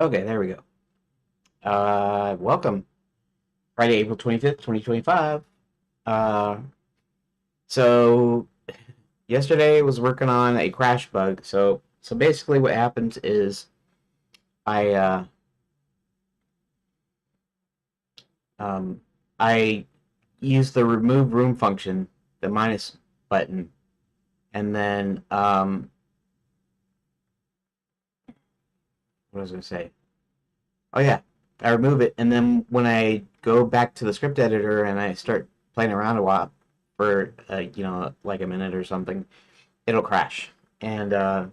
Okay, there we go. Welcome. Friday, April 25th, 2025. Uh, so yesterday I was working on a crash bug. So basically what happens is I um I use the remove room function, the minus button, and then what was I gonna say? Oh yeah, I remove it, and then when I go back to the script editor and I start playing around a while for like a minute or something, it'll crash. And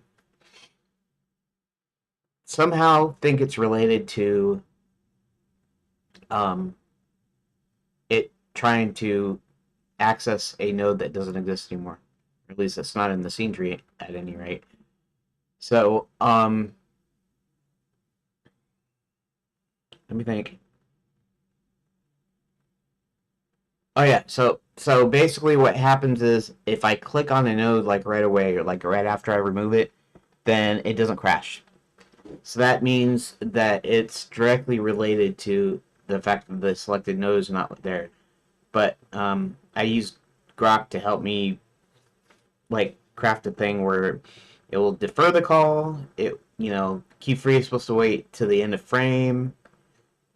somehow think it's related to um, it trying to access a node that doesn't exist anymore. Or at least it's not in the scene tree at any rate. So let me think. Oh yeah, so basically what happens is if I click on a node like right away or like right after I remove it, then it doesn't crash. So that means that it's directly related to the fact that the selected node is not there. But I use Grok to help me like craft a thing where it will defer the call. Key free is supposed to wait to the end of frame,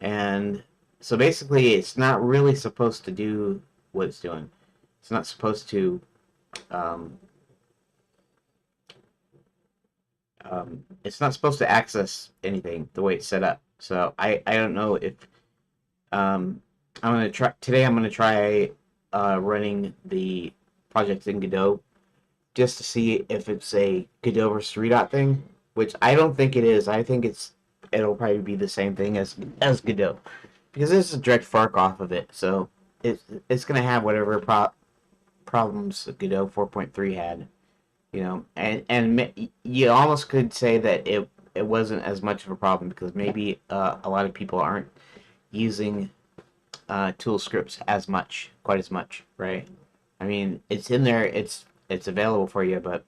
and so basically, it's not really supposed to do what it's doing. It's not supposed to. Um, it's not supposed to access anything the way it's set up. So I don't know if I'm gonna try today. I'm gonna try running the project in Godot just to see if it's a Godot versus Redot thing, which I don't think it is. I think it'll probably be the same thing as Godot because this is a direct fork off of it. So it's gonna have whatever problems Godot 4.3 had, and you almost could say that it wasn't as much of a problem because maybe a lot of people aren't using tool scripts quite as much, right? I mean, it's in there, it's available for you, but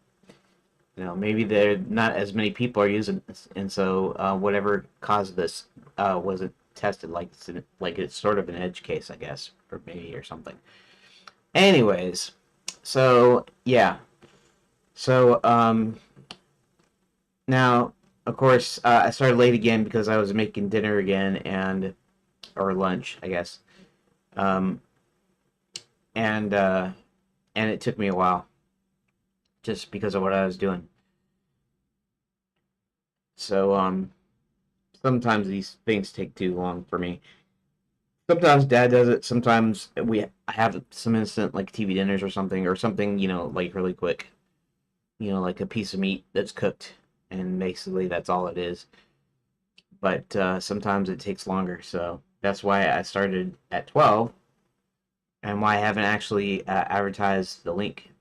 maybe there not as many people are using this, and so whatever caused this wasn't tested like it's sort of an edge case, I guess, or maybe or something. Anyways, so yeah, so now of course I started late again because I was making dinner again and or lunch, I guess, um, and and it took me a while just because of what I was doing. So sometimes these things take too long for me. Sometimes dad does it. Sometimes I have some instant like TV dinners or something, like really quick. Like a piece of meat that's cooked, and basically that's all it is. But sometimes it takes longer, so that's why I started at 12, and why I haven't actually advertised the link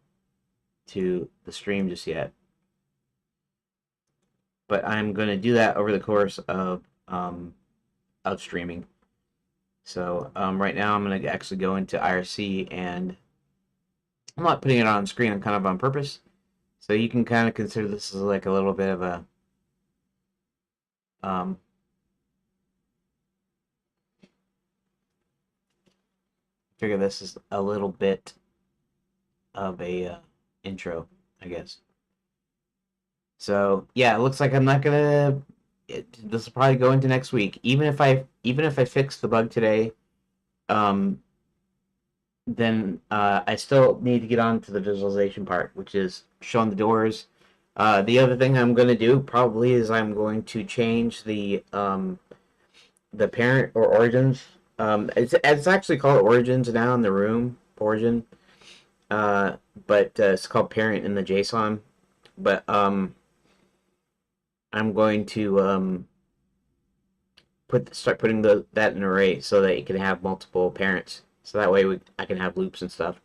to the stream just yet. But I'm going to do that over the course of streaming. So right now I'm going to actually go into IRC, and I'm not putting it on screen. I'm kind of on purpose. So you can kind of consider this as like a little bit of a um, figure this is a little bit of a intro, I guess. So yeah, it looks like I'm not gonna. This will probably go into next week. Even if I fix the bug today, um, then I still need to get on to the visualization part, which is showing the doors. The other thing I'm going to do probably is I'm going to change the parent or origins. It's actually called origins now in the room origin, uh, but it's called parent in the JSON. But I'm going to start putting that in an array so that you can have multiple parents. So that way I can have loops and stuff.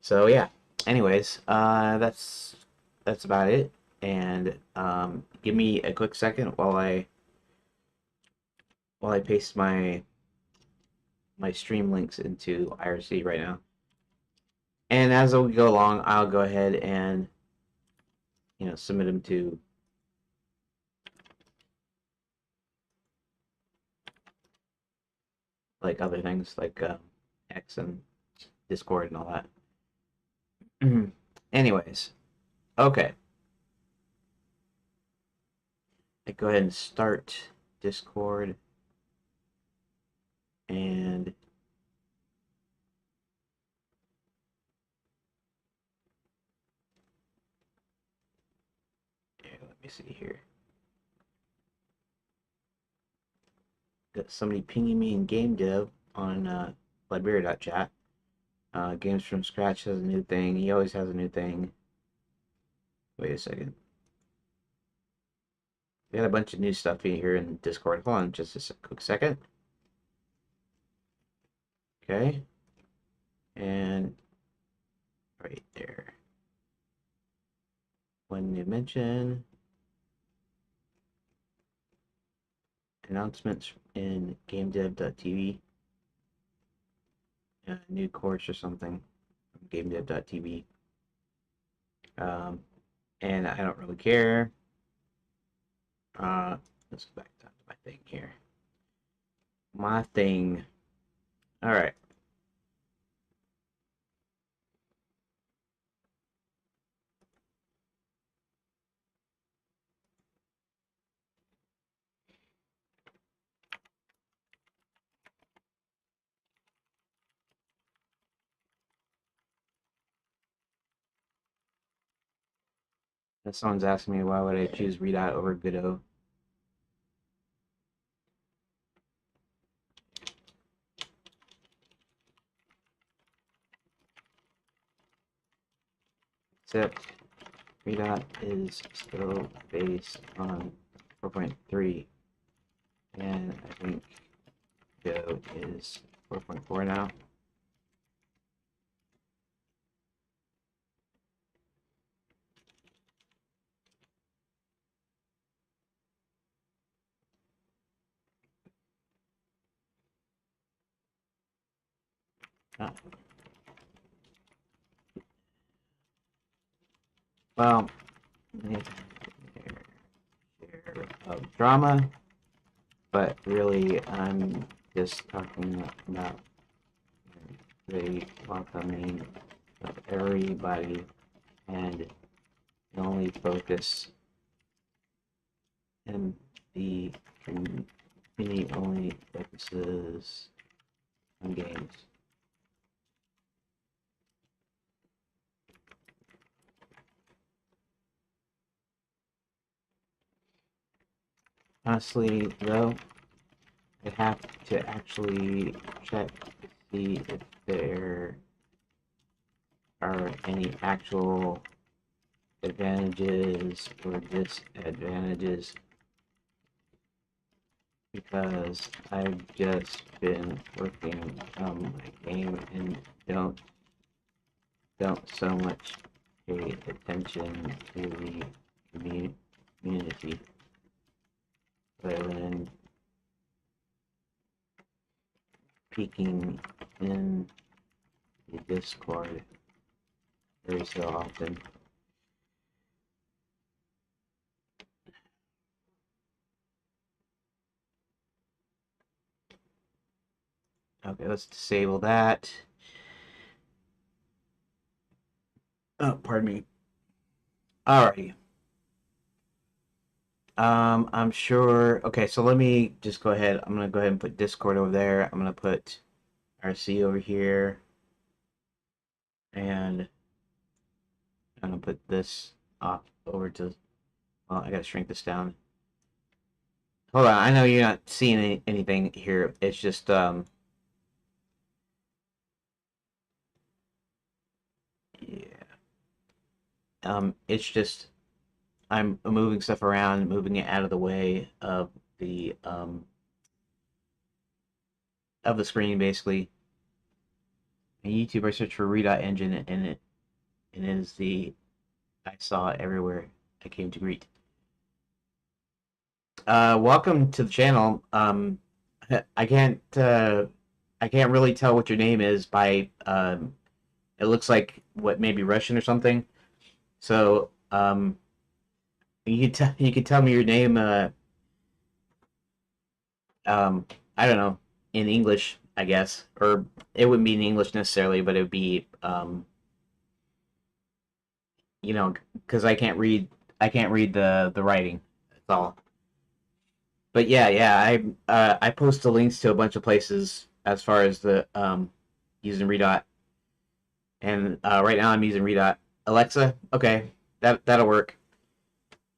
So yeah. Anyways, that's about it. And give me a quick second while I paste my stream links into IRC right now. And as we go along, I'll go ahead and submit them to like other things like X and Discord and all that. Anyways, okay. I go ahead and start Discord and yeah, let me see here. Got somebody pinging me in game dev on Redot. Games from Scratch has a new thing. He always has a new thing. Wait a second. We got a bunch of new stuff here in Discord. Hold on just a quick second. Okay. And right there. One new mention. Announcements in gamedev.tv. New course or something from gamedev.tv. And I don't really care. Let's go back to my thing here. My thing. All right. If someone's asking me why would I choose Redot over Godot. Except Redot is still based on 4.3, and I think Go is 4.4 now. Well, share of drama, but really I'm just talking about the welcoming of everybody and the only focus and the community only focuses on games. Honestly, though, I have to actually check to see if there are any actual advantages or disadvantages, because I've just been working on my game and don't so much pay attention to the community rather than peeking in the Discord very so often. Okay, let's disable that. Oh, pardon me. Alrighty. I'm sure. Okay, so let me just go ahead. I'm gonna go ahead and put Discord over there. I'm gonna put RC over here, and I'm gonna put this off over to. Well, I gotta shrink this down. Hold on. I know you're not seeing anything here. It's just yeah. It's just I'm moving stuff around, moving it out of the way of the screen basically. On YouTube, I search for Redot Engine, and it is the I saw it everywhere I came to greet. Welcome to the channel. I can't really tell what your name is by it looks like what, maybe Russian or something. So you can tell me your name I don't know, in English, I guess, or it wouldn't be in English necessarily, but it would be, you know, because I can't read the writing. That's all. But yeah, yeah, I post the links to a bunch of places as far as the using Redot, and right now I'm using Redot. Alexa, okay, that'll work.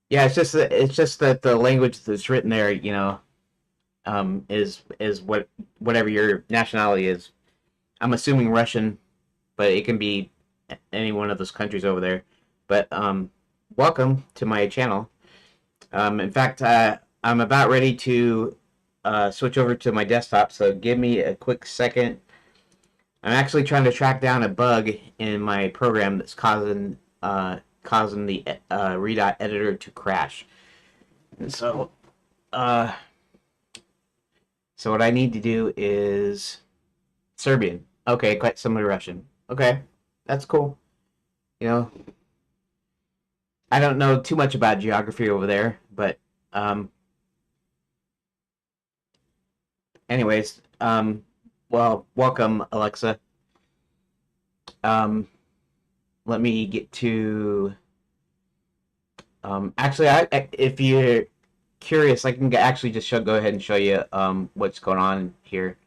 Yeah, it's just that the language that's written there, is whatever your nationality is. I'm assuming Russian, but it can be any one of those countries over there. But welcome to my channel. In fact, I'm about ready to switch over to my desktop, so give me a quick second. I'm actually trying to track down a bug in my program that's causing the Redot editor to crash. And uh, so what I need to do is Serbian. Okay, quite similar to Russian. Okay, that's cool. You know, I don't know too much about geography over there, but um, anyways, well, welcome, Alexa. Um, let me get to. Actually, if you're curious, I can actually just go ahead and show you what's going on here.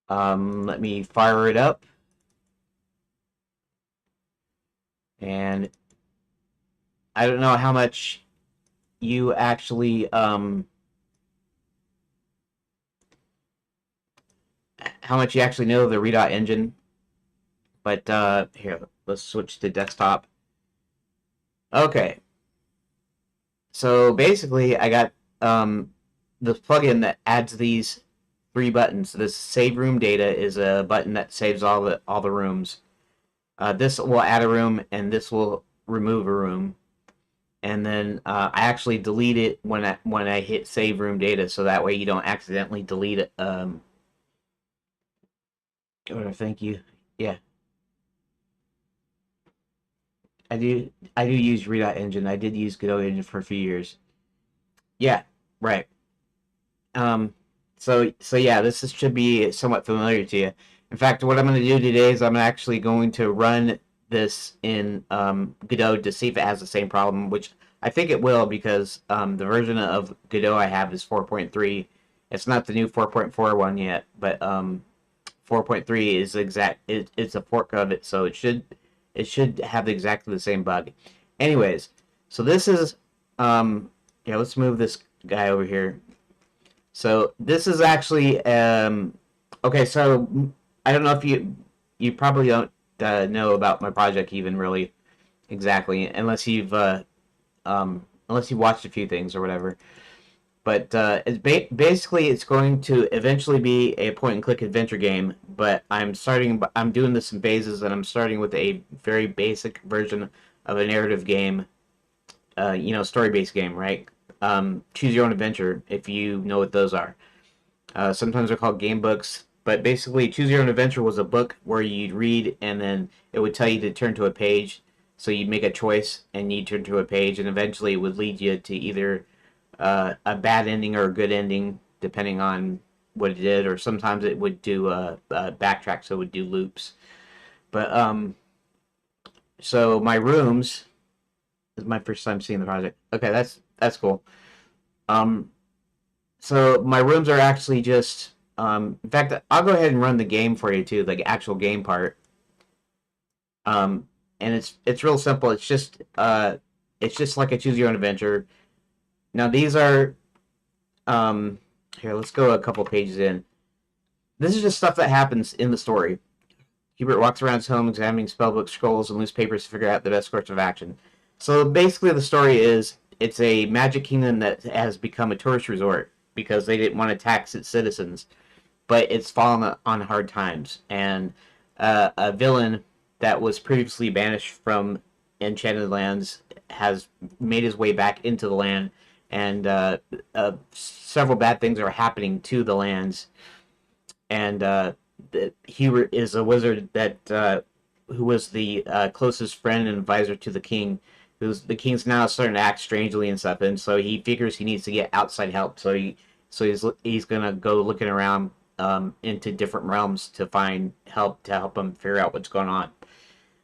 Let me fire it up, and I don't know you actually how much you actually know of the Redot engine, but here, let's switch to desktop. Okay, so basically, I got the plugin that adds these three buttons. This save room data is a button that saves all the rooms. This will add a room, and this will remove a room. And then I actually delete it when I hit save room data, so that way you don't accidentally delete it. Or thank you. Yeah, I do use Redot engine. I did use Godot engine for a few years. Yeah, right. Um, so yeah, should be somewhat familiar to you. In fact, what I'm going to do today is I'm actually going to run this in Godot to see if it has the same problem, which I think it will because the version of Godot I have is 4.3. It's not the new 4.4 one yet, but 4.3 is it's a fork of it, so it should have exactly the same bug. Anyways, so this is yeah, let's move this guy over here. So this is actually okay. So I don't know if you probably don't know about my project even really exactly unless you watched a few things or whatever. But basically it's going to eventually be a point and click adventure game. But I'm doing this in phases, and I'm starting with a very basic version of a narrative game, story based game, right? Choose your own adventure, if you know what those are. Sometimes they're called game books, but basically, Choose Your Own Adventure was a book where you'd read and then it would tell you to turn to a page. So you'd make a choice and you'd turn to a page, and eventually it would lead you to either a bad ending or a good ending, depending on what it did. Or sometimes it would do a backtrack, so it would do loops. But so my rooms this is my first time seeing the project. Okay, that's cool. Um, So my rooms are actually just in fact I'll go ahead and run the game for you too, the actual game part. And it's real simple. It's just like a choose your own adventure. Now these are here, let's go a couple pages in. This is just stuff that happens in the story. Hubert walks around his home examining spellbooks, scrolls, and loose papers to figure out the best course of action. So basically the story is it's a magic kingdom that has become a tourist resort because they didn't want to tax its citizens, but it's fallen on hard times. And a villain that was previously banished from Enchanted Lands has made his way back into the land, and several bad things are happening to the lands. And he is a wizard that who was the closest friend and advisor to the king. The king's now starting to act strangely and stuff, and so he figures he needs to get outside help. So he's gonna go looking around into different realms to find help to help them figure out what's going on.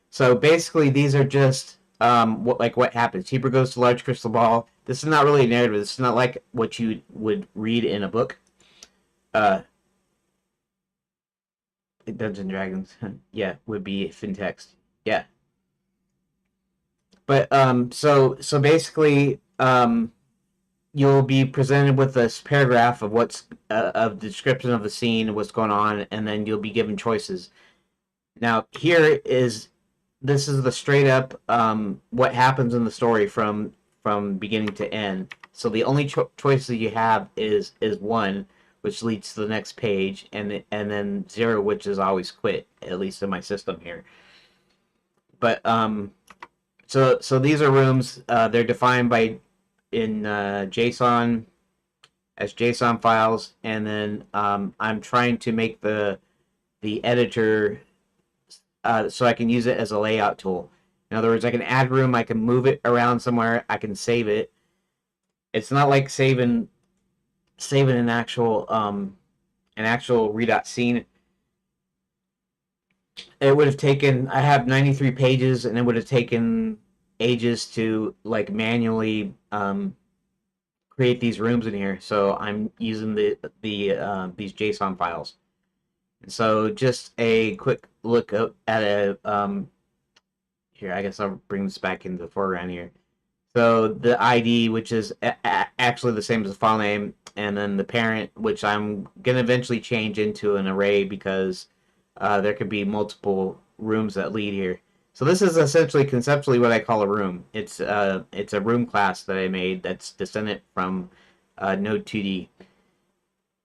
So basically, these are just what happens. Heber goes to large crystal ball. This is not really a narrative. This is not like what you would read in a book. Uh, Dungeons and Dragons, yeah, would be fintext. Yeah, but so basically, you'll be presented with this paragraph of what's of the description of the scene, what's going on, and then you'll be given choices. Now, this is the straight up what happens in the story from beginning to end. So the only choices you have is one, which leads to the next page, and then zero, which is always quit. At least in my system here. But so these are rooms. They're defined by in JSON as JSON files, and then I'm trying to make the editor so I can use it as a layout tool. In other words, I can add room, I can move it around somewhere, I can save it. It's not like saving an actual Redot scene. It would have taken. I have 93 pages, and it would have taken ages to like manually create these rooms in here. So I'm using these JSON files. So just a quick look at a here. I guess I'll bring this back into the foreground here. So the ID, which is actually the same as the file name, and then the parent, which I'm gonna eventually change into an array because there could be multiple rooms that lead here. So this is essentially conceptually what I call a room. It's a room class that I made that's descendant from Node 2D.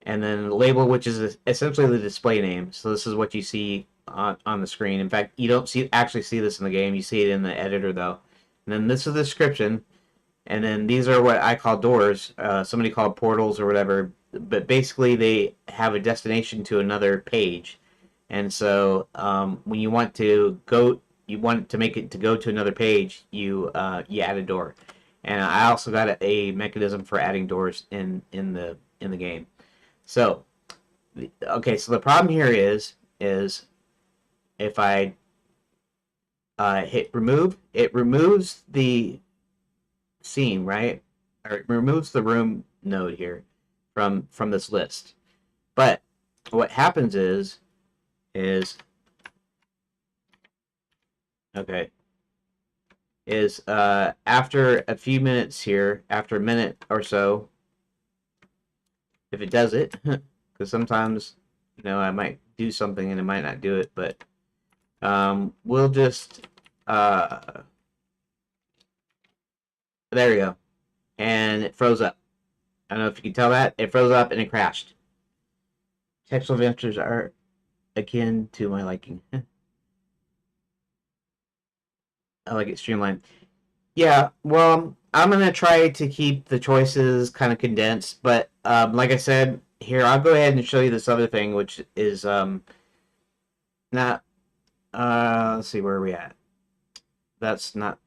And then the label, which is essentially the display name. So this is what you see on the screen. In fact, you don't actually see this in the game. You see it in the editor, though. And then this is the description. And then these are what I call doors. Somebody called portals or whatever. But basically, they have a destination to another page. And so when you want to make it to go to another page, you add a door. And I also got a mechanism for adding doors in the game. So, okay, so the problem here is if I hit remove, it removes the scene, right? Or it removes the room node here from this list. But what happens is okay, is after a few minutes here, after a minute or so, if it does it, because sometimes, I might do something and it might not do it, but we'll just, there we go. And it froze up. I don't know if you can tell that. It froze up and it crashed. Textual adventures are akin to my liking. I like it streamlined. Yeah, well, I'm gonna try to keep the choices kind of condensed, but like I said, here I'll go ahead and show you this other thing, which is not. Let's see, where are we at? That's not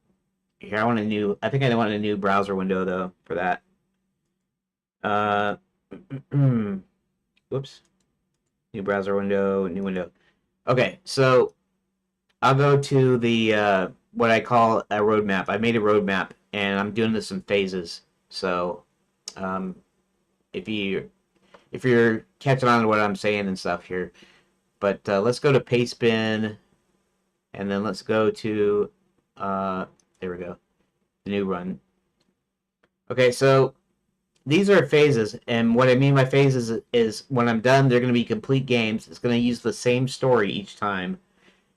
here. I want a new. I think I want a new browser window though for that. Whoops. New browser window. New window. Okay, so I'll go to the what I call a roadmap. I made a roadmap, and I'm doing this in phases. So, um, if you're catching on to what I'm saying and stuff here, but let's go to Pastebin, and then let's go to there we go, the new run. Okay, so these are phases, and what I mean by phases is when I'm done, they're going to be complete games. It's going to use the same story each time,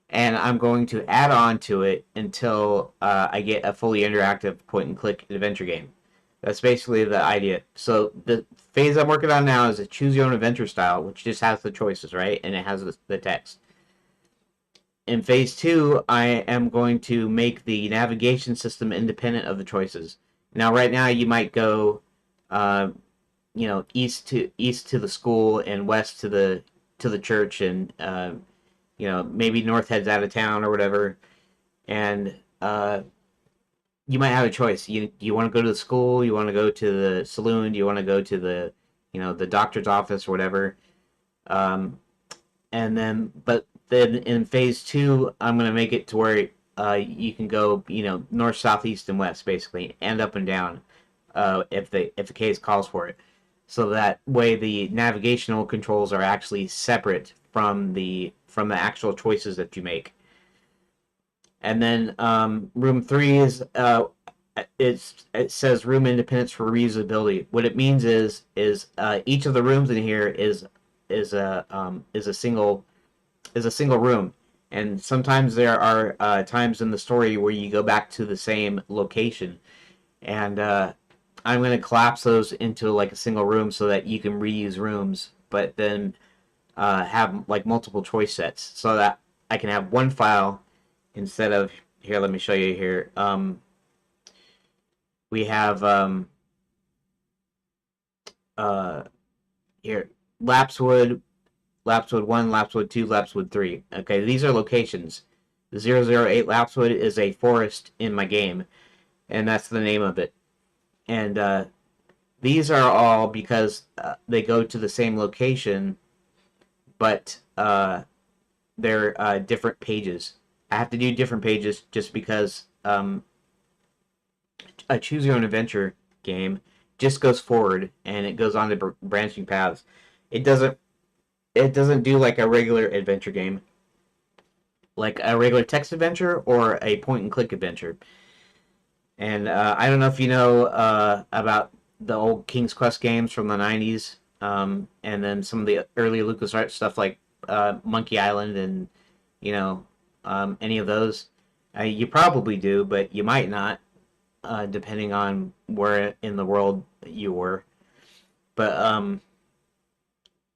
and I'm going to add on to it until I get a fully interactive point-and-click adventure game. That's basically the idea. So the phase I'm working on now is a choose-your-own-adventure style, which just has the choices, right? And it has the text. In phase 2, I am going to make the navigation system independent of the choices. Now, right now, you might go, east to the school and west to the church, and maybe north heads out of town or whatever, and you might have a choice. You want to go to the school, you want to go to the saloon, you want to go to the the doctor's office or whatever. Um, and then, but then in phase two, I'm gonna make it to where you can go, north, south, east, and west, basically, and up and down, if the case calls for it. So that way, the navigational controls are actually separate from the actual choices that you make. And then room three is it says room independence for reusability. What it means is each of the rooms in here is a single room, and sometimes there are times in the story where you go back to the same location, and I'm going to collapse those into like a single room so that you can reuse rooms, but then have like multiple choice sets so that I can have one file instead of here. Let me show you here. We have uh, here Lapswood, Lapswood 1, Lapswood 2, Lapswood 3. Okay, these are locations. The 008 Lapswood is a forest in my game, and that's the name of it. And these are all because they go to the same location, but they're different pages. I have to do different pages just because a choose your own adventure game just goes forward and it goes on to branching paths. It doesn't it doesn't do like a regular adventure game, like a regular text adventure or a point and click adventure. And I don't know if you know about the old King's Quest games from the 90s, and then some of the early LucasArts stuff like Monkey Island and any of those. You probably do, but you might not, depending on where in the world you were. But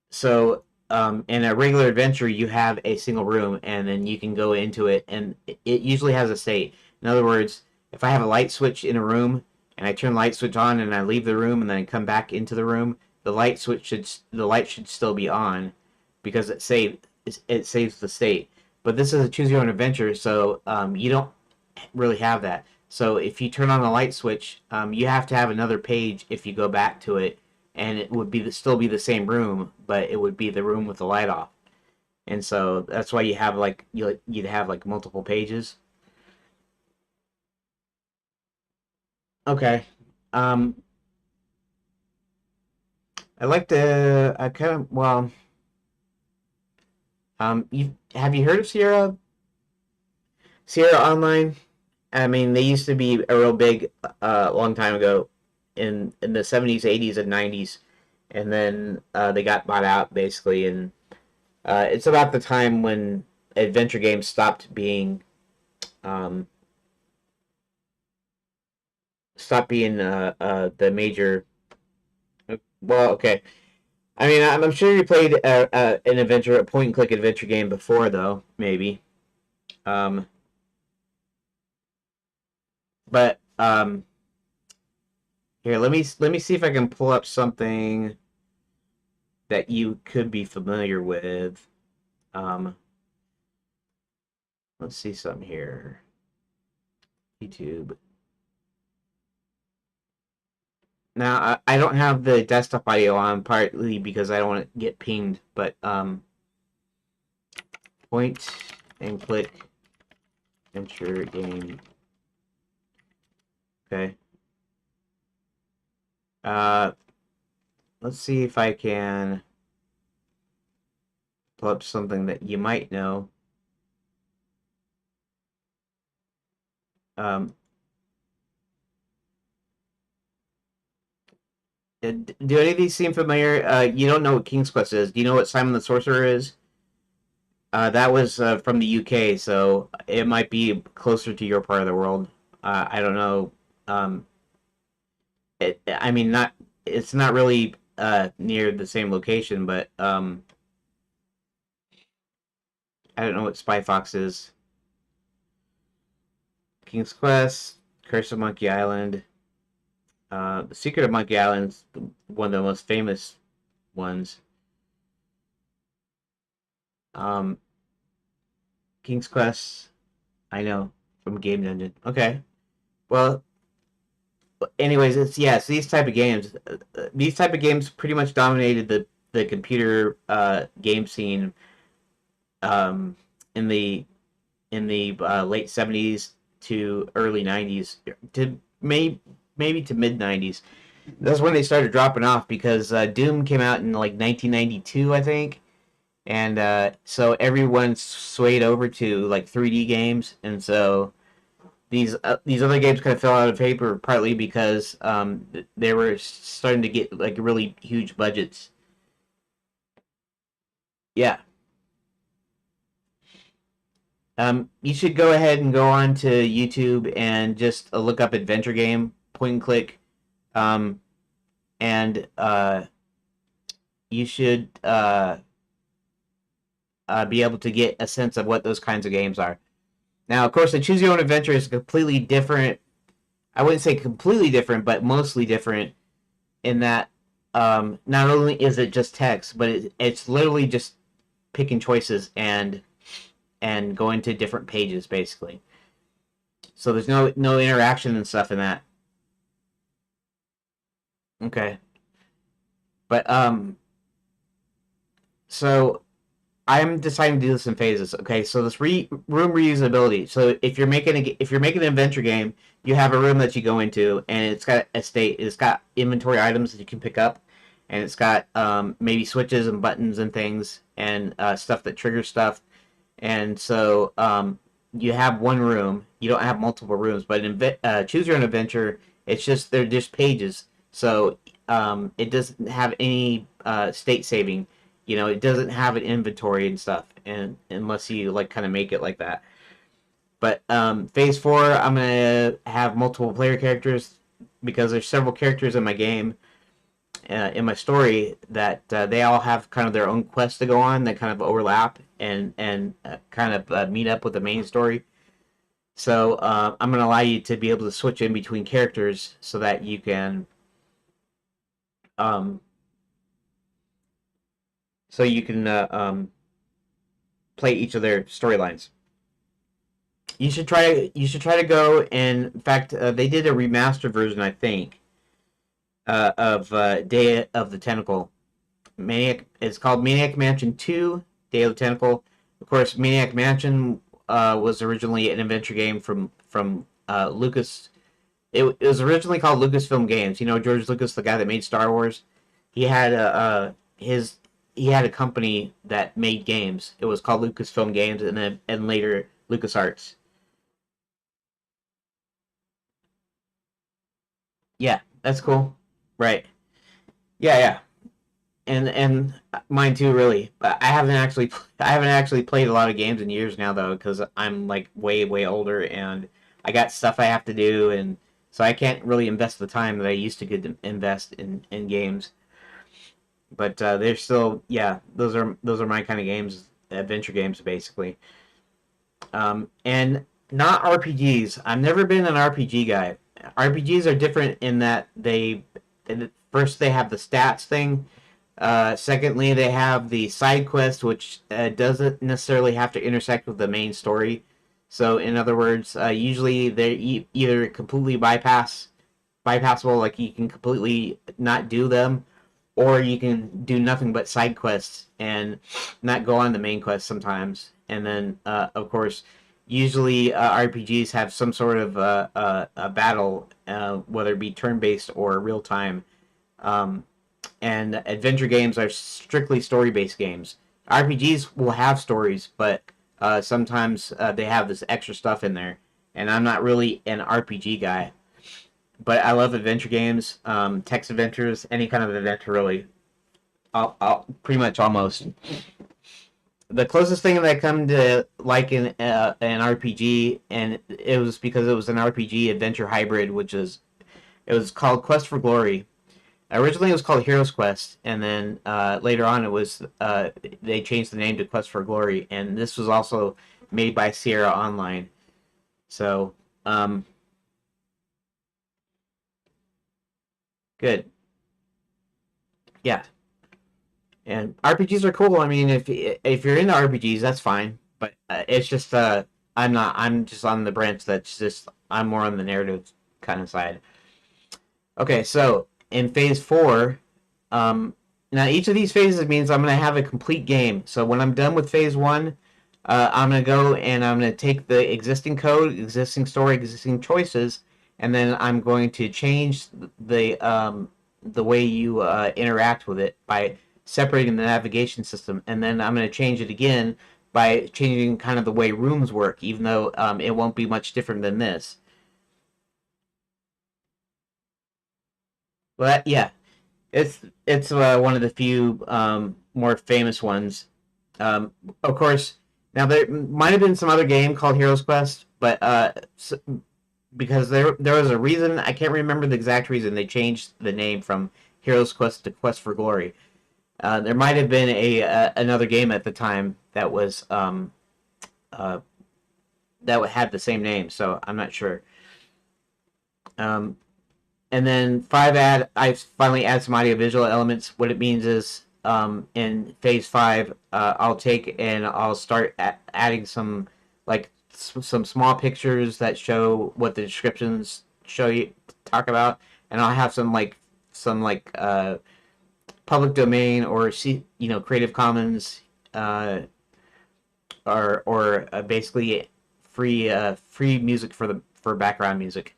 so in a regular adventure, you have a single room, and then you can go into it, and it usually has a state. In other words, if I have a light switch in a room, and I turn the light switch on, and I leave the room, and then I come back into the room, the light should still be on, because it saves the state. But this is a choose your own adventure, so you don't really have that. So if you turn on the light switch, you have to have another page if you go back to it, and it would still be the same room, but it would be the room with the light off. And so that's why you'd have like multiple pages. Okay. Um, I kind of well, you heard of Sierra Online? I mean, they used to be a real big long time ago in the 70s, 80s, and 90s, and then they got bought out basically, and it's about the time when adventure games um, stopped being the major. Well, okay. I mean, I'm sure you played a point and click adventure game before, though maybe. Um, but here, let me see if I can pull up something that you could be familiar with. Um, let's see something here. YouTube. Now, I don't have the desktop audio on, partly because I don't want to get pinged, but point and click adventure game. Okay. Uh, let's see if I can pull up something that you might know. Um, do any of these seem familiar? You don't know what King's Quest is. Do you know what Simon the Sorcerer is? That was from the UK, so it might be closer to your part of the world. I don't know. Um, I mean, not. It's not really near the same location, but I don't know what Spy Fox is. King's Quest, Curse of Monkey Island, The Secret of Monkey Island is one of the most famous ones. Um, King's Quest, I know from Game Dungeon. Okay, well, anyways, it's yes, these type of games. These type of games pretty much dominated the computer game scene um, in the late 70s to early 90s to maybe to mid 90s. That's when they started dropping off because Doom came out in like 1992, I think, and so everyone swayed over to like 3D games, and so these other games kind of fell out of favor partly because they were starting to get like really huge budgets. Yeah. You should go ahead and go on to YouTube and just look up adventure game, point and click, um, and you should be able to get a sense of what those kinds of games are. Now, of course, the choose your own adventure is completely different. I wouldn't say completely different, but mostly different in that not only is it just text, but it's literally just picking choices and going to different pages basically. So there's no interaction and stuff in that. Okay, but so I'm deciding to do this in phases. Okay, so this room reusability. So if you're making an adventure game, you have a room that you go into, and it's got a state. It's got inventory items that you can pick up, and it's got maybe switches and buttons and things, and stuff that triggers stuff. And so you have one room. You don't have multiple rooms. But in choose your own adventure, they're just pages. So it doesn't have any state saving. You know, it doesn't have an inventory and stuff, and unless you like kind of make it like that. But phase 4, I'm gonna have multiple player characters because there's several characters in my game, in my story that they all have kind of their own quests to go on that kind of overlap and kind of meet up with the main story. So I'm gonna allow you to be able to switch in between characters so that you can um, play each of their storylines. You should try to go, and in fact they did a remastered version, I think, of Day of the Tentacle. Maniac. It's called Maniac Mansion 2: Day of the Tentacle. Of course, Maniac Mansion was originally an adventure game from Lucas. It was originally called Lucasfilm Games. You know George Lucas, the guy that made Star Wars. He had he had a company that made games. It was called Lucasfilm Games, and later LucasArts. Yeah, that's cool. Right. Yeah, yeah. And mine too, really. But I haven't actually played a lot of games in years now though, because I'm like way older and I got stuff I have to do, and so I can't really invest the time that I used to get to invest in games. But they're still, yeah, those are my kind of games, adventure games basically. And not RPGs. I've never been an RPG guy. RPGs are different in that first they have the stats thing. Secondly, they have the side quest, which doesn't necessarily have to intersect with the main story. So, in other words, usually they're either completely bypassable, like you can completely not do them, or you can do nothing but side quests and not go on the main quest sometimes. And then, of course, usually RPGs have some sort of a battle, whether it be turn-based or real-time. Um, and adventure games are strictly story-based games. RPGs will have stories, but sometimes they have this extra stuff in there. And I'm not really an RPG guy, but I love adventure games, text adventures, any kind of adventure really. I'll pretty much almost. The closest thing that I come to like in an RPG, and it was because it was an RPG adventure hybrid, it was called Quest for Glory. Originally, it was called Heroes Quest, and then later on, they changed the name to Quest for Glory, and this was also made by Sierra Online. So, good, yeah. And RPGs are cool. I mean, if you're into RPGs, that's fine. But it's just I'm not. I'm just on the branch that's just I'm more on the narrative kind of side. Okay, so in phase 4, um, Now, each of these phases means I'm going to have a complete game. So when I'm done with phase one, I'm going to go and I'm going to take the existing code, existing story, existing choices, and then I'm going to change the way you interact with it by separating the navigation system, and then I'm going to change it again by changing kind of the way rooms work, even though it won't be much different than this. But yeah, it's one of the few more famous ones. Of course, now there might have been some other game called Heroes Quest, but because there was a reason, I can't remember the exact reason they changed the name from Heroes Quest to Quest for Glory. There might have been a another game at the time uh, that had the same name, so I'm not sure. Um, and then I finally add some audiovisual elements. What it means is in phase five, I'll take and I'll start adding some like some small pictures that show what the descriptions show you talk about, and I'll have some public domain or Creative Commons or basically free music for background music.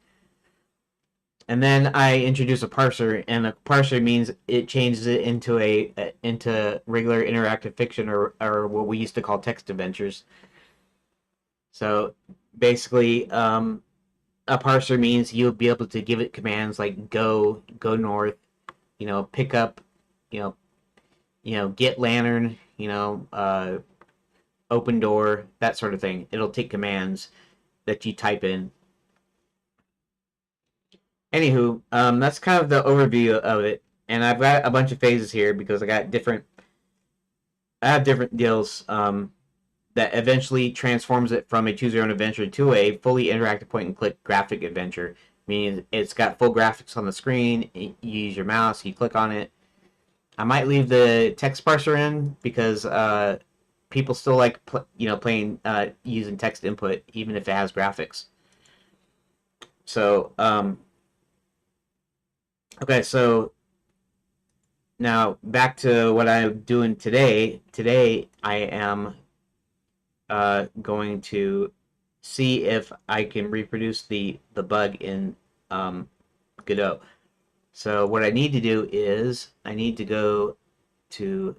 And then I introduce a parser, and a parser means it changes it into regular interactive fiction or what we used to call text adventures. So basically, a parser means you'll be able to give it commands like go north, pick up, you know, get lantern, open door, that sort of thing. It'll take commands that you type in. Anywho, that's kind of the overview of it, and I've got a bunch of phases here because I have different deals that eventually transforms it from a choose your own adventure to a fully interactive point and click graphic adventure. Meaning it's got full graphics on the screen. You use your mouse, you click on it. I might leave the text parser in because people still like playing using text input even if it has graphics. So okay, so now back to what I'm doing today. Today I am going to see if I can reproduce the bug in Godot. So what I need to do is I need to go to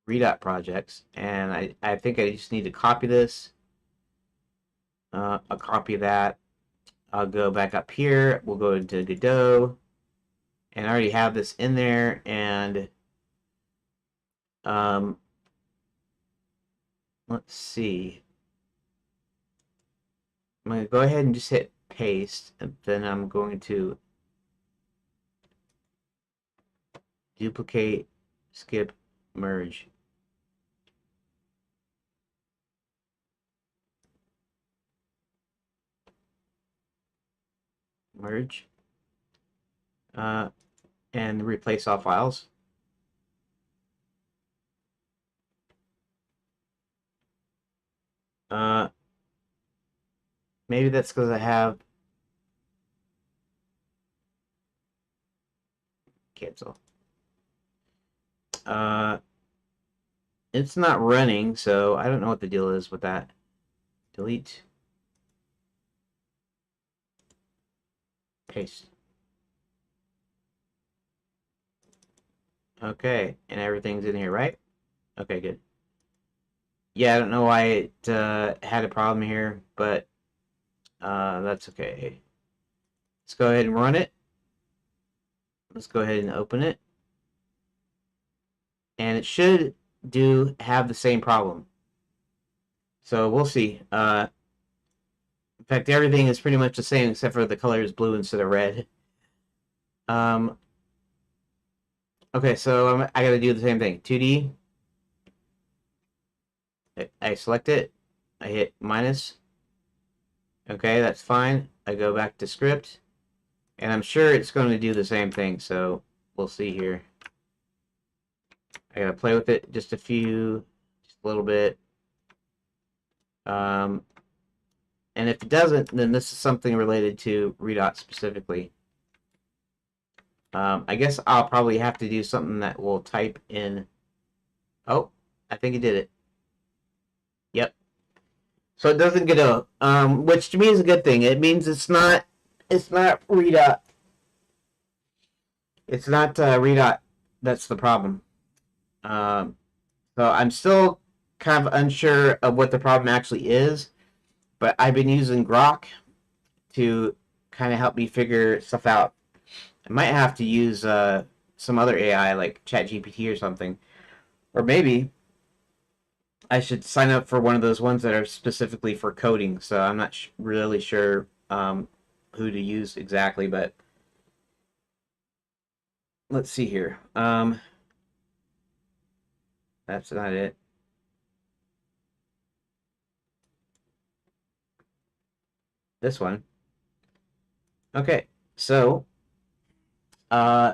Redot projects, and I think I just need to copy this. I'll copy that. I'll go back up here. We'll go into Godot, and I already have this in there. And um, let's see. I'm going to go ahead and just hit paste, and then I'm going to duplicate, skip, merge. Merge. Uh, and replace all files. Uh, maybe that's because I have cancel. Uh, it's not running, so I don't know what the deal is with that. Delete. Paste. Okay, and everything's in here, right? Okay, good. Yeah, I don't know why it had a problem here, but that's okay. Let's go ahead and run it. Let's go ahead and open it. And it should have the same problem. So we'll see. In fact, everything is pretty much the same except for the color is blue instead of red. Um, okay, so I gotta do the same thing. 2D. I select it. I hit minus. Okay, that's fine. I go back to script. And I'm sure it's going to do the same thing, so we'll see here. I gotta play with it just a little bit. And if it doesn't, then this is something related to Redot specifically. I guess I'll probably have to do something that will type in. Oh, I think it did it. Yep. So it doesn't get a which to me is a good thing. It means it's not Redot. It's not Redot. That's the problem. Um, so I'm still kind of unsure of what the problem actually is, but I've been using Grok to kind of help me figure stuff out. I might have to use some other AI like ChatGPT or something, or maybe I should sign up for one of those ones that are specifically for coding. So I'm not really sure who to use exactly, but let's see here. That's not it. This one. Okay, so uh,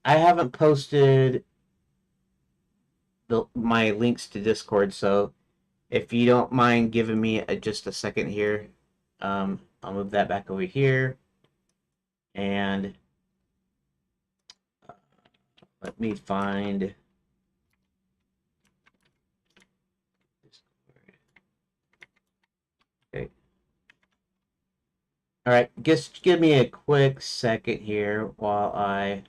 I haven't posted my links to Discord, so if you don't mind giving me just a second here, I'll move that back over here, and let me find Discord. Okay. All right, just give me a quick second here while I.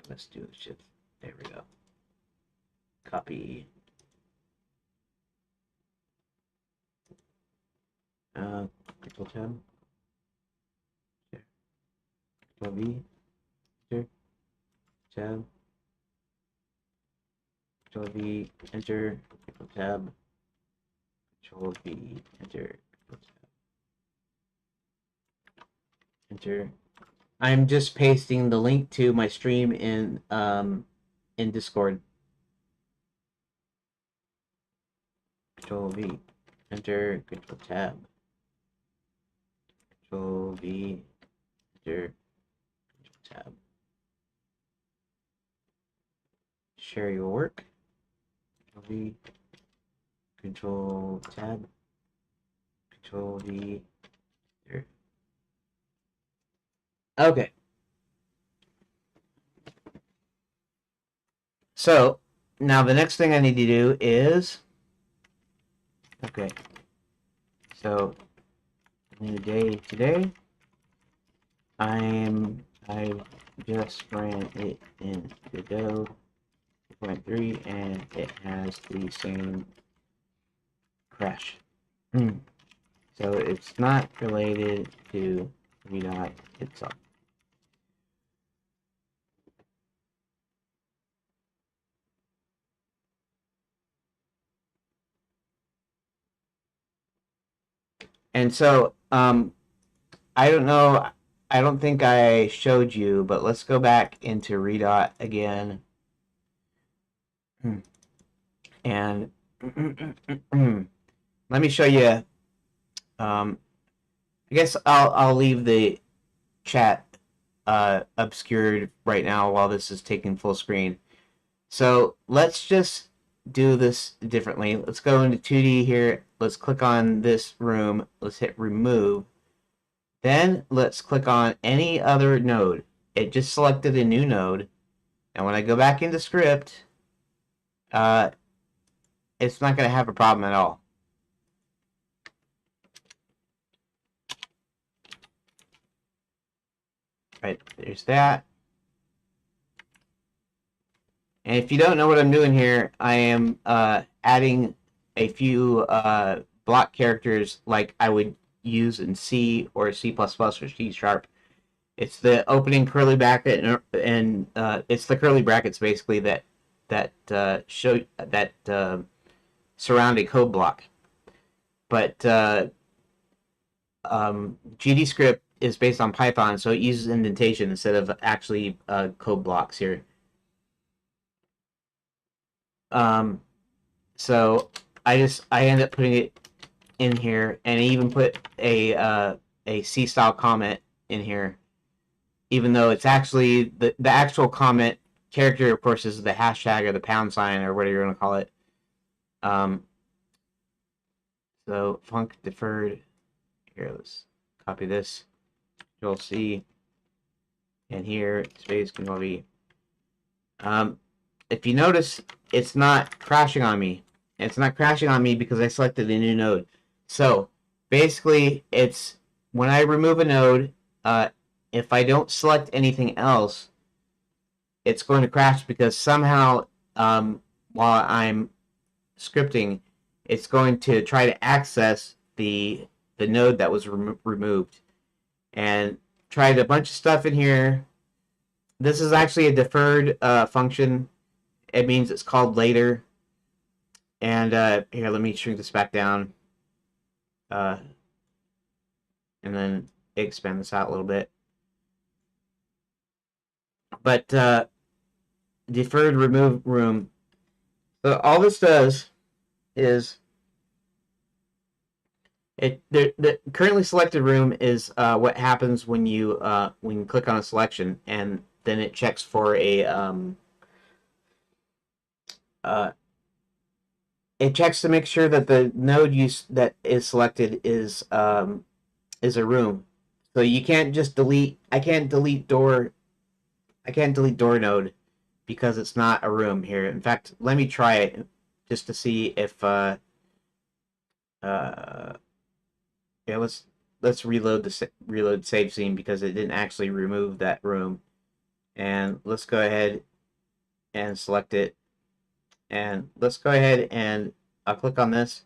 Let's do it. Shift. There we go. Copy. Control tab. Here. Control V. Here. Tab. Control V. Enter. Control tab. Control V. Enter. Control tab. Enter. I'm just pasting the link to my stream in Discord. Control V. Enter. Control tab. Control V. Enter. Control tab. Share your work. Control V. Control tab. Control V. Enter. Okay. So now the next thing I need to do is, okay, so new day today. I just ran it in Redot 2.3 and it has the same crash. So it's not related to Redot itself. And so, I don't know, I don't think I showed you, but let's go back into Redot again. And let me show you. I guess I'll leave the chat obscured right now while this is taking full screen. So let's just do this differently. Let's go into 2D here. Let's click on this room. Let's hit remove. Then let's click on any other node. It just selected a new node. And when I go back into script, it's not going to have a problem at all. Right, there's that. And if you don't know what I'm doing here, I am adding a few block characters like I would use in C or C++ or C#. It's the opening curly bracket, and it's the curly brackets basically that show that surround a code block. But GDScript is based on Python, so it uses indentation instead of actually code blocks here. So I end up putting it in here, and I even put a C style comment in here, even though it's actually the actual comment character, of course, is the hashtag or the pound sign or whatever you're going to call it. Um, so func deferred. Here, let's copy this. Control C, and here space Control V. If you notice, it's not crashing on me. It's not crashing on me because I selected a new node. So basically, it's when I remove a node, if I don't select anything else, it's going to crash because somehow, while I'm scripting, it's going to try to access the node that was removed and tried a bunch of stuff in here. This is actually a deferred function. It means it's called later. And here, let me shrink this back down. And then expand this out a little bit. But deferred remove room. So all this does is the currently selected room is what happens when you click on a selection, and then it checks for a it checks to make sure that the node that is selected is a room. So you can't just delete. I can't delete door node because it's not a room here. In fact, let me try it just to see if yeah, let's reload reload save scene because it didn't actually remove that room. And let's go ahead and select it. And let's go ahead and I'll click on this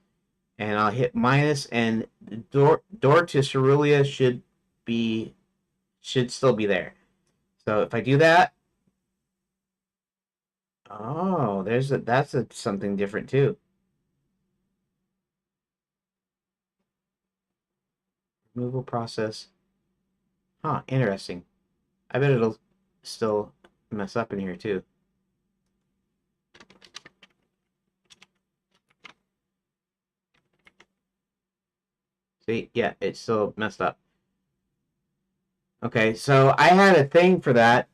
and I'll hit minus, and the door to Cerulean should still be there. So if I do that, oh, that's something different too. Removal process. Huh, interesting. I bet it'll still mess up in here too. See, yeah, it's still messed up. Okay, so I had a thing for that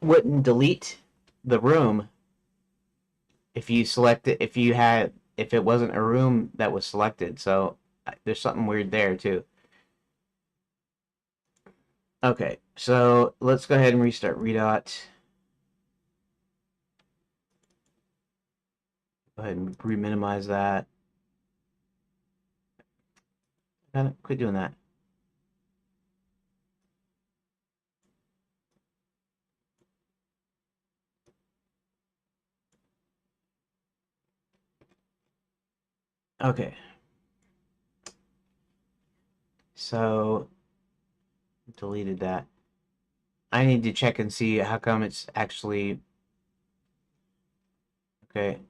wouldn't delete the room if you select it, if it wasn't a room that was selected. So there's something weird there too. Okay, so let's go ahead and restart Redot. Go ahead and re-minimize that. Quit doing that. Okay. So deleted that. I need to check and see how come it's actually okay.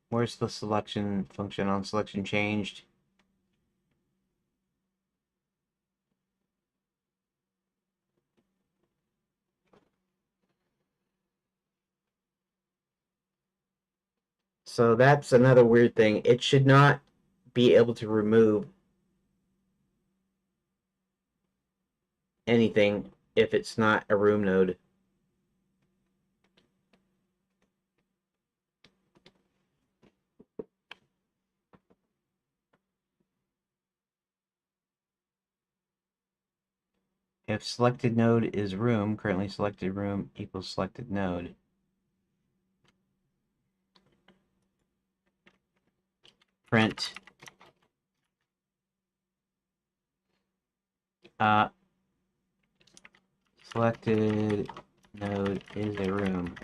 Where's the selection function on selection changed? So that's another weird thing. It should not be able to remove anything if it's not a room node. If selected node is room, currently selected room equals selected node. Print selected node is a room.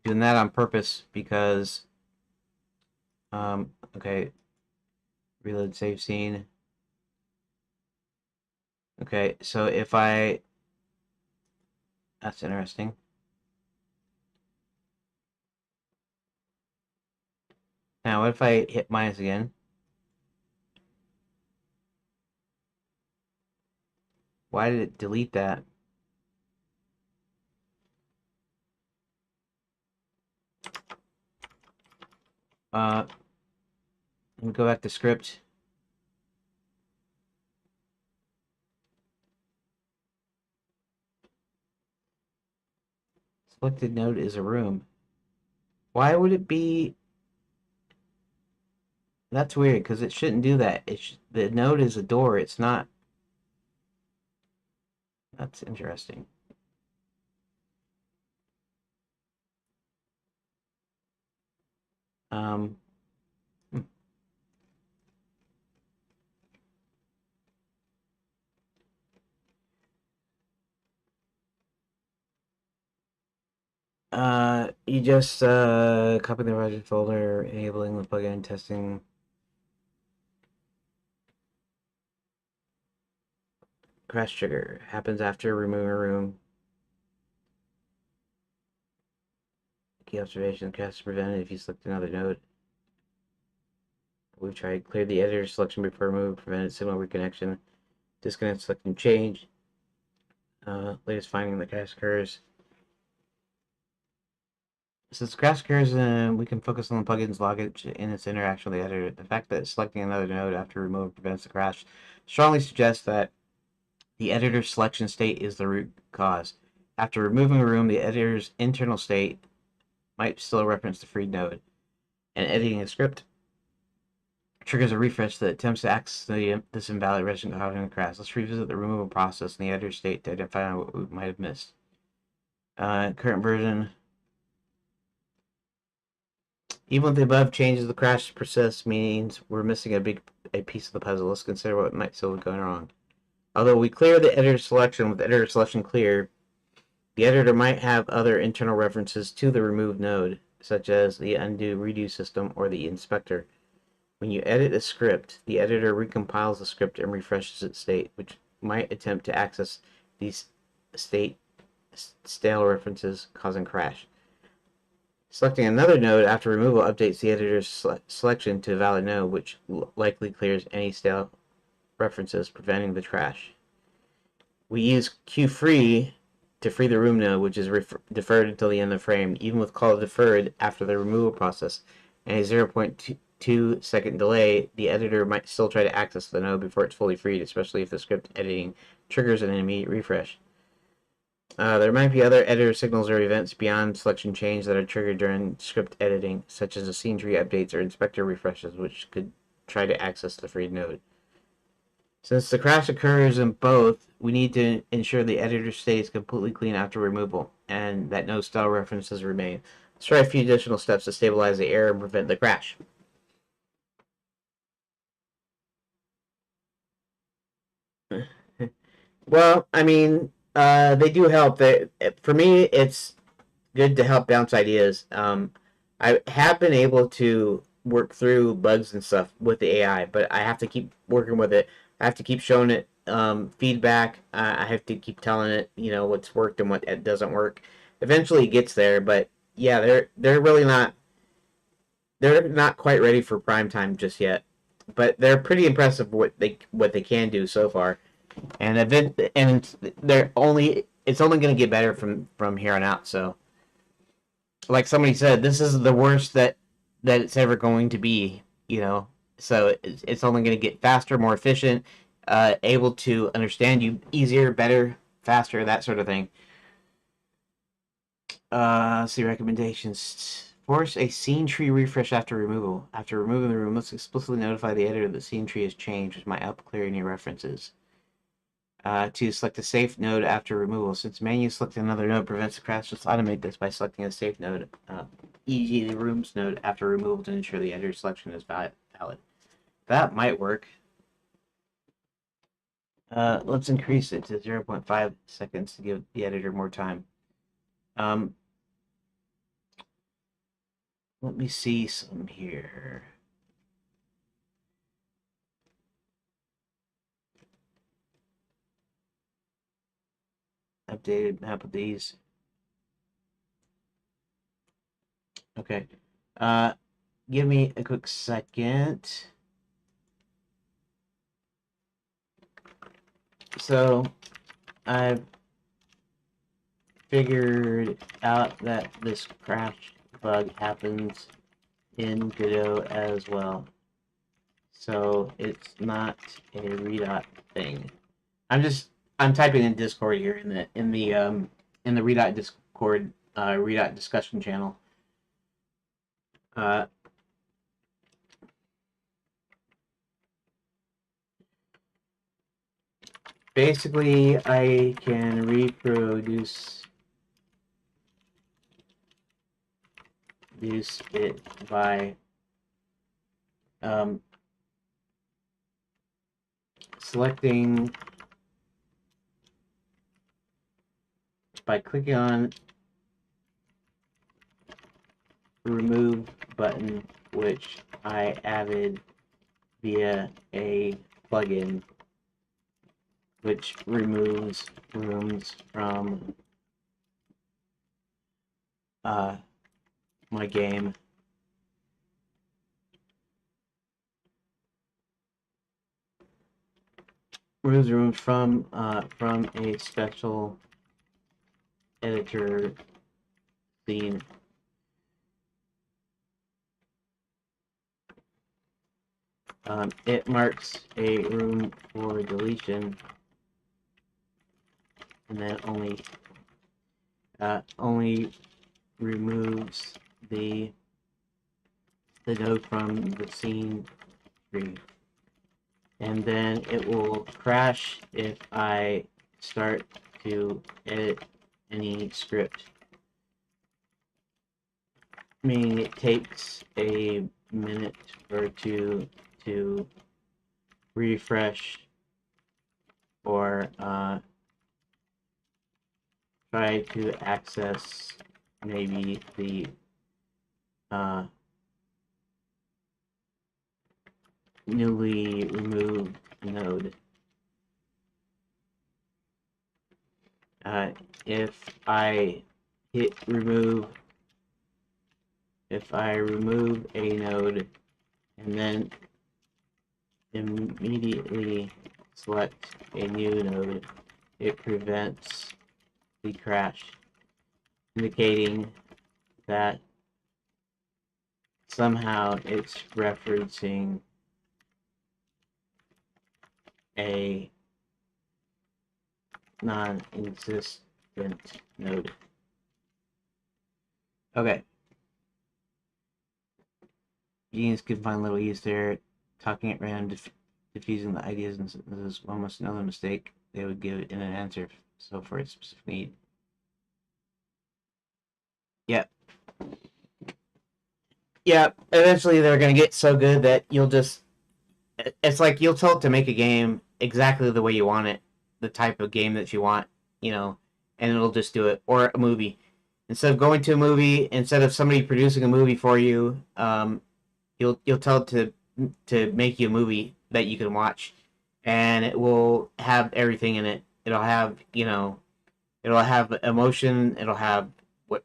Doing that on purpose because okay, reload save scene. Okay, so if that's interesting. Now, what if I hit minus again? Why did it delete that? Let me go back to script. Selected node is a room. Why would it be? That's weird because it shouldn't do that. The node is a door. It's not. That's interesting. Um, hmm. You just copy the project folder, enabling the plugin testing. Crash trigger happens after removing a room. Key observation: crash is prevented if you select another node. We've tried clear the editor selection before remove, prevented signal reconnection. Disconnect, select, and change. Latest finding: the crash occurs. Since crash occurs, we can focus on the plugin's logic in its interaction with the editor. The fact that selecting another node after removal prevents the crash strongly suggests that the editor's selection state is the root cause. After removing a room, the editor's internal state might still reference the freed node, and editing a script triggers a refresh that attempts to access this invalid registration causing a crash. Let's revisit the removal process in the editor state to identify what we might have missed. Current version. Even with the above changes, the crash persists, means we're missing a piece of the puzzle. Let's consider what might still be going wrong. Although we clear the editor selection with editor selection clear, the editor might have other internal references to the removed node, such as the undo redo system or the inspector. When you edit a script, the editor recompiles the script and refreshes its state, which might attempt to access these stale references, causing crash. Selecting another node after removal updates the editor's selection to a valid node, which likely clears any stale references, preventing the crash. We use QFree to free the room node, which is deferred until the end of the frame, even with call deferred after the removal process, and a 0.2 second delay. The editor might still try to access the node before it's fully freed, especially if the script editing triggers an immediate refresh. There might be other editor signals or events beyond selection change that are triggered during script editing, such as the scene tree updates or inspector refreshes, which could try to access the freed node. Since the crash occurs in both, we need to ensure the editor stays completely clean after removal, and that no stale references remain. Let's try a few additional steps to stabilize the error and prevent the crash. Well, I mean, they do help. For me, it's good to help bounce ideas. I have been able to work through bugs and stuff with the AI, but I have to keep working with it. I have to keep showing it feedback. I have to keep telling it, what's worked and what doesn't work. Eventually, it gets there, but yeah, they're really not. They're not quite ready for prime time just yet, but they're pretty impressive what they can do so far. And it's only going to get better from here on out. So, like somebody said, this is the worst that it's ever going to be. So it's only going to get faster, more efficient, able to understand you easier, better, faster, that sort of thing. Let's see recommendations. Force a scene tree refresh after removal. After removing the room, let's explicitly notify the editor that the scene tree has changed, which might help clear any references. To select a safe node after removal. Since manually selecting another node prevents the crash, let's automate this by selecting a safe node, e.g. the rooms node after removal to ensure the editor selection is valid. That might work. Let's increase it to 0.5 seconds to give the editor more time. Let me see some here. Updated map of these. Okay. Give me a quick second. So, I've figured out that this crash bug happens in Godot as well. So, it's not a Redot thing. I'm typing in Discord here in the Redot Discord Redot discussion channel. Basically, I can reproduce it by selecting, by clicking on the remove button, which I added via a plugin which removes rooms from my game. Removes rooms from a special editor scene. It marks a room for deletion, and then only removes the node from the scene tree, and then it will crash if I start to edit any script, meaning it takes a minute or two to refresh or try to access maybe the newly removed node. If I hit remove, if I remove a node and then immediately select a new node, it prevents the crash, indicating that somehow it's referencing a non-existent node. Okay. Genius could find little ease there, talking at random, diffusing the ideas, and this is almost another mistake they would give it in an answer, so for its specific need. Yep. Yep. Eventually they're going to get so good that you'll just, it's like you'll tell it to make a game exactly the way you want it, the type of game that you want, you know, and it'll just do it. Or a movie. Instead of going to a movie, instead of somebody producing a movie for you, you'll tell it to make you a movie that you can watch, and it will have everything in it. It'll have, you know, it'll have emotion. It'll have what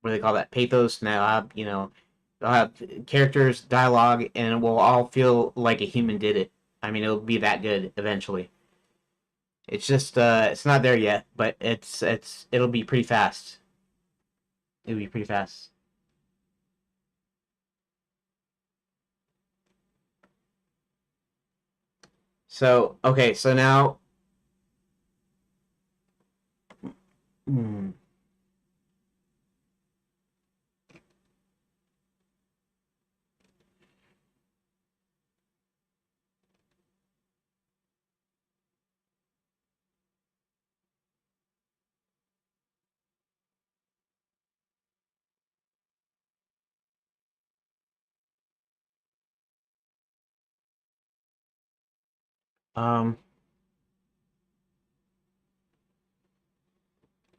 do they call that, pathos, and it'll have, you know, it'll have characters, dialogue, and it will all feel like a human did it. I mean, it'll be that good eventually. It's just it's not there yet, but it'll be pretty fast. It'll be pretty fast. So okay, so now. Hmm. Um.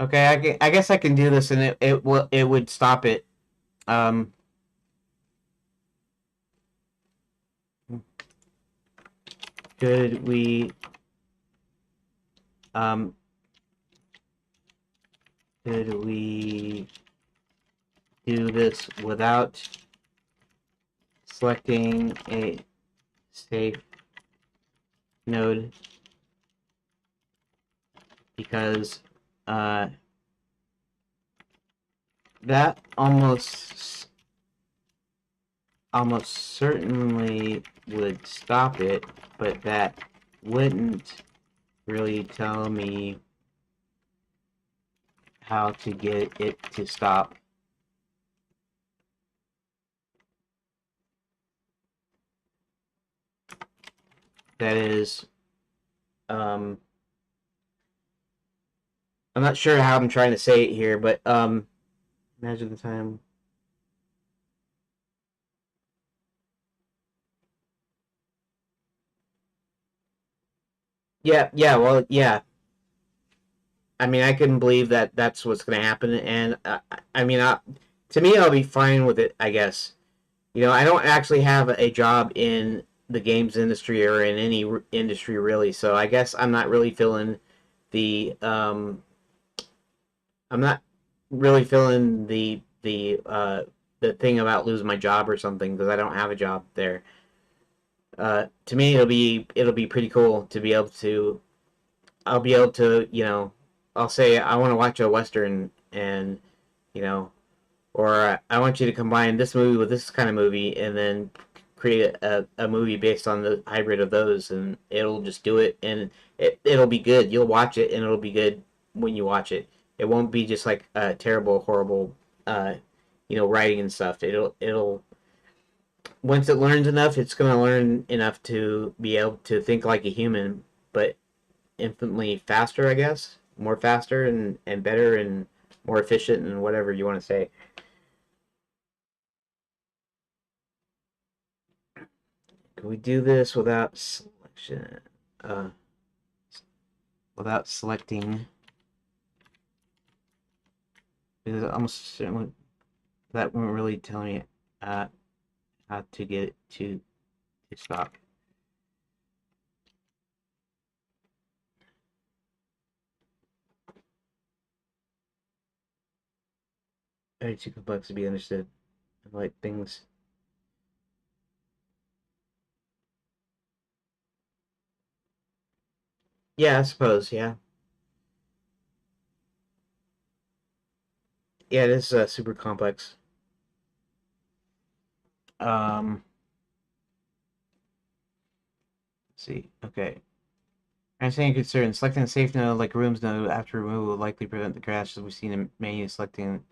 Okay, I guess I can do this, and it would stop it. Um. Could we um. Could we do this without selecting a safe node? Because that almost certainly would stop it, but that wouldn't really tell me how to get it to stop. That is, I'm not sure how I'm trying to say it here, but imagine the time. Yeah, yeah, well, yeah. I mean, I couldn't believe that that's what's going to happen, and I mean, to me, I'll be fine with it, I guess. You know, I don't actually have a job in the games industry or in any industry really, so I guess I'm not really feeling the I'm not really feeling the thing about losing my job or something because I don't have a job there. To me, it'll be pretty cool to be able to I'll be able to I'll say I want to watch a western and you know or I want you to combine this movie with this kind of movie and then create a movie based on the hybrid of those and it'll just do it and it'll be good. You'll watch it and it'll be good when you watch it. It won't be just like terrible, horrible, writing and stuff. It'll once it learns enough, it's gonna learn enough to be able to think like a human, but infinitely faster, I guess, more faster and better and more efficient and whatever you want to say. Can we do this without selection? Uh, without selecting, because almost that won't really tell me uh, how to get it to stop. Very too complex to be understood. Like things. Yeah, I suppose. Yeah, yeah. It is super complex. Let's see. Okay. I'm saying concern. Selecting a safe node like rooms node after removal will likely prevent the crash as we've seen in many selecting.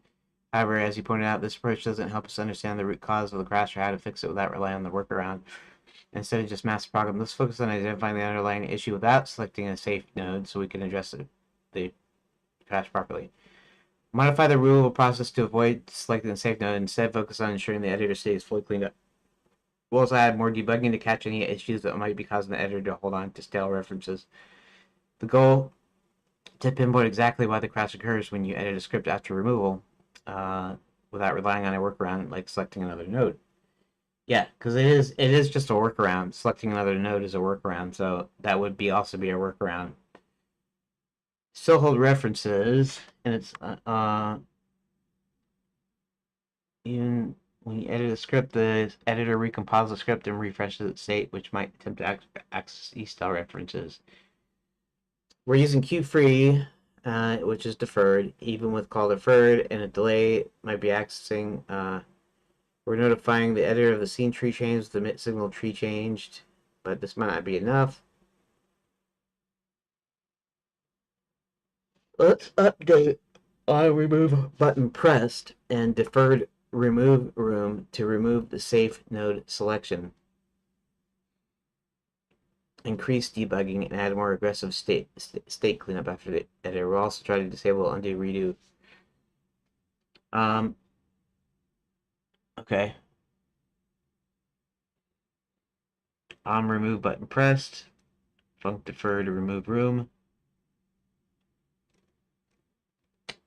However, as you pointed out, this approach doesn't help us understand the root cause of the crash or how to fix it without relying on the workaround. Instead of just mass problem, let's focus on identifying the underlying issue without selecting a safe node so we can address the crash properly. Modify the removal process to avoid selecting a safe node and instead focus on ensuring the editor state is fully cleaned up. We'll also add more debugging to catch any issues that might be causing the editor to hold on to stale references. The goal to pinpoint exactly why the crash occurs when you edit a script after removal without relying on a workaround like selecting another node. Yeah, because it is just a workaround. Selecting another node is a workaround, so that would be also be a workaround. Still hold references, and it's even when you edit a script, the editor recompiles the script and refreshes its state, which might attempt to access E-style references. We're using queue-free, which is deferred. Even with call deferred and a delay, might be accessing. We're notifying the editor of the scene tree change, the emit signal tree changed, but this might not be enough. Let's update on remove button pressed and deferred remove room to remove the safe node selection. Increase debugging and add more aggressive state cleanup after the editor. We'll also try to disable undo redo. Okay. On remove button pressed. Func defer to remove room.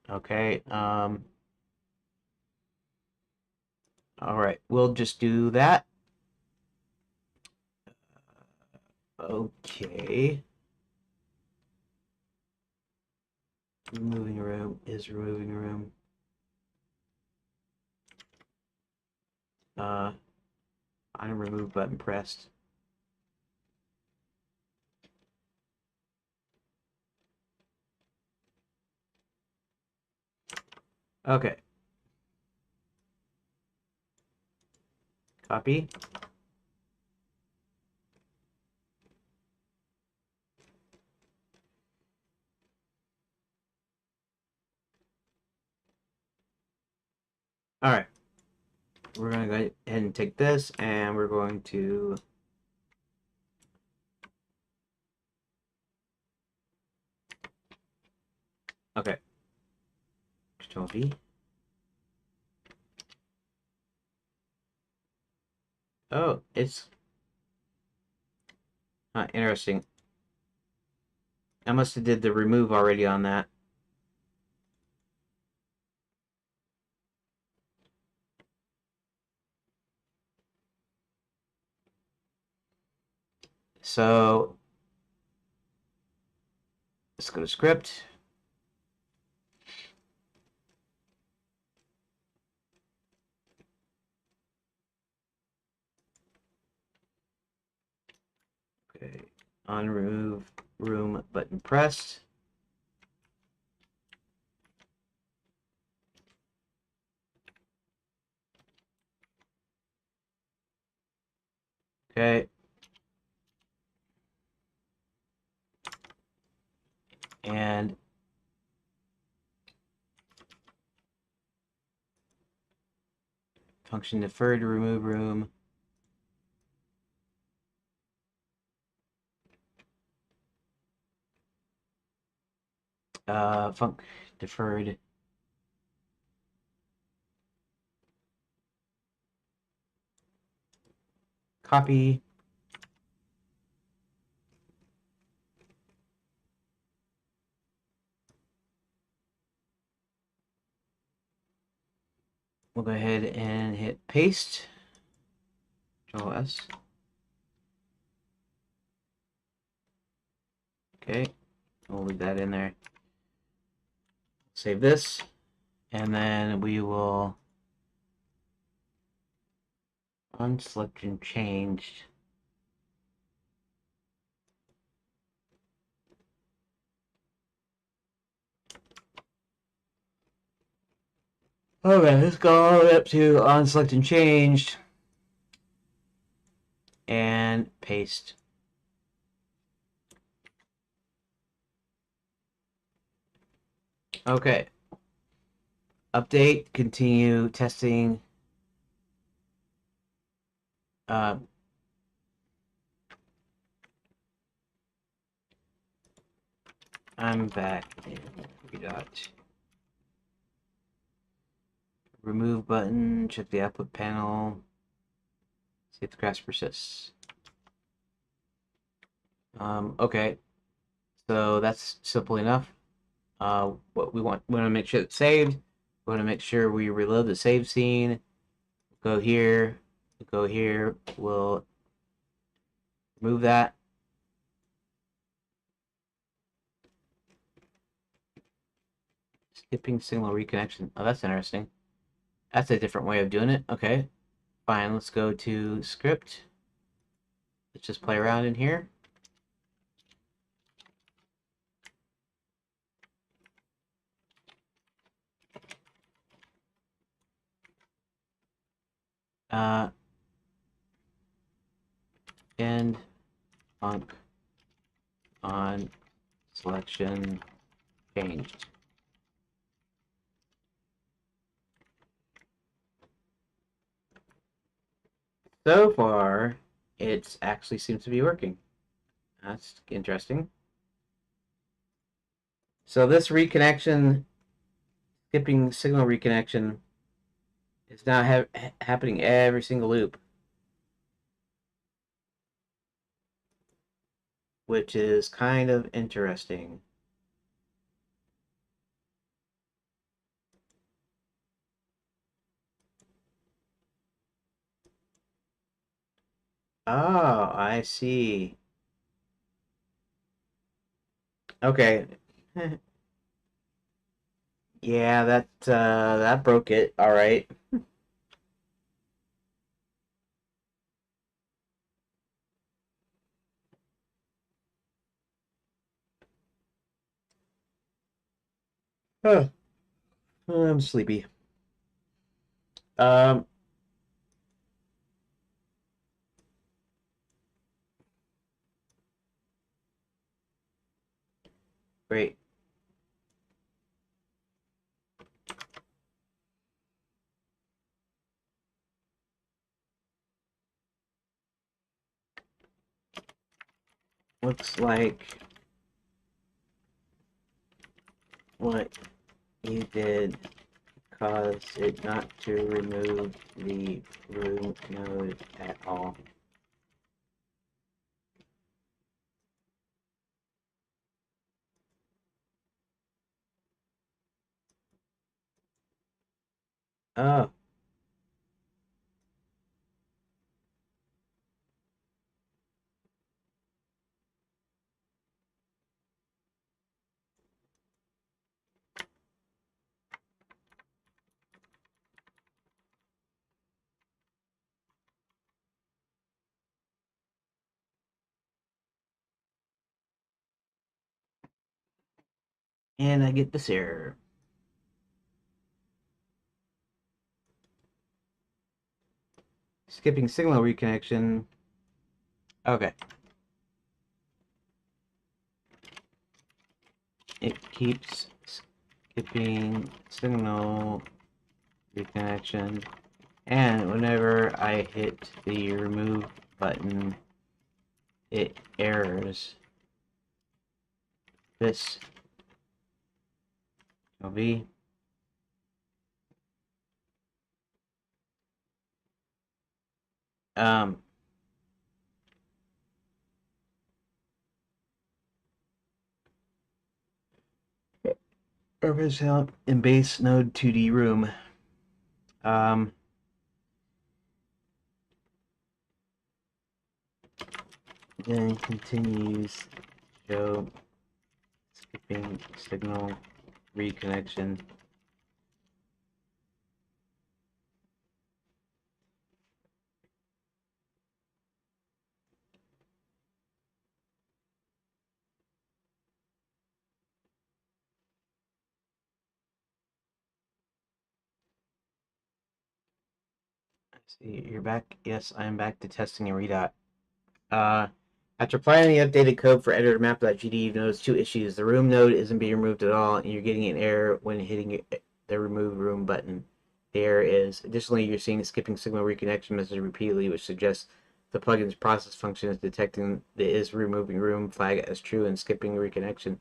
Okay. All right. We'll just do that. Okay. Removing a room is removing a room. On remove button pressed. Okay. Copy. All right, we're gonna go ahead and take this, and we're going to okay. Control V. Oh, it's interesting. I must have did the remove already on that. So let's go to script. Okay, on remove room button pressed. Okay. And function deferred to remove room. Func deferred. Copy. We'll go ahead and hit paste. Control S. Okay, we'll leave that in there. Save this, and then we will unselect and change. Okay, let's go all the way up to unselect and changed, and paste. Okay. Update, continue testing. Uh, I'm back in Redot. Remove button, check the output panel, see if the crash persists. Okay, so that's simple enough. What we want to make sure it's saved. We want to make sure we reload the save scene. Go here, go here. We'll remove that. Skipping signal reconnection. Oh, that's interesting. That's a different way of doing it. Okay, fine. Let's go to script. Let's just play around in here. And func on selection changed. So far, it actually seems to be working. That's interesting. So this reconnection, skipping signal reconnection, is now happening every single loop, which is kind of interesting. Oh, I see. Okay. Yeah, that broke it. All right. Huh. I'm sleepy. Um, Great. looks like what you did caused it not to remove the room node at all. Oh. And I get this error. Skipping signal reconnection. Okay. It keeps skipping signal reconnection. And whenever I hit the remove button, it errors. This will be um reference count in base node 2D room. Um then continues show skipping signal reconnection. See, you're back. Yes, I'm back to testing a Redot. Uh, After applying the updated code for editor map.gd, you've noticed two issues. The room node isn't being removed at all, and you're getting an error when hitting the remove room button. The error is. Additionally, you're seeing a skipping signal reconnection message repeatedly, which suggests the plugin's process function is detecting the is removing room flag as true and skipping reconnection.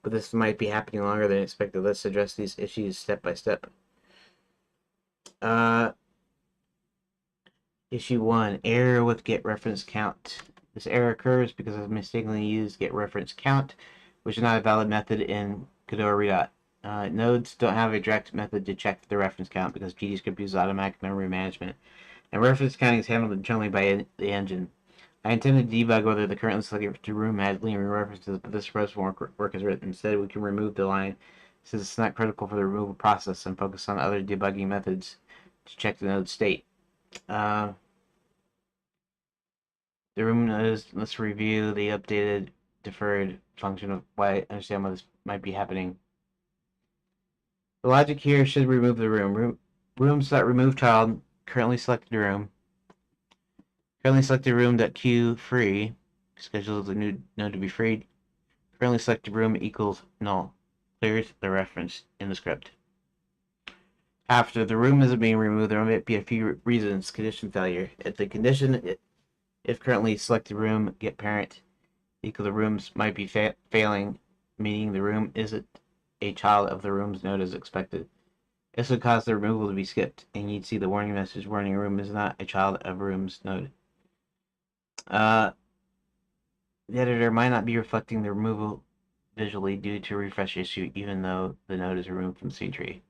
But this might be happening longer than expected. Let's address these issues step by step. Uh, Issue 1, error with get reference count. This error occurs because I've mistakenly used get reference count, which is not a valid method in Fedora Redot. Nodes don't have a direct method to check the reference count because GDScript uses automatic memory management, and reference counting is handled internally by the engine. I intended to debug whether the currently selected room had linear references, but this approach won't work as written. Instead, we can remove the line since it's not critical for the removal process and focus on other debugging methods to check the node state. Uh, The room knows. Let's review the updated deferred function of why I understand why this might be happening. The logic here should remove the rooms.remove child currently selected room. Currently selected room.queue free schedules the new node to be freed. Currently selected room equals null. Clears the reference in the script. After the room isn't being removed, there might be a few reasons. Condition failure. If the condition, if currently selected room get parent equal the rooms might be failing, meaning the room isn't a child of the room's node as expected. This would cause the removal to be skipped, and you'd see the warning message warning room is not a child of room's node. The editor might not be reflecting the removal visually due to a refresh issue, even though the node is removed from C tree.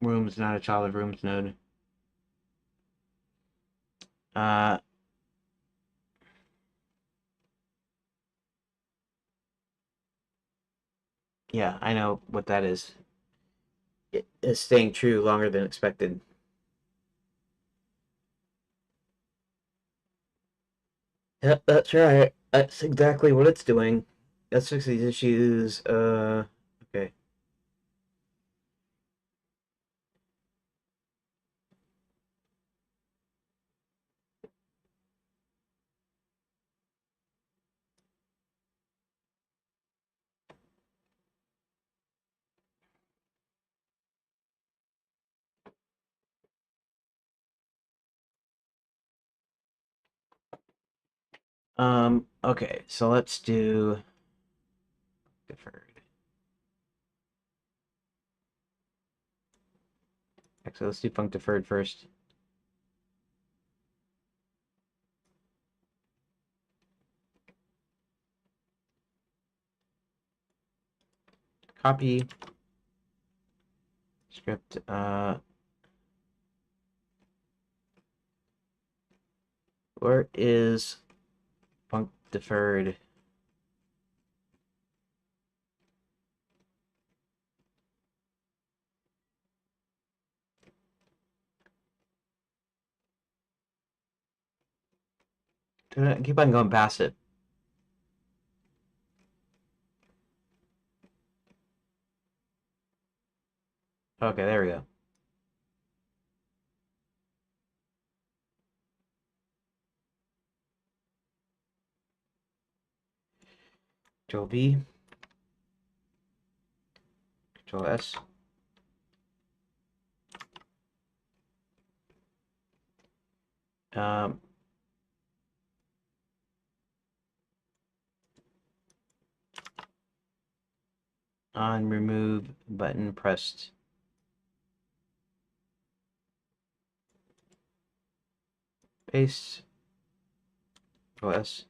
Room is not a child of room's node. Uh, yeah, I know what that is. It is staying true longer than expected. Yep, that's right. That's exactly what it's doing. Let's fix these issues. Okay. Okay, so let's do deferred. Actually, let's do func deferred first. Copy script. Where is func deferred? I keep on going past it. Okay, there we go. Control V. Control S. Um, on remove button pressed. Paste. Control S.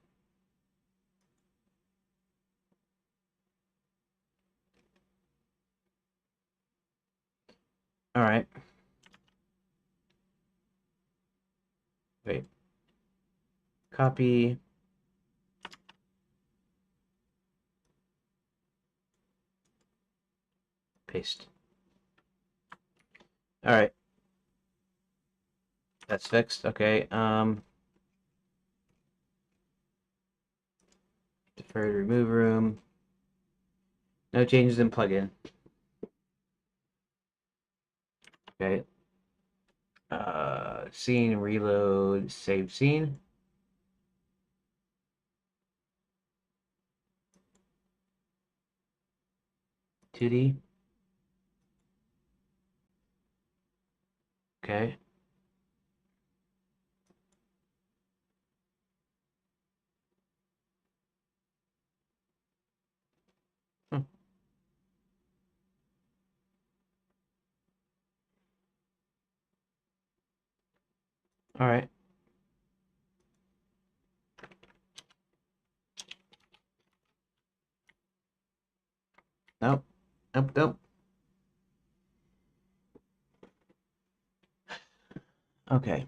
All right. Wait. Copy. Paste. All right. That's fixed. Okay. Deferred remove room. No changes in plugin. Okay. Scene reload. Save scene. Two D. Okay. Hmm. All right. Nope. Nope. Nope. Okay.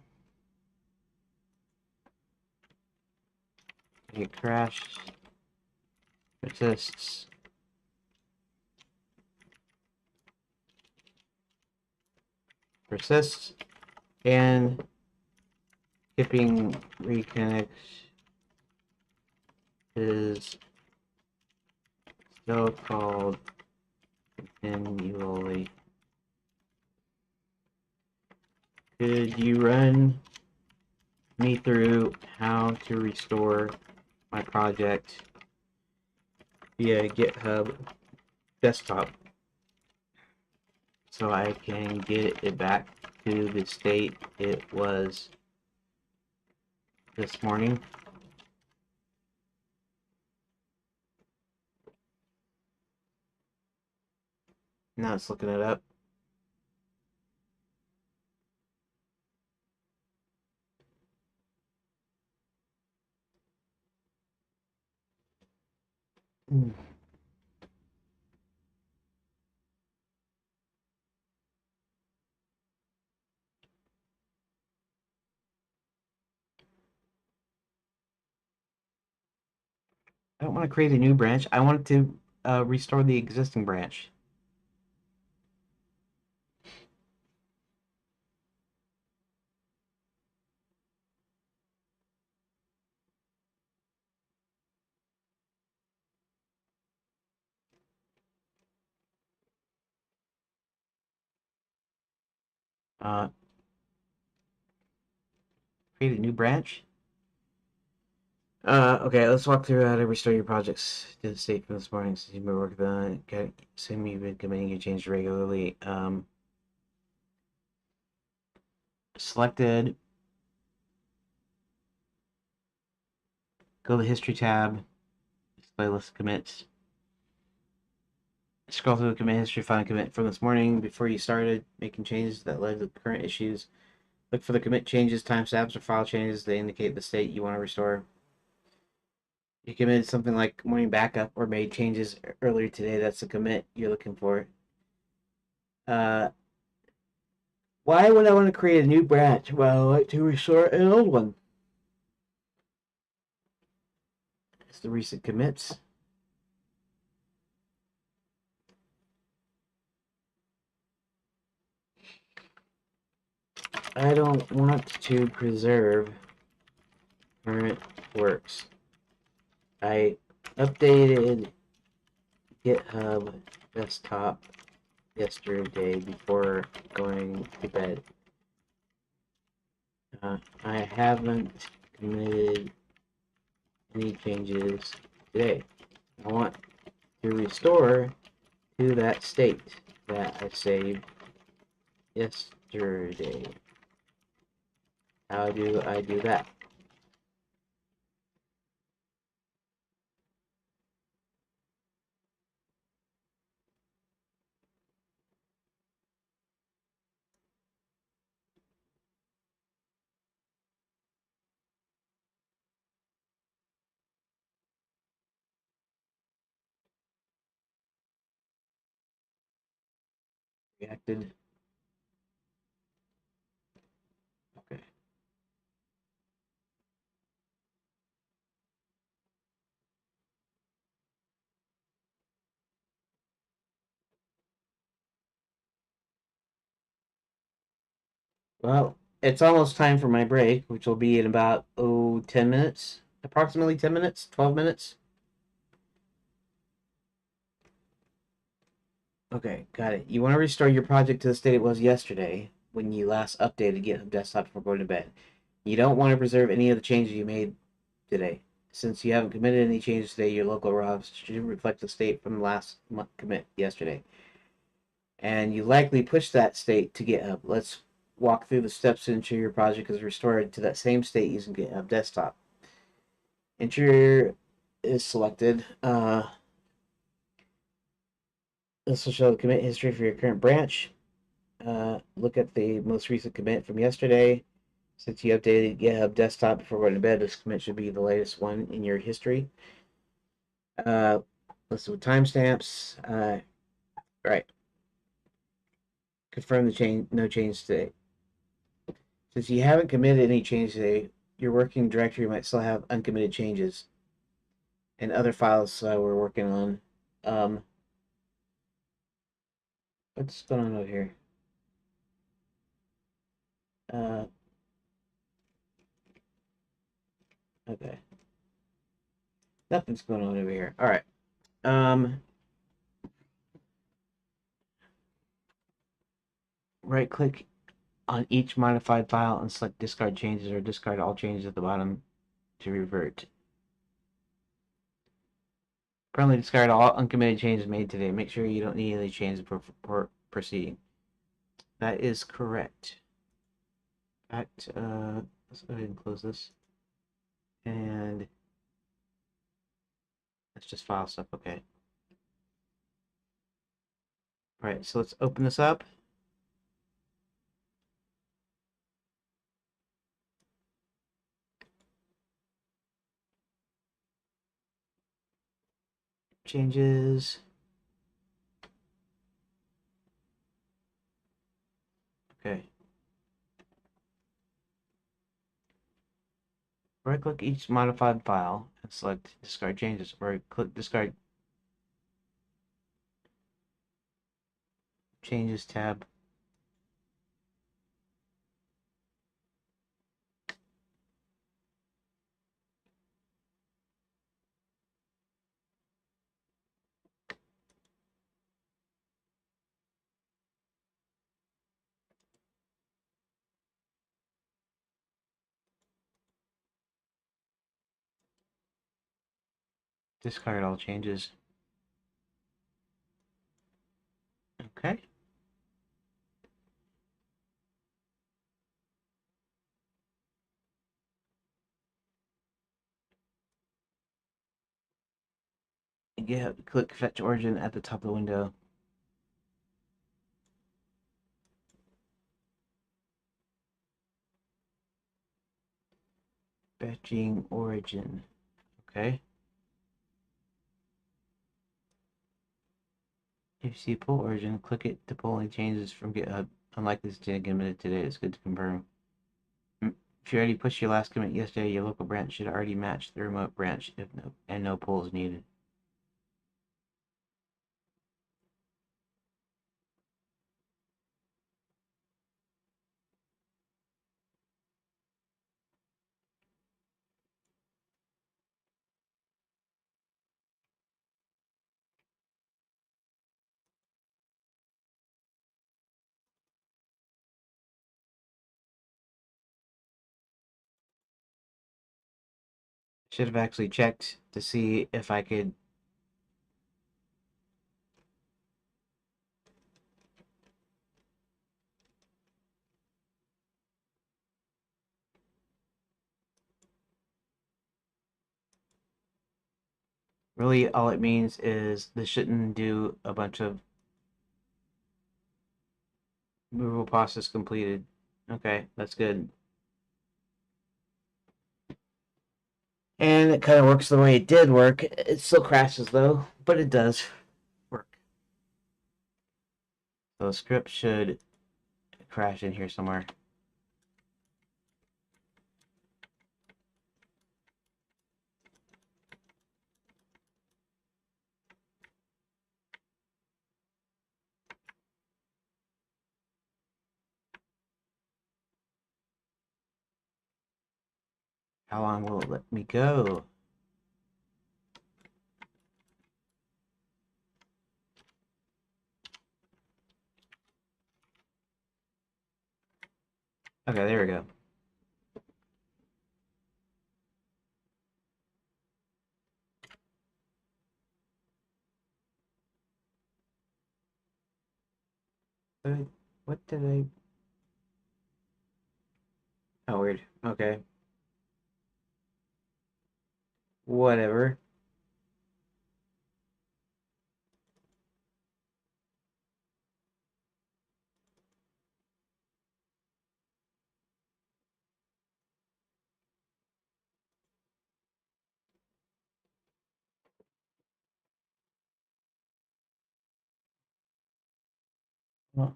It crashed. Persists. Persists. And skipping reconnect is still called continually. Could you run me through how to restore my project via GitHub desktop so I can get it back to the state it was this morning? Now it's looking it up. Hmm. I don't want to create a new branch. I want to restore the existing branch. Uh, create a new branch. Okay, let's walk through how to restore your projects to the state from this morning since you've been working on it. Okay, assume you've been committing your change regularly. Selected. Go to the History tab, display list of commits. Scroll through the commit history, find a commit from this morning before you started making changes that led to current issues. Look for the commit changes, timestamps, or file changes that indicate the state you want to restore. You committed something like morning backup or made changes earlier today. That's the commit you're looking for. Why would I want to create a new branch? Well, I like to restore an old one. It's the recent commits. I don't want to preserve current works. I updated GitHub desktop yesterday before going to bed. I haven't committed any changes today. I want to restore to that state that I saved yesterday. How do I do that? Reacted. Okay. Well, it's almost time for my break, which will be in about 10 minutes. Approximately 10 minutes, 12 minutes. Okay, got it. You want to restore your project to the state it was yesterday when you last updated GitHub Desktop before going to bed. You don't want to preserve any of the changes you made today. Since you haven't committed any changes today, your local ROBs should reflect the state from the last commit yesterday. And you likely push that state to GitHub. Let's walk through the steps to ensure your project is restored to that same state using GitHub Desktop. Ensure is selected. This will show the commit history for your current branch. Look at the most recent commit from yesterday. Since you updated GitHub Desktop before going to bed, this commit should be the latest one in your history. List with timestamps. Right. Confirm the change. No change today. Since you haven't committed any change today, your working directory might still have uncommitted changes and other files we're working on. What's going on over here? Okay. Nothing's going on over here. All right. Right click on each modified file and select discard changes or discard all changes at the bottom to revert. Currently discard all uncommitted changes made today. Make sure you don't need any changes before proceeding. That is correct. In fact, let's go ahead and close this. And let's just file stuff. Okay. All right, so let's open this up. Changes. Okay. Right click each modified file and select discard changes, or click discard changes tab. Discard all changes. Okay. Yeah, click fetch origin at the top of the window. Fetching origin. Okay. If you see pull origin, click it to pull any changes from GitHub. Unlikely to take a minute today. It's good to confirm. If you already pushed your last commit yesterday, your local branch should already match the remote branch if no pull is needed. Should have actually checked to see if I could. Really, all it means is this shouldn't do a bunch of movable process completed. Okay, that's good. And it kind of works the way it did work. It still crashes though, but it does work. So the script should crash in here somewhere. How long will it let me go? Okay, there we go. What did I... Oh, weird. Okay. Whatever. Well,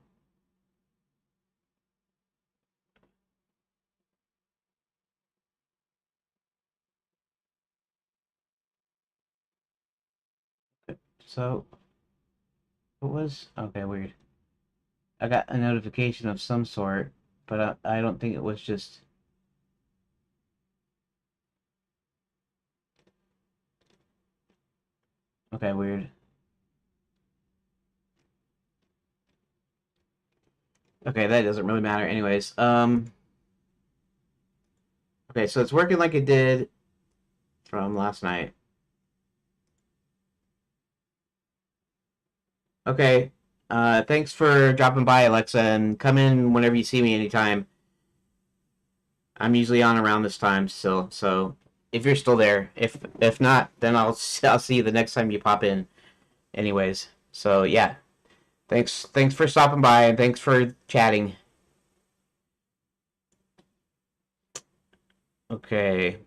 so, what was... Okay, weird. I got a notification of some sort, but I don't think it was just... Okay, weird. Okay, that doesn't really matter anyways. Okay, so it's working like it did from last night. Okay. Thanks for dropping by, Alexa, and come in whenever you see me anytime. I'm usually on around this time still, so if you're still there, if not, then I'll see you the next time you pop in. Anyways, so yeah, thanks for stopping by and thanks for chatting. Okay.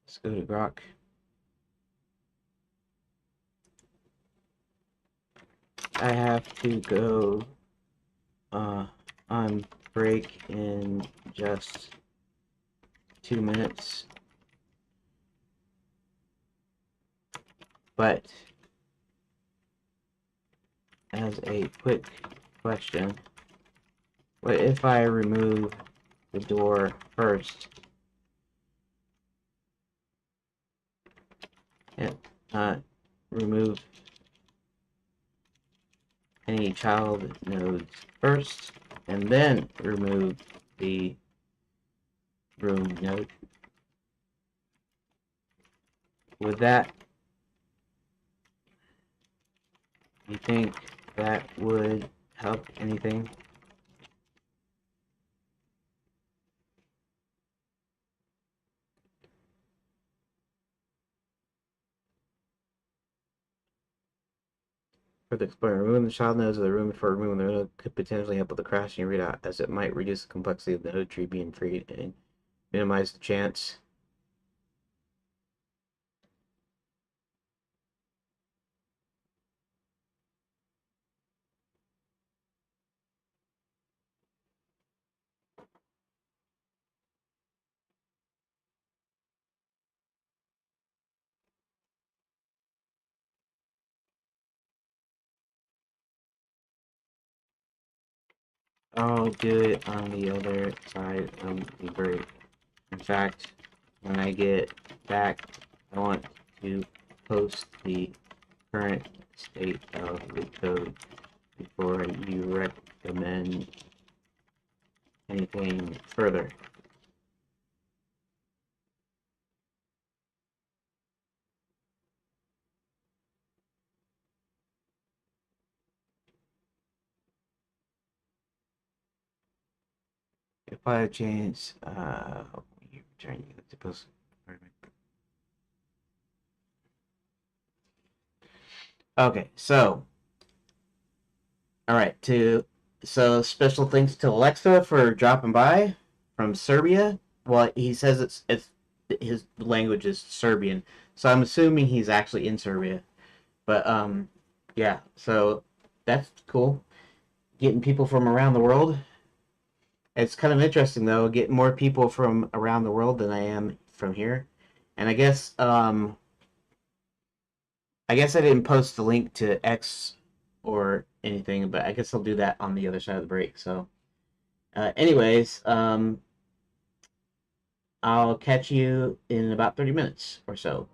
Let's go to Grok. I have to go on break in just 2 minutes. But as a quick question, what if I remove the door first and remove any child nodes first and then remove the room node? With that, you think that would help anything? For the explorer, removing the child nodes of the room before removing the node could potentially help with the crashing readout, as it might reduce the complexity of the node tree being freed and minimize the chance. I'll do it on the other side of the break. In fact, when I get back, I want to post the current state of the code before you recommend anything further. If I change, you return you to post. Okay, so all right, so special thanks to Alexa for dropping by from Serbia. Well, he says it's his language is Serbian, so I'm assuming he's actually in Serbia. But yeah, so that's cool. Getting people from around the world. It's kind of interesting though, getting more people from around the world than I am from here. And I guess I didn't post the link to X or anything, but I guess I'll do that on the other side of the break. So anyways, I'll catch you in about 30 minutes or so.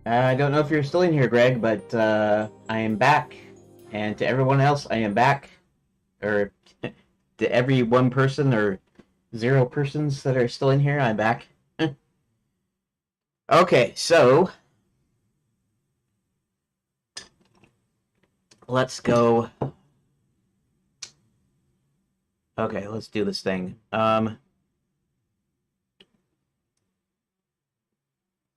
I don't know if you're still in here, Greg, but I am back. And to everyone else, I am back. Or to every one person or 0 persons that are still in here, I'm back. Okay, so let's go. Okay, let's do this thing. All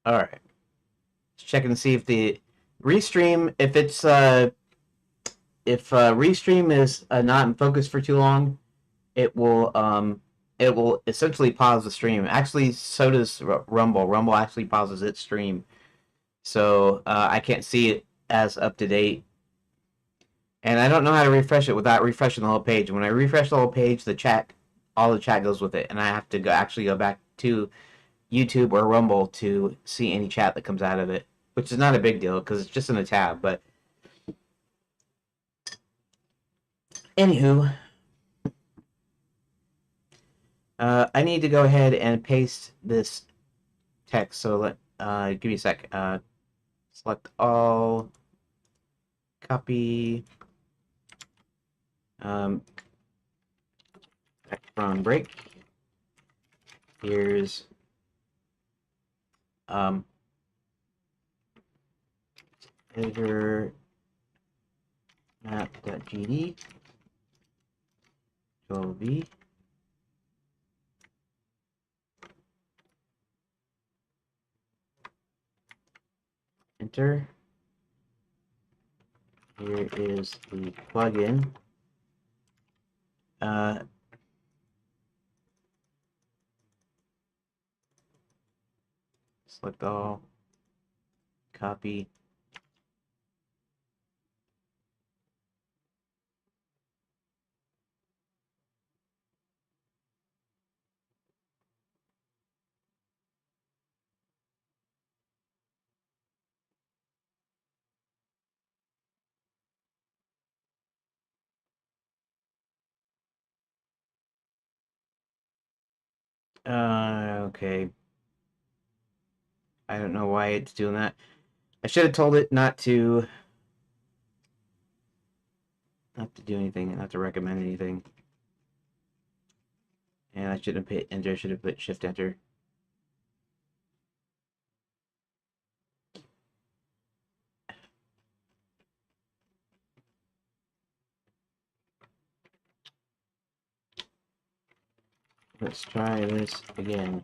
right. Let's check and see if the restream, if restream is not in focus for too long, it will essentially pause the stream. Actually, so does Rumble. Rumble actually pauses its stream, so I can't see it as up to date. And I don't know how to refresh it without refreshing the whole page. When I refresh the whole page, all the chat goes with it, and I have to actually go back to YouTube or Rumble to see any chat that comes out of it, which is not a big deal because it's just in a tab. But anywho, I need to go ahead and paste this text. So give me a sec. Select all, copy, background break. Here's editor map.gd, Control-V. Enter. Here is the plugin. Select all, copy. Okay. I don't know why it's doing that. I should have told it not to do anything, not to recommend anything. And I shouldn't have hit enter, I should have put shift enter. Let's try this again.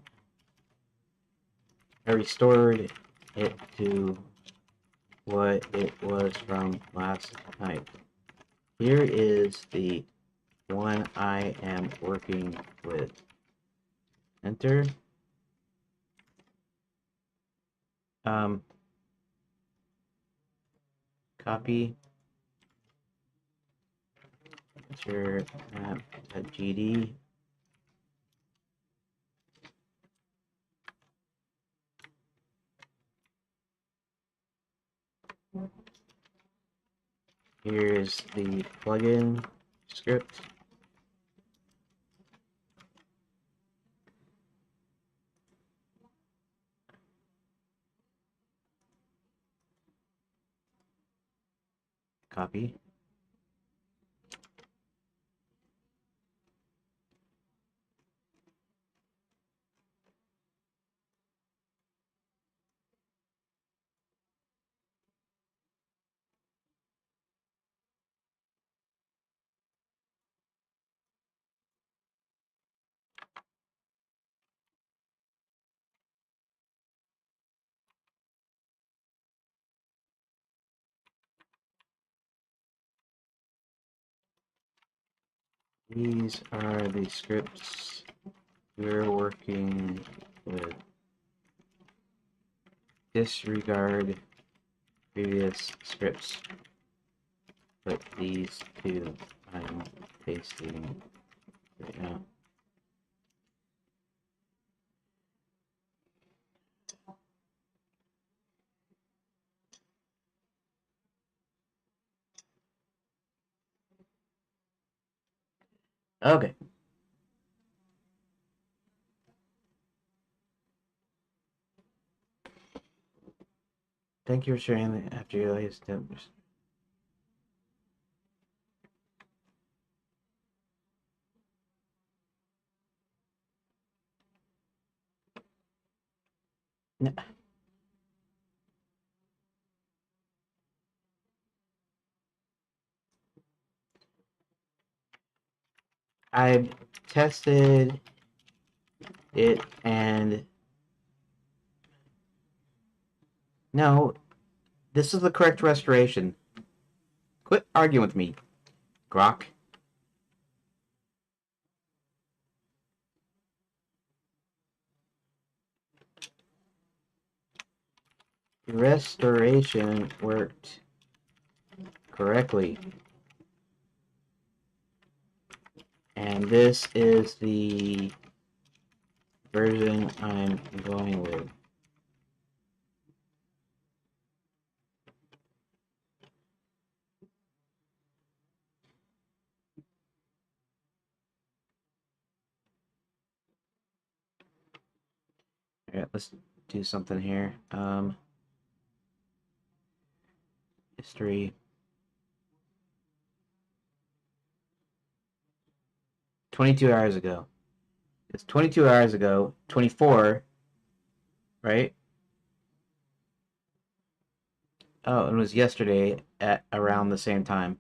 I restored it to what it was from last night. Here is the one I am working with. Enter. Copy. Enter map.gd. Here's the plugin script. Copy. These are the scripts we're working with. Disregard previous scripts. Put these two I'm pasting right now. Okay. Thank you for sharing after your latest tips. I tested it and no, this is the correct restoration. Quit arguing with me, Grok. Restoration worked correctly. And this is the version I'm going with. Alright, let's do something here. History. 22 hours ago. It's 22 hours ago. 24, right? Oh, it was yesterday at around the same time.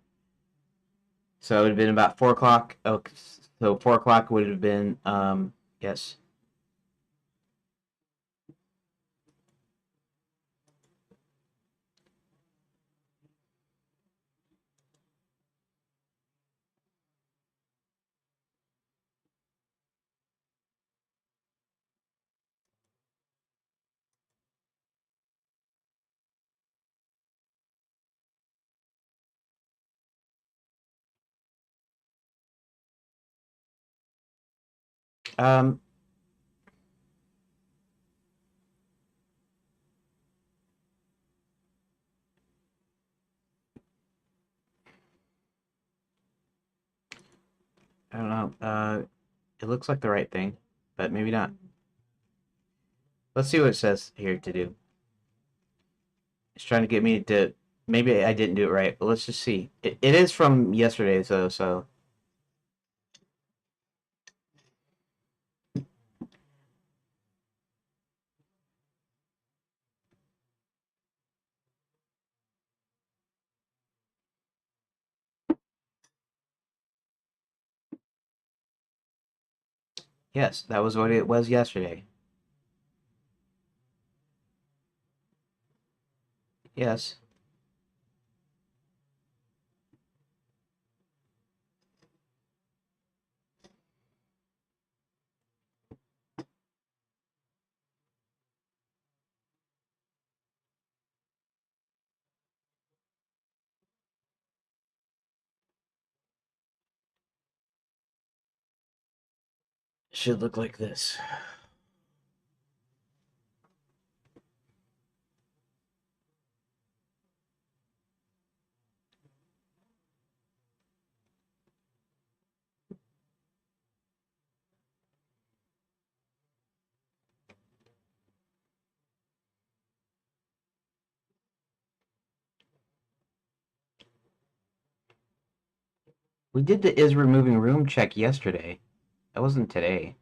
So it would have been about 4 o'clock. Oh, so 4 o'clock would have been, yes. Um, I don't know. It looks like the right thing, but maybe not. Let's see what it says here to do. It's trying to get me to. Maybe I didn't do it right, but let's just see. It is from yesterday, so yes, that was what it was yesterday. Yes. Should look like this. We did the is removing room check yesterday. That wasn't today.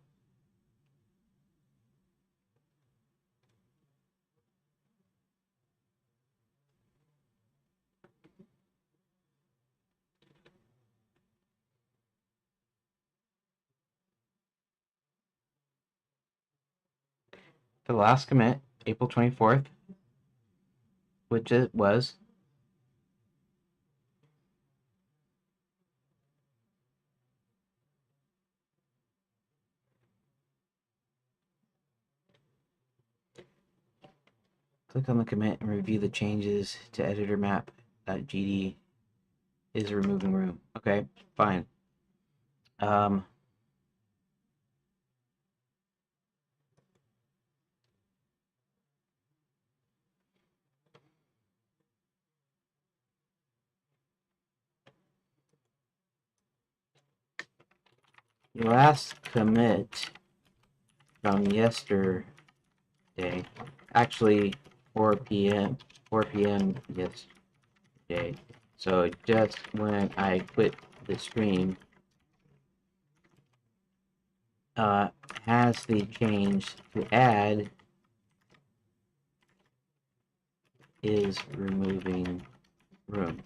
The last commit, April 24th, which it was. Click on the commit and review the changes to editor map.gd is removing room. Okay, fine. Um, last commit from yesterday, actually 4 p.m. 4 p.m. yesterday. So just when I quit the stream, has the change to add is removing room.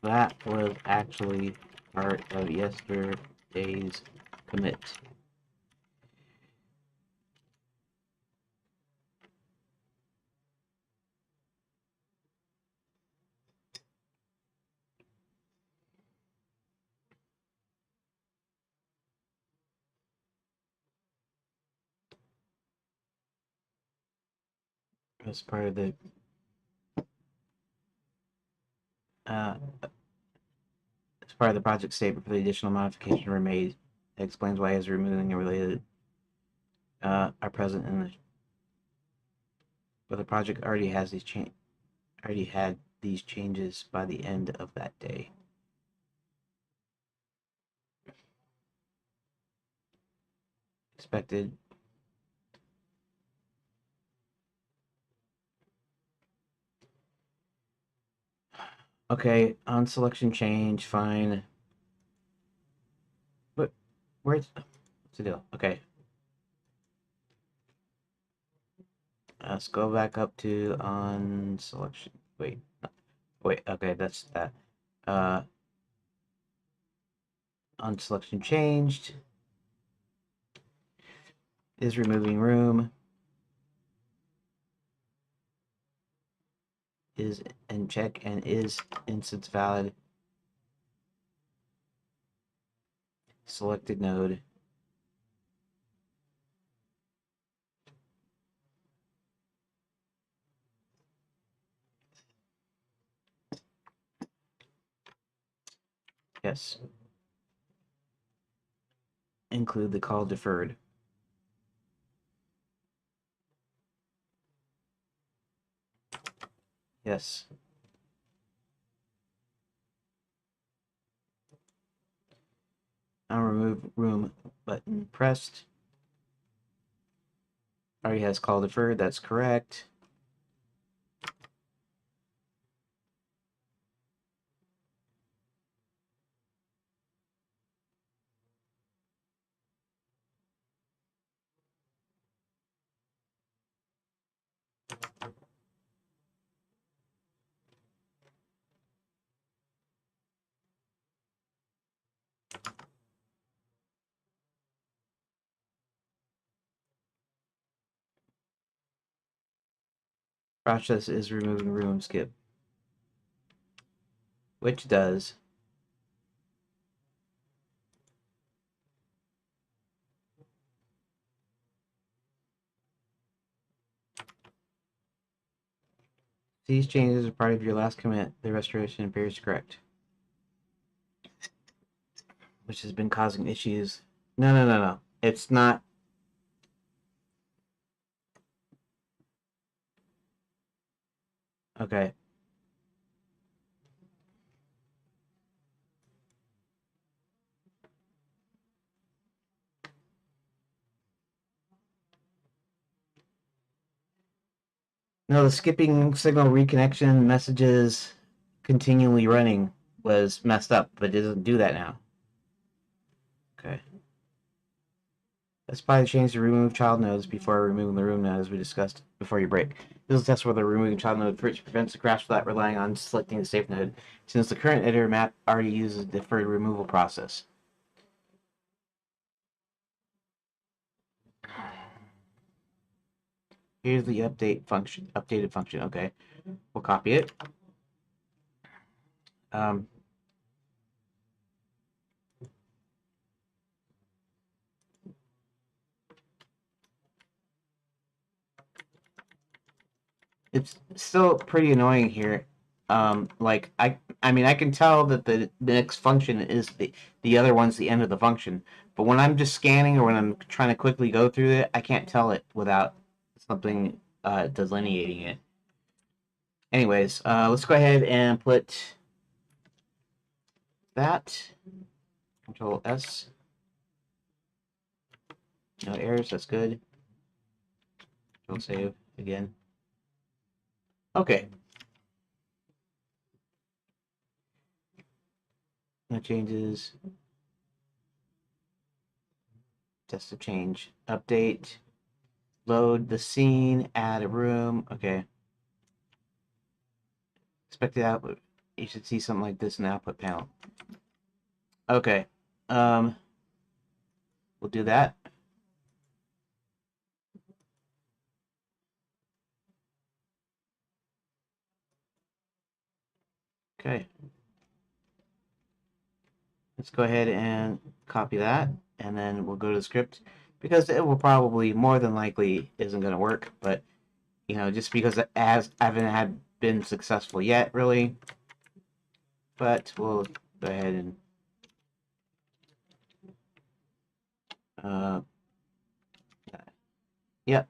That was actually part of yesterday's commit. As part of the as part of the project statement for the additional modification were made. It explains why is removing and related are present in the but the project already has these already had these changes by the end of that day. Expected. Okay, on selection change, fine. But what's the deal? Okay. Let's go back up to on selection. Wait. Okay, that's that. On selection changed. Is removing room. Is and check and is instance valid. Selected node. Yes. Include the call deferred. Yes. Now remove room button pressed. Already has call deferred. That's correct. Process is removing room skip, which does these changes are part of your last commit. The restoration appears correct, which has been causing issues. No. It's not. Okay. No, the skipping signal reconnection messages continually running was messed up, but it doesn't do that now. Okay. Let's probably change to remove child nodes before removing the room node, as we discussed before your break. This is a test whether removing child node prevents the crash without relying on selecting the safe node, since the current editor map already uses the deferred removal process. Here's the updated function. Okay, we'll copy it. It's still pretty annoying here. Like I mean, I can tell that the next function is the other one's the end of the function, but when I'm just scanning or when I'm trying to quickly go through it, I can't tell it without something delineating it. Anyways, let's go ahead and put that. Control S. No errors, that's good. Don't save again. Okay. No changes. Test of change. Update. Load the scene. Add a room. Okay. Expected output. You should see something like this in the output panel. Okay. We'll do that. Okay. Let's go ahead and copy that, and then we'll go to the script, because it will probably, more than likely, isn't going to work, but, you know, just because it has, I haven't been successful yet, really, but we'll go ahead and yep.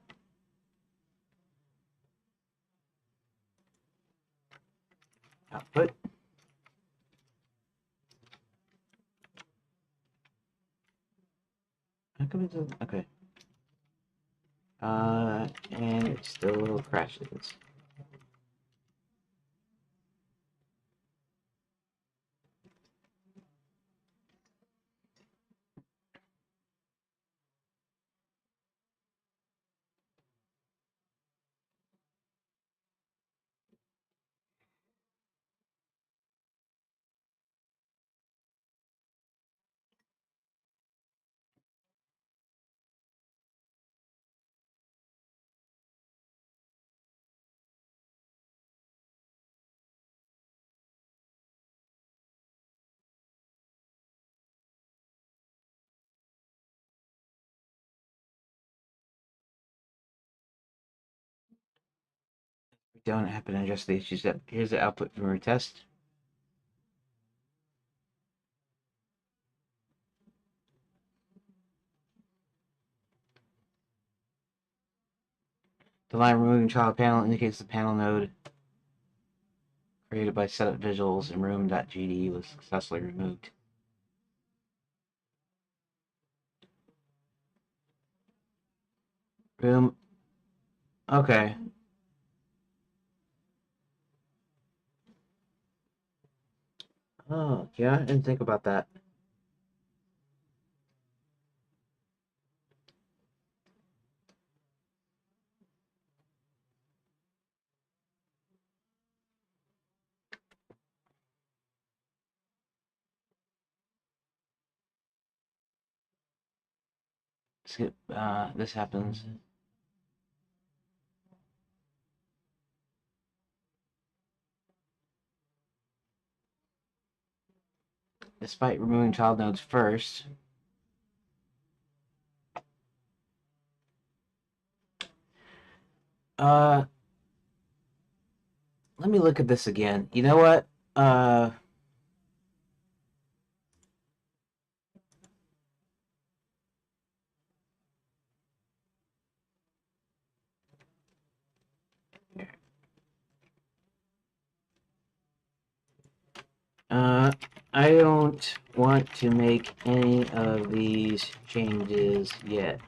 Output. How come it doesn't? Okay. And it still crashes. We don't happen to address the issues. Here's the output from our test. The line removing child panel indicates the panel node created by setup visuals in room.gd was successfully removed. Room. Okay. Oh, yeah, I didn't think about that. Skip. This happens. Despite removing child nodes first. Let me look at this again. You know what? I don't want to make any of these changes yet.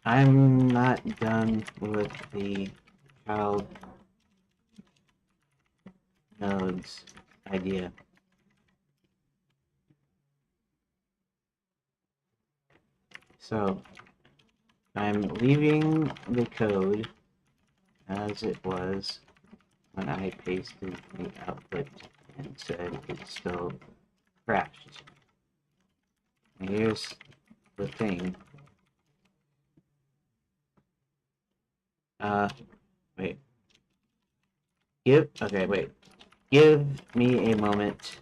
I'm not done with the child nodes idea. So I'm leaving the code as it was when I pasted the output and said it still crashed. And here's the thing. Wait. Okay, wait. Give me a moment.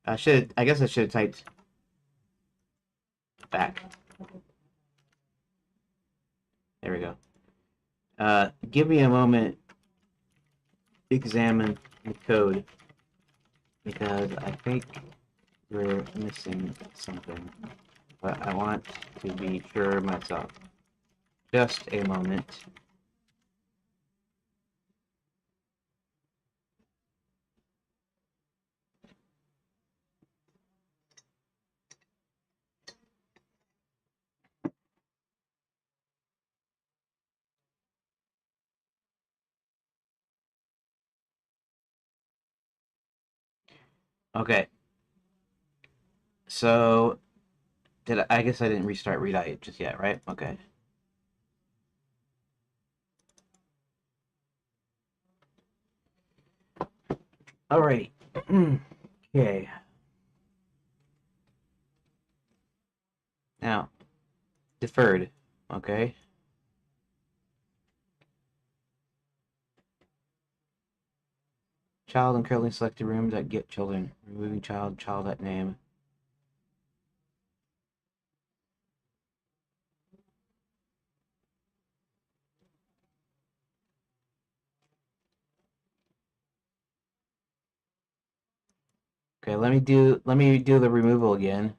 I guess I should have typed back. There we go. Give me a moment to examine the code, because I think we're missing something, but I want to be sure myself. Just a moment. Okay. So I guess I didn't restart Redot just yet, right? Okay. Alrighty. Okay. Now, deferred. Okay. Child and currently selected room that get children. Removing child, child at name. Okay, let me do the removal again.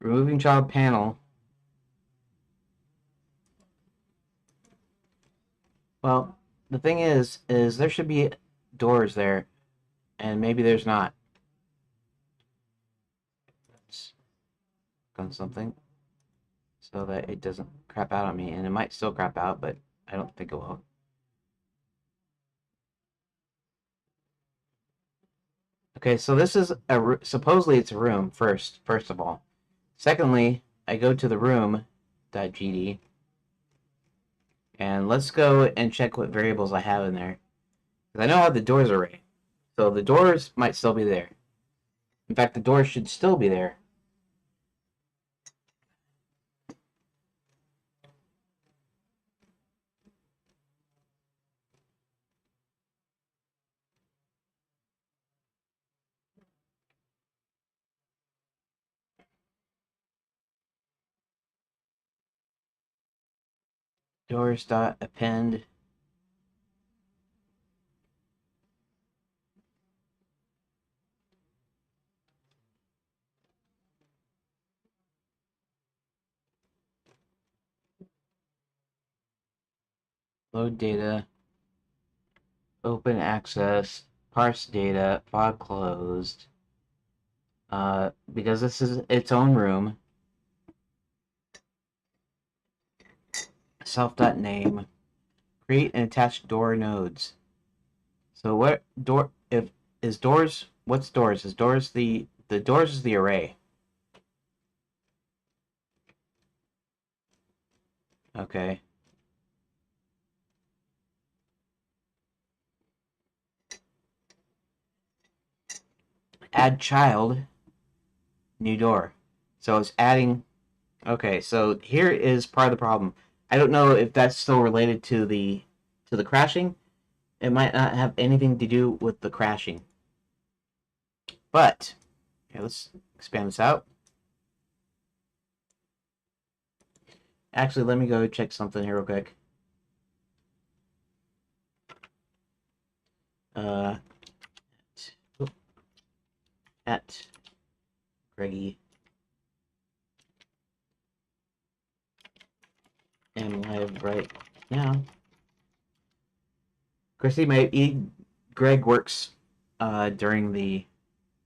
Removing child panel. Well, the thing is there should be doors there, and maybe there's not. Let's click on something so that it doesn't crap out on me, and it might still crap out, but I don't think it will. Okay, so this is supposedly it's a room first of all. Secondly, I go to the room.gd and let's go and check what variables I have in there. Because I know how the doors array. So the doors might still be there. In fact, the doors should still be there. Doors.append. Load data. Open access. Parse data. Fog closed. Because this is its own room. Self.name. Create and attach door nodes. So what door if is doors what's doors? Is doors the doors is the array. Okay. Add child, new door. So it's adding okay, so here is part of the problem. I don't know if that's still related to the crashing. It might not have anything to do with the crashing. But okay, let's expand this out. Actually, let me go check something here real quick. Uh, at Greggy am live right now. Chrissy, Greg works during the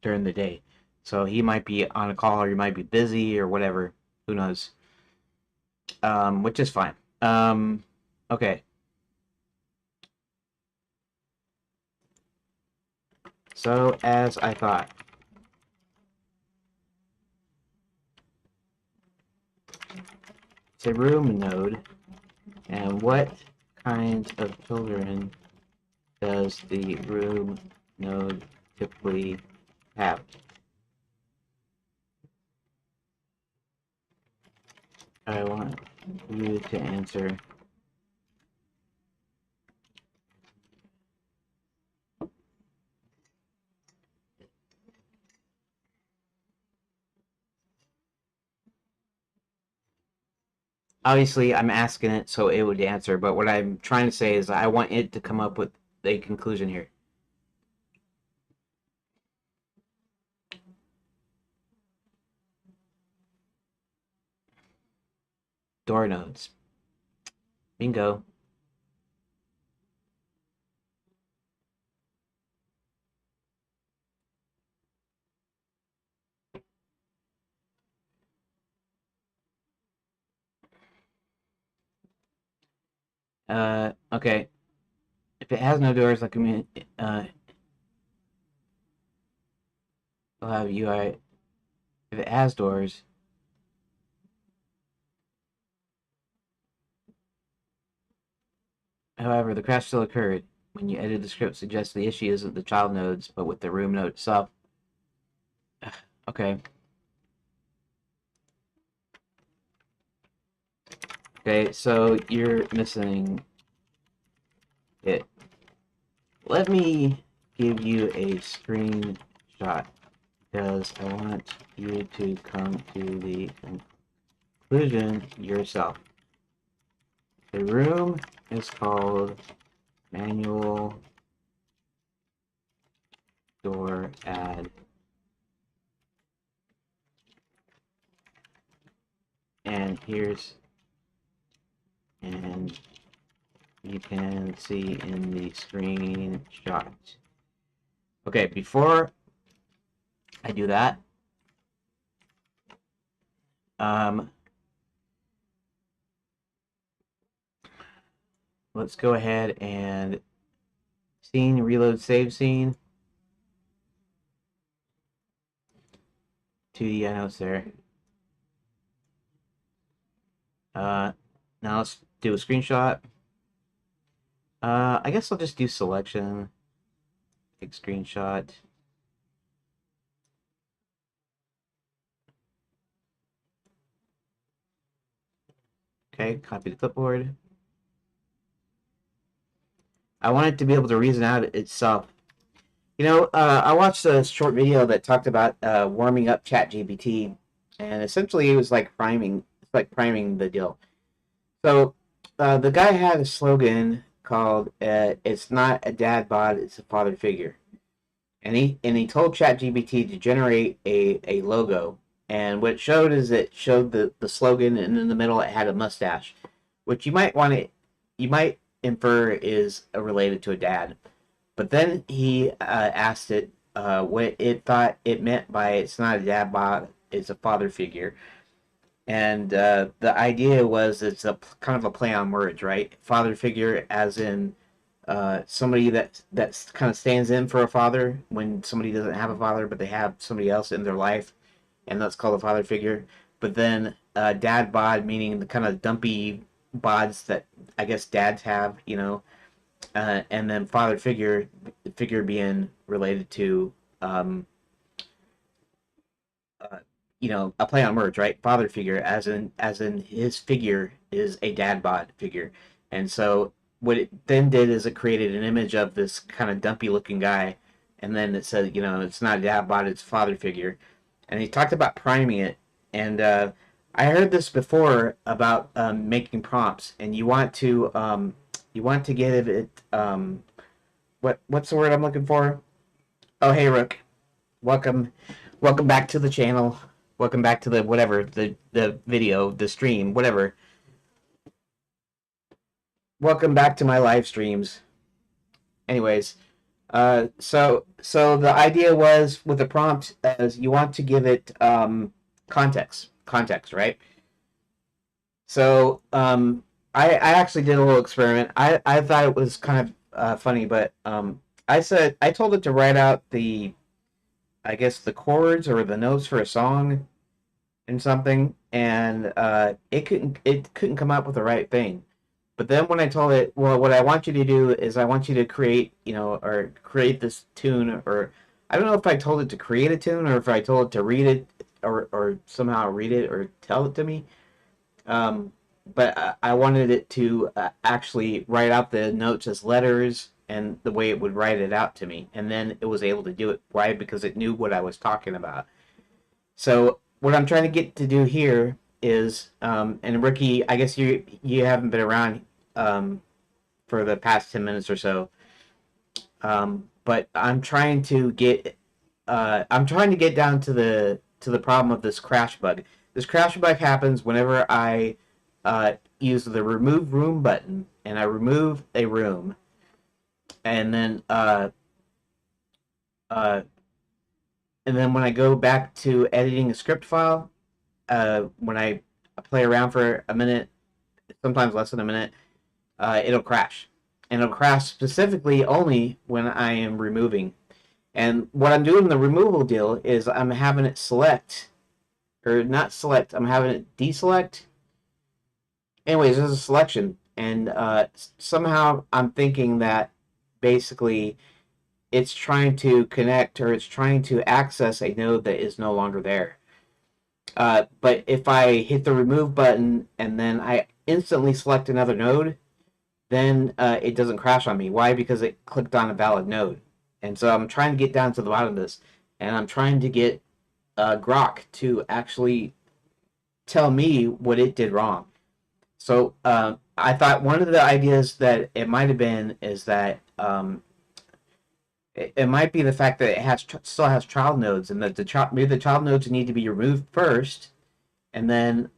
day, so he might be on a call or he might be busy or whatever. Who knows? Which is fine. Okay. So as I thought, it's a room node, and what kinds of children does the room node typically have? I want you to answer. Obviously, I'm asking it so it would answer, but what I'm trying to say is I want it to come up with a conclusion here. Door nodes. Bingo. Okay. If it has no doors, like it'll have UI. If it has doors, however, the crash still occurred. When you edit the script, suggests the issue isn't the child nodes, but with the room node itself. Okay. Okay, so you're missing it. Let me give you a screenshot because I want you to come to the conclusion yourself. The room is called manual door add, and you can see in the screenshot. Okay, before I do that, let's go ahead and scene, reload, save scene. 2D, I know it's there. Now let's do a screenshot. I guess I'll just do selection, take screenshot. Okay, copy the clipboard. I want it to be able to reason out itself. You know, I watched a short video that talked about warming up ChatGPT, and essentially it was like priming. It's like priming the deal. So the guy had a slogan called "It's not a dad bod, it's a father figure," and he told ChatGPT to generate a logo. And what it showed is it showed the slogan, and in the middle it had a mustache, which you might infer is related to a dad. But then he asked it what it thought it meant by "it's not a dad bod, it's a father figure." And the idea was it's a kind of a play on words, right? Father figure, as in somebody that kind of stands in for a father when somebody doesn't have a father, but they have somebody else in their life, and that's called a father figure. But then dad bod, meaning the kind of dumpy bods that I guess dads have, you know, and then father figure being related to uh, you know, a play on words, right? Father figure, as in his figure is a dad bod figure, and so what it then did is it created an image of this kind of dumpy looking guy, and then it said, you know, it's not a dad bod, it's father figure, and he talked about priming it, and I heard this before about making prompts, and you want to give it what's the word I'm looking for? Oh, hey Rook, welcome, welcome back to the channel. Welcome back to the whatever the video, the stream, whatever. Welcome back to my live streams. Anyways, so the idea was with the prompt as you want to give it context, right? So I actually did a little experiment. I thought it was kind of funny, but I told it to write out the I guess the chords or the notes for a song and something, and it couldn't come up with the right thing. But then when I told it, well, what I want you to do is I want you to create, you know, or create this tune, or I don't know if I told it to create a tune or if I told it to read it or somehow read it or tell it to me. Um, but I wanted it to actually write out the notes as letters and the way it would write it out to me, and then it was able to do it right because it knew what I was talking about. So what I'm trying to get to do here is, and Ricky, I guess you haven't been around for the past 10 minutes or so, but I'm trying to get down to the problem of this crash bug. This crash bug happens whenever I use the remove room button and I remove a room, and then uh, when I go back to editing a script file, when I play around for a minute, sometimes less than a minute, it'll crash. And it'll crash specifically only when I am removing. And what I'm doing in the removal deal is I'm having it select, or not select, I'm having it deselect. Anyways, there's a selection. And somehow I'm thinking that basically it's trying to connect or it's trying to access a node that is no longer there. But if I hit the remove button and then I instantly select another node, then it doesn't crash on me. Why? Because it clicked on a valid node. And so I'm trying to get down to the bottom of this, and I'm trying to get Grok to actually tell me what it did wrong. So I thought one of the ideas that it might have been is that it might be the fact that it has still has child nodes, and that maybe the child nodes need to be removed first, and then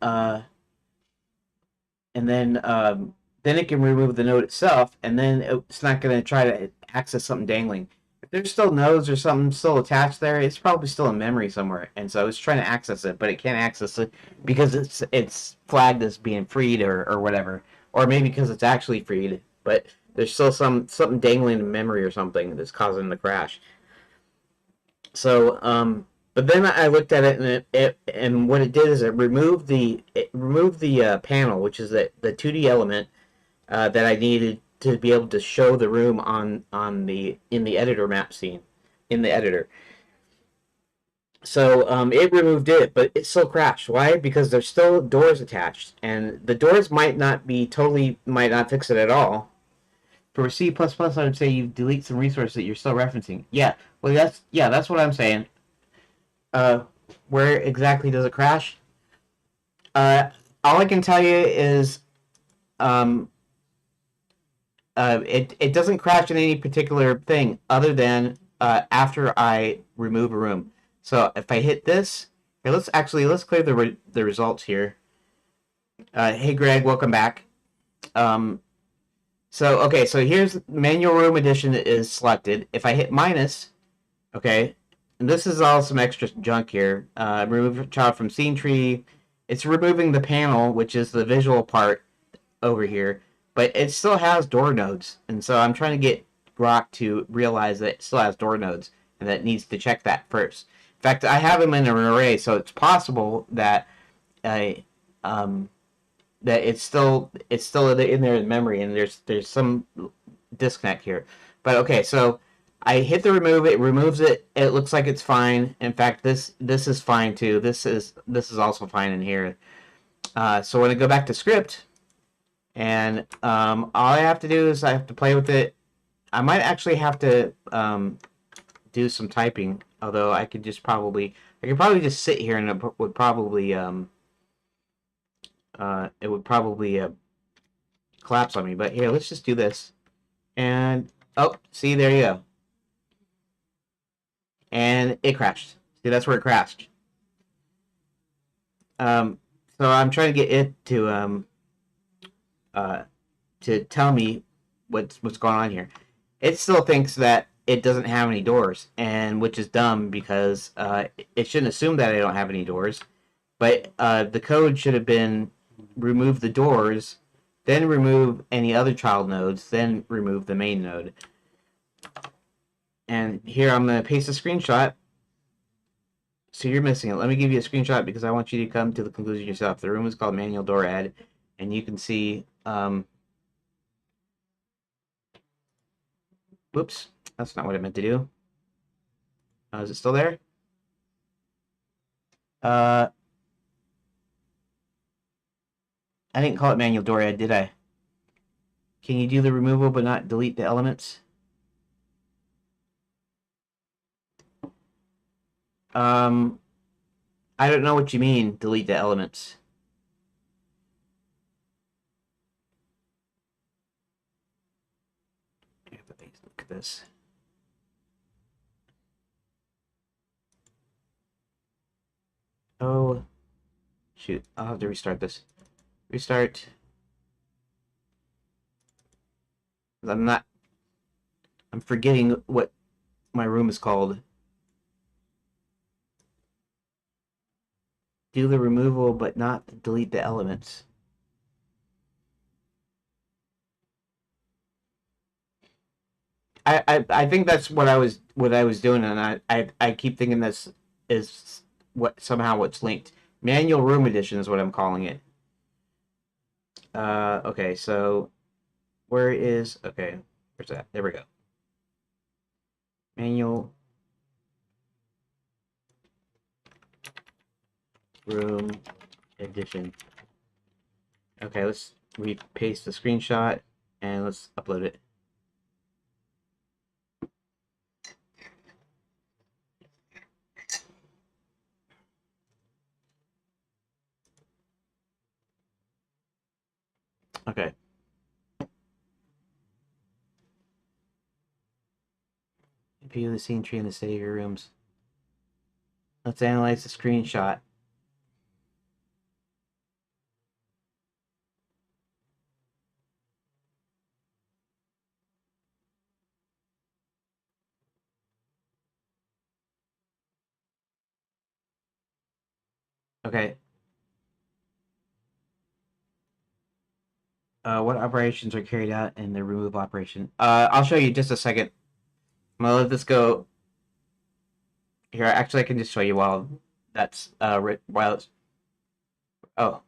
it can remove the node itself, and then it's not going to try to access something dangling. If there's still nodes or something still attached there, it's probably still in memory somewhere, and so it's trying to access it, but it can't access it because it's flagged as being freed or whatever, or maybe because it's actually freed, but there's still something dangling in memory or something that's causing the crash. So, but then I looked at it, and and what it did is it removed the panel, which is the 2D element that I needed to be able to show the room on the in the editor map scene in the editor. So it removed it, but it still crashed. Why? Because there's still doors attached, and the doors might not fix it at all. For C++, I would say you delete some resources that you're still referencing. Yeah, well that's what I'm saying. Uh, where exactly does it crash? Uh, all I can tell you is um, it doesn't crash in any particular thing other than after I remove a room. So if I hit this, here, let's clear the results here. Hey Greg, welcome back. Um, so okay, so here's manual room edition is selected. If I hit minus, okay, and this is all some extra junk here. Remove child from scene tree. It's removing the panel, which is the visual part over here, but it still has door nodes, and so I'm trying to get Grok to realize that it still has door nodes and that it needs to check that first. In fact, I have them in an array, so it's possible that I that it's still in there in memory, and there's some disconnect here. But okay, so I hit the remove. It removes it. It looks like it's fine. In fact, this is fine too. This is also fine in here. So when I go back to script, and all I have to do is I have to play with it. I might actually have to do some typing, although I could probably just sit here and it would probably collapse on me. But here, let's just do this. And oh, see, there you go. And it crashed. See, that's where it crashed. Um, so I'm trying to get it to tell me what's going on here. It still thinks that it doesn't have any doors, and which is dumb because it shouldn't assume that I don't have any doors. But the code should have been remove the doors, then remove any other child nodes, then remove the main node. And here I'm going to paste a screenshot. So you're missing it. Let me give you a screenshot because I want you to come to the conclusion yourself. The room is called manual door add, and you can see. Whoops, that's not what I meant to do. Is it still there? I didn't call it manual door add, did I? Can you do the removal but not delete the elements? I don't know what you mean, delete the elements. Look at this. Oh, shoot. I'll have to restart this. Restart. I'm forgetting what my room is called. Do the removal but not delete the elements. I think that's what I was doing, and I keep thinking this is what somehow what's linked. Manual room edition is what I'm calling it. Okay, so where is okay? Where's that? There we go. Manual room edition. Okay, let's repaste the screenshot and let's upload it. Okay. View the scene tree in the state of your rooms. Let's analyze the screenshot. Okay. What operations are carried out in the remove operation? I'll show you just a second. I'm gonna let this go. Here, actually, I can just show you while that's while it's. Oh,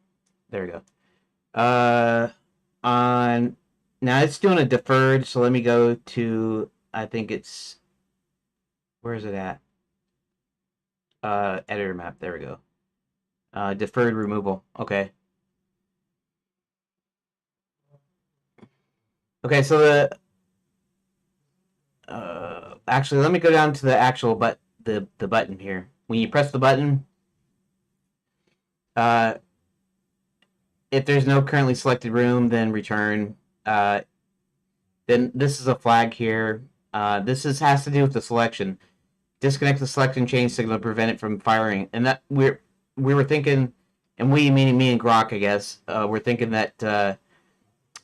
there we go. On now it's doing a deferred. So let me go to. I think it's. Where is it at? Editor map. There we go. Deferred removal. Okay. Okay, so the actually, let me go down to the actual the button here. When you press the button, uh, if there's no currently selected room, then return. Then this is a flag here. This has to do with the selection. Disconnect the selection change signal to prevent it from firing. And that we were thinking, and we meaning me and Grok, I guess, we're thinking that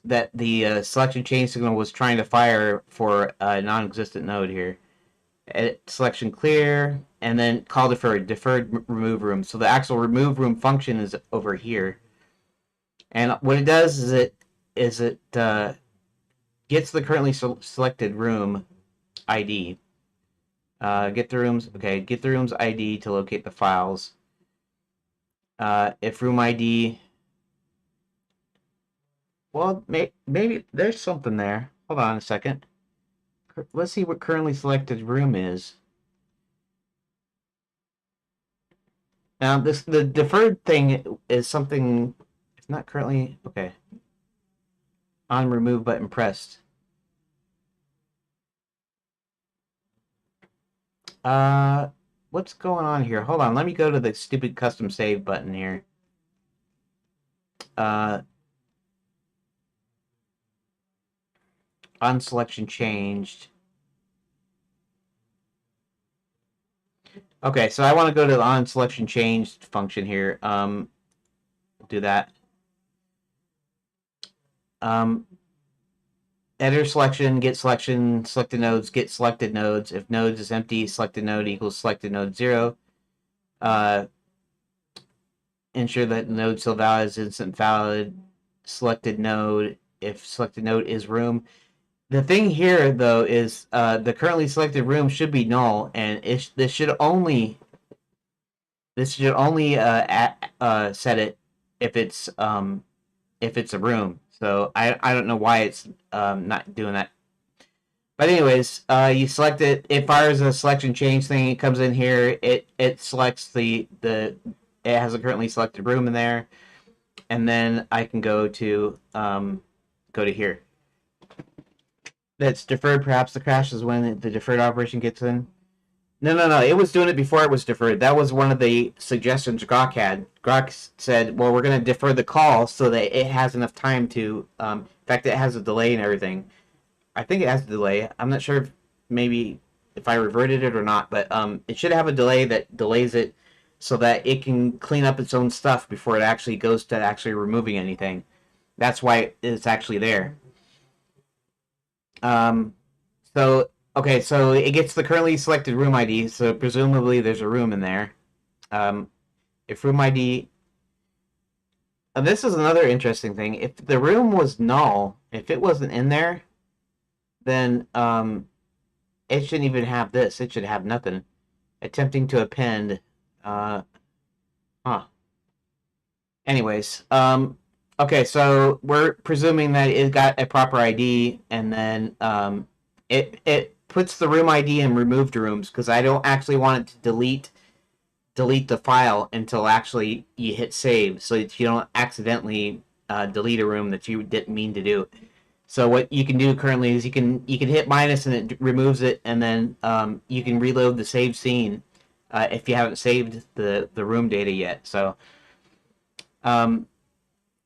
that the selection change signal was trying to fire for a non-existent node here. Edit selection clear, and then call deferred remove room. So the actual remove room function is over here, and what it does is it gets the currently selected room ID. Get the room's ID to locate the files. If room ID, well, maybe there's something there. Hold on a second. Let's see what currently selected room is. Now, the deferred thing is something. It's not currently okay. On remove button pressed. What's going on here? Hold on. Let me go to the stupid custom save button here. On selection changed. Okay, so I want to go to the on selection changed function here. Do that. Editor selection, get selection, selected nodes, get selected nodes. If nodes is empty, selected node equals selected node 0. Ensure that node still valid is instant valid. Selected node, if selected node is room. The thing here, though, is the currently selected room should be null, and this should only set it if it's a room. So I don't know why it's not doing that. But anyways, you select it. It fires a selection change thing. It comes in here. It selects it has a currently selected room in there, and then I can go to here. That's deferred. Perhaps the crash is when the deferred operation gets in. No. It was doing it before it was deferred. That was one of the suggestions Grok had. Grok said, well, we're going to defer the call so that it has enough time to... in fact, it has a delay and everything. I think it has a delay. I'm not sure if I reverted it or not, but it should have a delay that delays it so that it can clean up its own stuff before it actually goes to actually removing anything. That's why it's actually there. So it gets the currently selected room ID, so presumably there's a room in there. If room ID... this is another interesting thing. If the room was null, if it wasn't in there, then it shouldn't even have this. It should have nothing. Attempting to append. Uh, huh. Anyways, okay, so we're presuming that it got a proper ID, and then it puts the room ID in removed rooms because I don't actually want it to delete the file until actually you hit save, so that you don't accidentally delete a room that you didn't mean to do. So what you can do currently is you can hit minus and it removes it, and then you can reload the save scene if you haven't saved the room data yet. So um,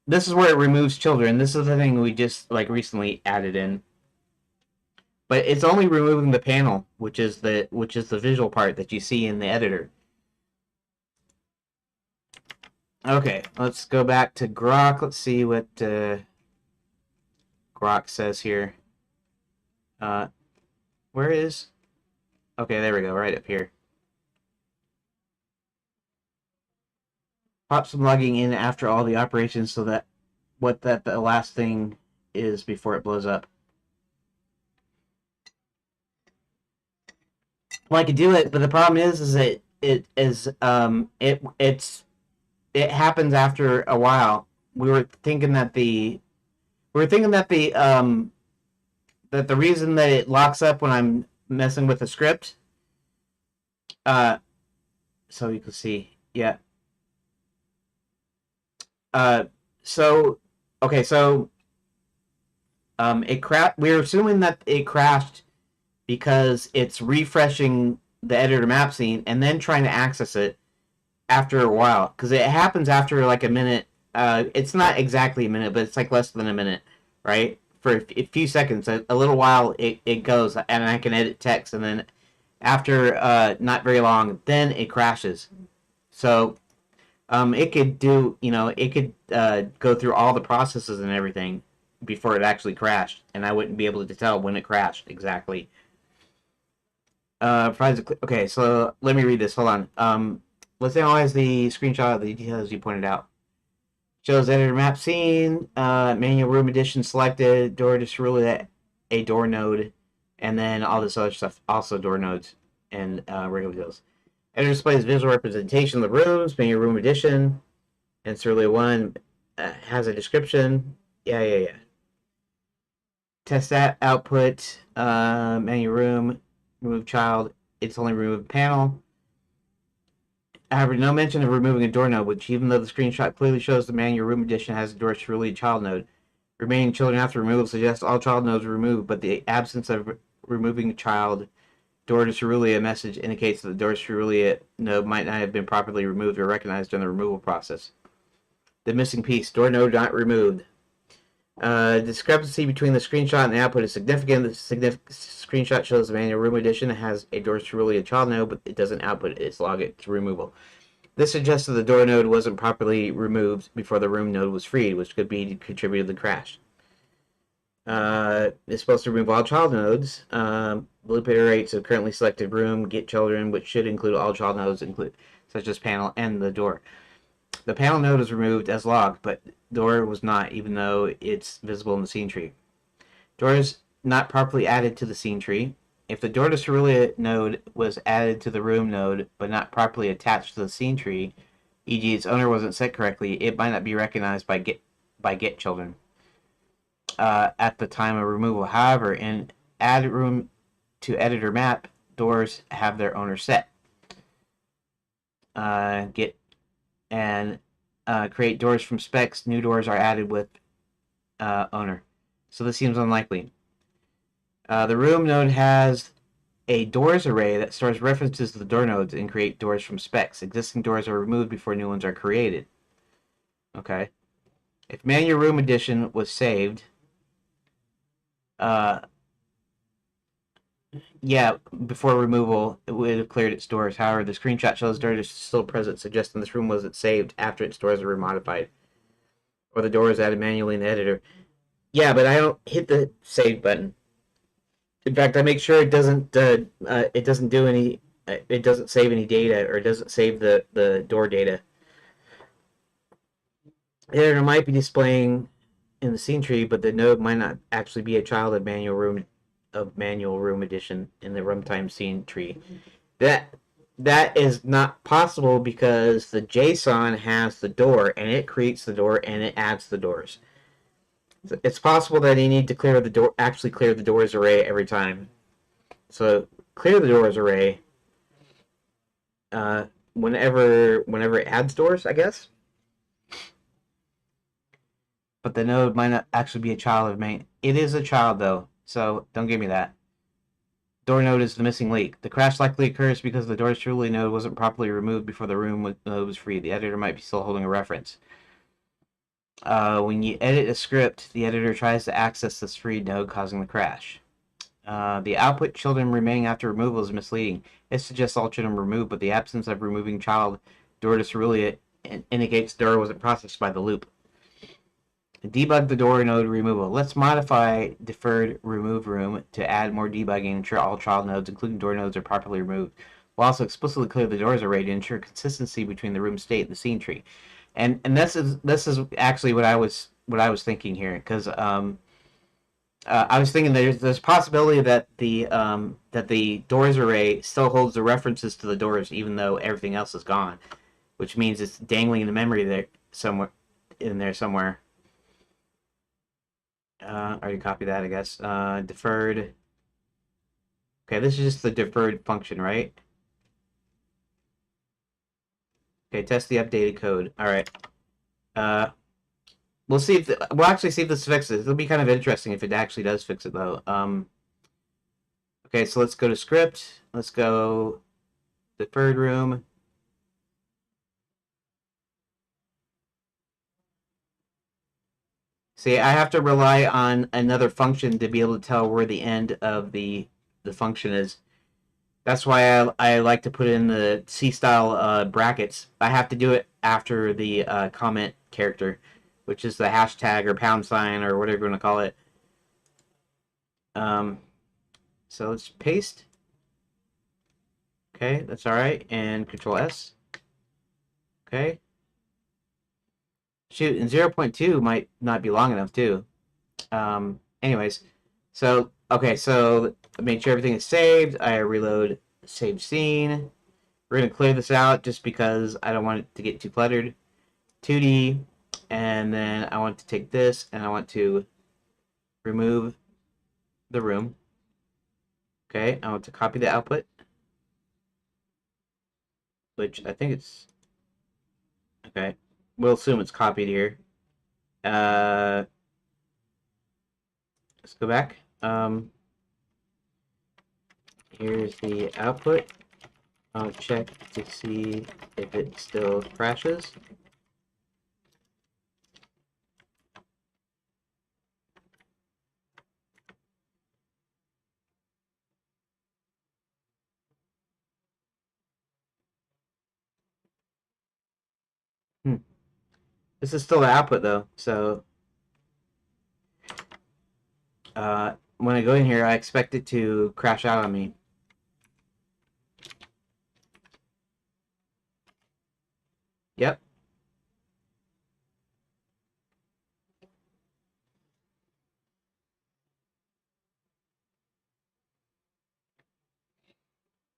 this is where it removes children. This is the thing we just like recently added in, but it's only removing the panel, which is the visual part that you see in the editor. Okay, let's go back to Grok. Let's see what Grok says here. Where is? Okay, there we go, right up here. Pop some logging in after all the operations so that the last thing is before it blows up. Well, I could do it, but the problem is that it happens after a while. We were thinking that the reason that it locks up when I'm messing with the script, uh, so you can see, yeah. Uh, so okay, so it we're assuming that it crashed because it's refreshing the editor map scene and then trying to access it after a while, because it happens after like a minute. It's not exactly a minute, but it's like less than a minute, right? For a few seconds, a little while, it goes, and I can edit text, and then after not very long, then it crashes. So it could go through all the processes and everything before it actually crashed, and I wouldn't be able to tell when it crashed exactly. Okay, so let me read this. Hold on. Let's analyze the screenshot of the details you pointed out. Shows editor map scene, manual room edition selected, door disrule a door node, and then all this other stuff, also door nodes and regular deals. Editor displays visual representation of the rooms, manual room edition, and Cerulean 1 has a description. Yeah. Test that output, manual room, remove child, it's only remove panel. However, no mention of removing a door node, which even though the screenshot clearly shows the manual room edition has a door Cerulean child node. Remaining children after removal suggests all child nodes are removed, but the absence of removing child door to Cerulean message indicates that the door Cerulean node might not have been properly removed or recognized during the removal process. The missing piece, door node not removed. Discrepancy between the screenshot and the output is significant. The screenshot shows the manual room edition has a door Cerulean child node, but it doesn't output its log it to removal. This suggests that the door node wasn't properly removed before the room node was freed, which could be contributed to the crash. It's supposed to remove all child nodes. Loop iterates a currently selected room, get children, which should include all child nodes, such as panel and the door. The panel node is removed as logged, but door was not, even though it's visible in the scene tree. Door is not properly added to the scene tree. If the door to Cerulean node was added to the room node, but not properly attached to the scene tree, e.g. its owner wasn't set correctly, it might not be recognized by get children at the time of removal. However, in add room to editor map, doors have their owner set. Get and create doors from specs. New doors are added with owner. So this seems unlikely. The room node has a doors array that stores references to the door nodes and create doors from specs. Existing doors are removed before new ones are created. Okay. If manual room edition was saved, yeah, before removal, it would have cleared its doors. However, the screenshot shows doors are still present, suggesting this room wasn't saved after its doors were modified, or the door is added manually in the editor. Yeah, but I don't hit the save button. In fact, I make sure it doesn't do any. It doesn't save any data, or it doesn't save the door data. The editor might be displaying in the scene tree, but the node might not actually be a child of manual room of manual room edition in the runtime scene tree. That that is not possible because the JSON has the door and it creates the door and it adds the doors. It's possible that you need to clear the door, actually clear the doors array every time. So clear the doors array whenever it adds doors, I guess. But the node might not actually be a child of main. It is a child though, so don't give me that. Door node is the missing link. The crash likely occurs because the doors truly node wasn't properly removed before the room node was free. The editor might be still holding a reference. When you edit a script, the editor tries to access this freed node, causing the crash. The output children remaining after removal is misleading. It suggests all children removed, but the absence of removing child door disrulia indicates the door wasn't processed by the loop. Debug the door node removal. Let's modify deferred remove room to add more debugging and ensure all child nodes, including door nodes, are properly removed. We'll also explicitly clear the doors array to ensure consistency between the room state and the scene tree. And this is actually what I was thinking here, because I was thinking there's a possibility that the doors array still holds the references to the doors even though everything else is gone, which means it's dangling the memory there somewhere in there somewhere. Already copy that, I guess. Deferred. Okay, this is just the deferred function, right? Okay, test the updated code. All right. We'll see if we'll actually see if this fixes it. It'll be kind of interesting if it actually does fix it, though. Okay, so let's go to script. Let's go deferred room. See, I have to rely on another function to be able to tell where the end of the function is. That's why I like to put in the C-style brackets. I have to do it after the comment character, which is the hashtag or pound sign or whatever you want to call it. So let's paste. Okay, that's all right. And Control S. Okay. Shoot, and 0.2 might not be long enough too. Anyways, so okay, so make sure everything is saved. I reload save scene. We're gonna clear this out just because I don't want it to get too cluttered. 2D, and then I want to take this and I want to remove the room. Okay, I want to copy the output, which I think it's okay. We'll assume it's copied here. Let's go back. Here's the output. I'll check to see if it still crashes. This is still the output though, so when I go in here, I expect it to crash out on me. Yep.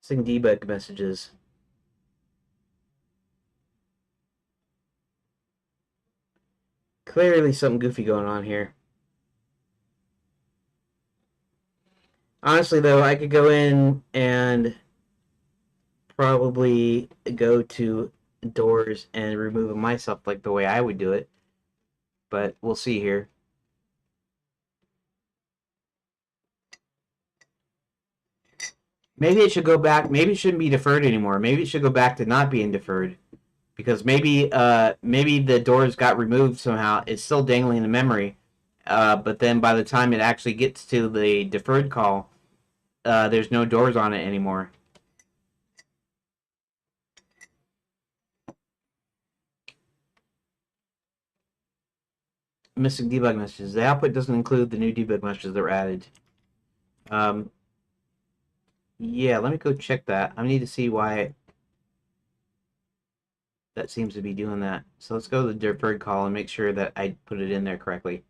Sing debug messages. Clearly something goofy going on here. Honestly though, I could go in and probably go to doors and remove them myself like the way I would do it. But we'll see here. Maybe it should go back. Maybe it shouldn't be deferred anymore. Maybe it should go back to not being deferred. Because maybe the doors got removed somehow. It's still dangling in the memory. But then by the time it actually gets to the deferred call, there's no doors on it anymore. Missing debug messages. The output doesn't include the new debug messages that were added. Yeah, let me go check that. I need to see why that seems to be doing that. So let's go to the deferred call and make sure that I put it in there correctly.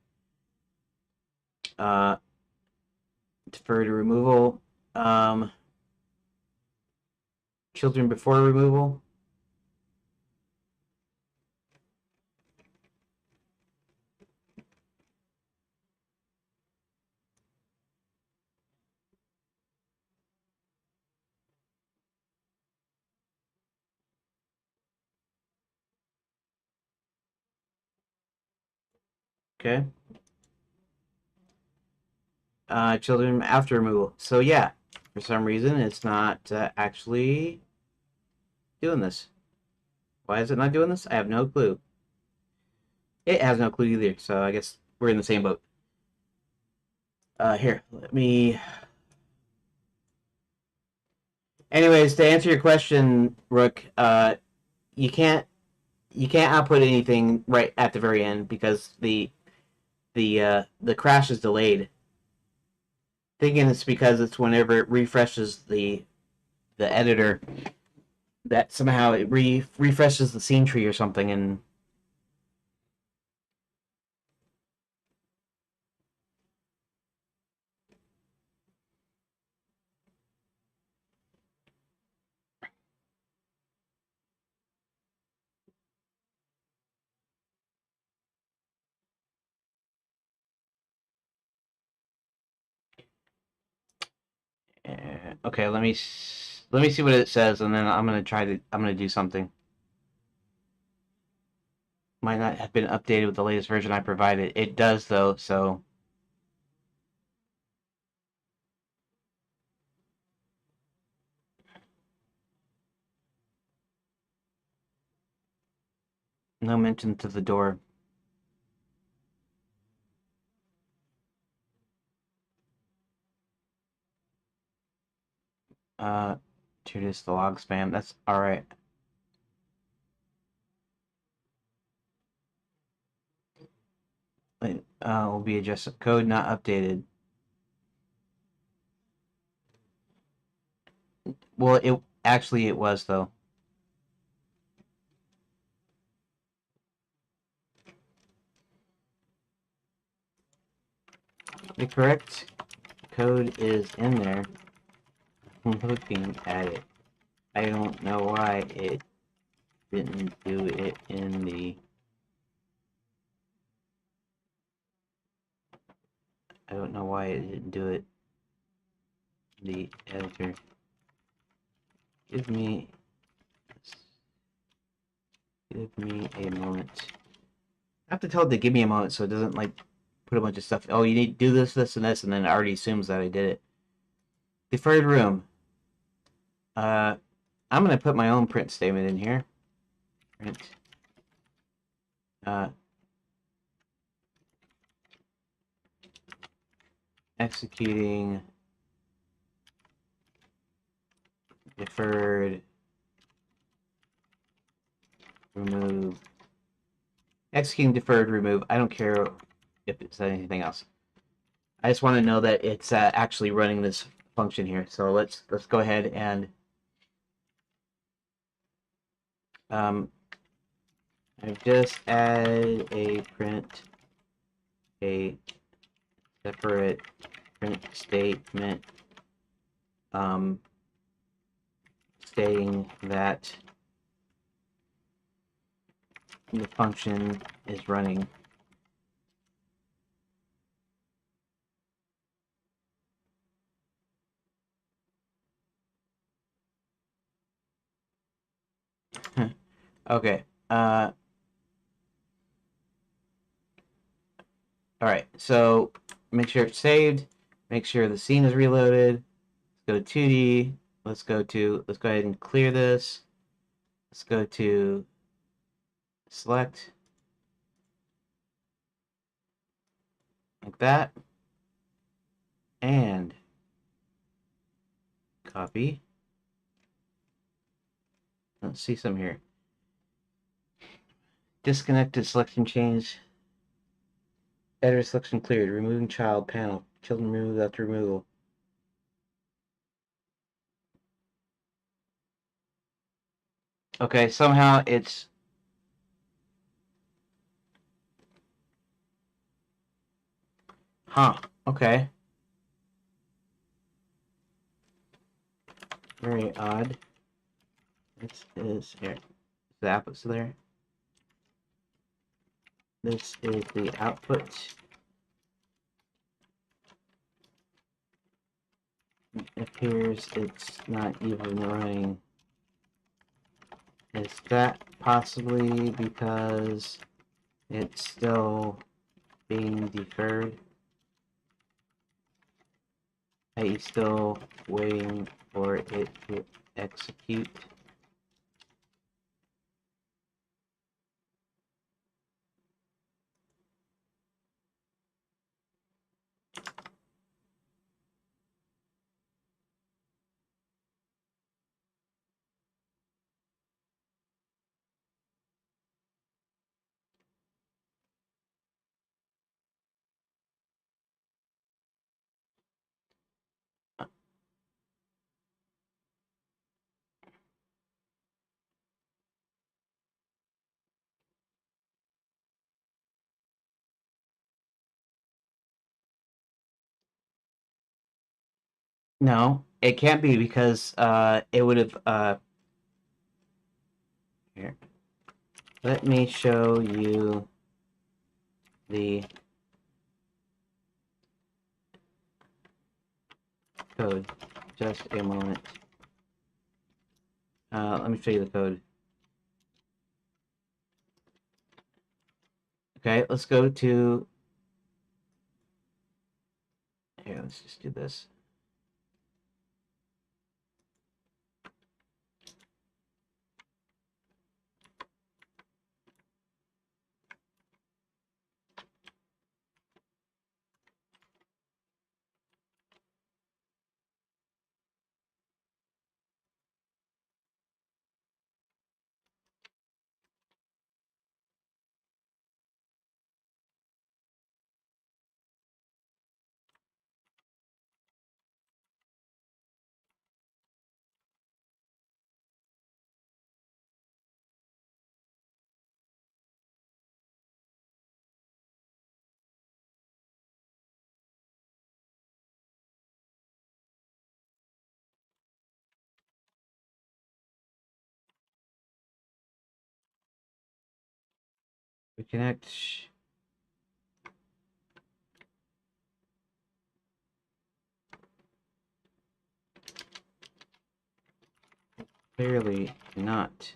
Deferred defer to removal. Children before removal. Okay. Children after removal. So yeah, for some reason it's not actually doing this. Why is it not doing this? I have no clue. It has no clue either, so I guess we're in the same boat. Here, let me. Anyways, to answer your question, Rook, you can't output anything right at the very end because the crash is delayed. Thinking it's because it's whenever it refreshes the editor that somehow it refreshes the scene tree or something, and okay, let me see what it says, and then I'm gonna do something. Might not have been updated with the latest version I provided. It does though, so no mention to the door. Uh, to this the log spam. That's all right. Will be adjusted. Code not updated. Well, it was though. The correct code is in there. I'm looking at it. I don't know why it didn't do it in the. I don't know why it didn't do it in the editor. Give me a moment. I have to tell it to give me a moment so it doesn't like put a bunch of stuff. Oh, you need to do this, this, and this, and then it already assumes that I did it. Deferred room. I'm gonna put my own print statement in here. Print. Executing deferred remove. Executing deferred remove. I don't care if it says anything else. I just want to know that it's actually running this function here. So let's go ahead and I've just added a print, a separate print statement stating that the function is running. Okay. All right. So make sure it's saved. Make sure the scene is reloaded. Let's go to 2D. Let's go ahead and clear this. Let's go to select like that. And copy. Let's see some here. Disconnected selection change. Editor selection cleared. Removing child panel. Children removed after removal. Okay, somehow it's. Huh. Okay. Very odd. This is here. The output's there. This is the output. It appears it's not even running. Is that possibly because it's still being deferred? Are you still waiting for it to execute? No, it can't be because it would have here. Let me show you the code. Just a moment. Let me show you the code. Okay, let's go to here. Let's just do this. Reconnect. Clearly not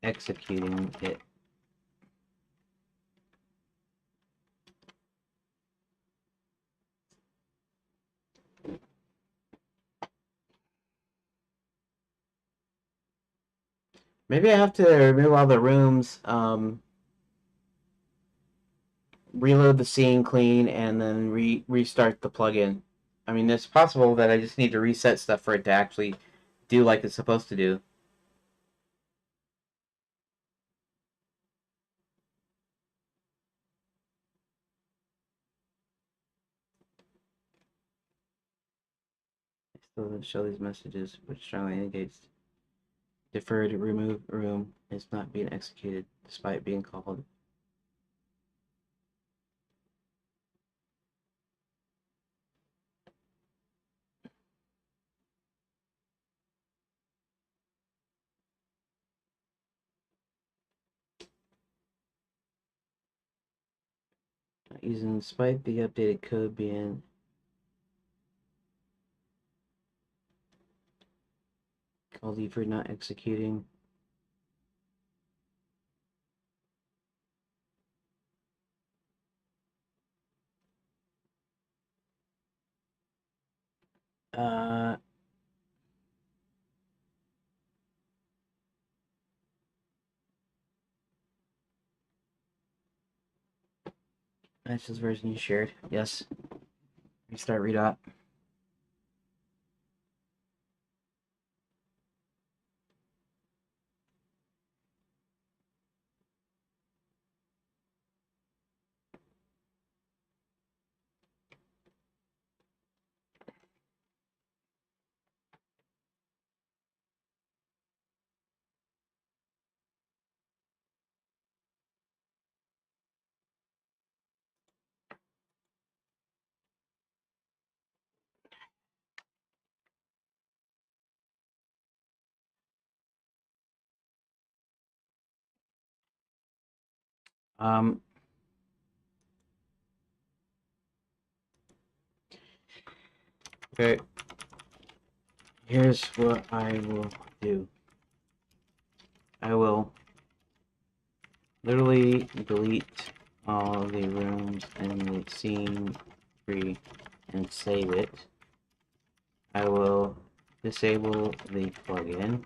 executing it. Maybe I have to remove all the rooms, reload the scene clean, and then restart the plugin. I mean, it's possible that I just need to reset stuff for it to actually do like it's supposed to do. I still don't show these messages, which strongly indicates deferred remove room is not being executed despite being called. Using despite the updated code being called for not executing. Uh, that's just version you shared. Yes. Restart Redot. Um, okay, here's what I will do. I will literally delete all the rooms in the scene tree and save it. I will disable the plugin.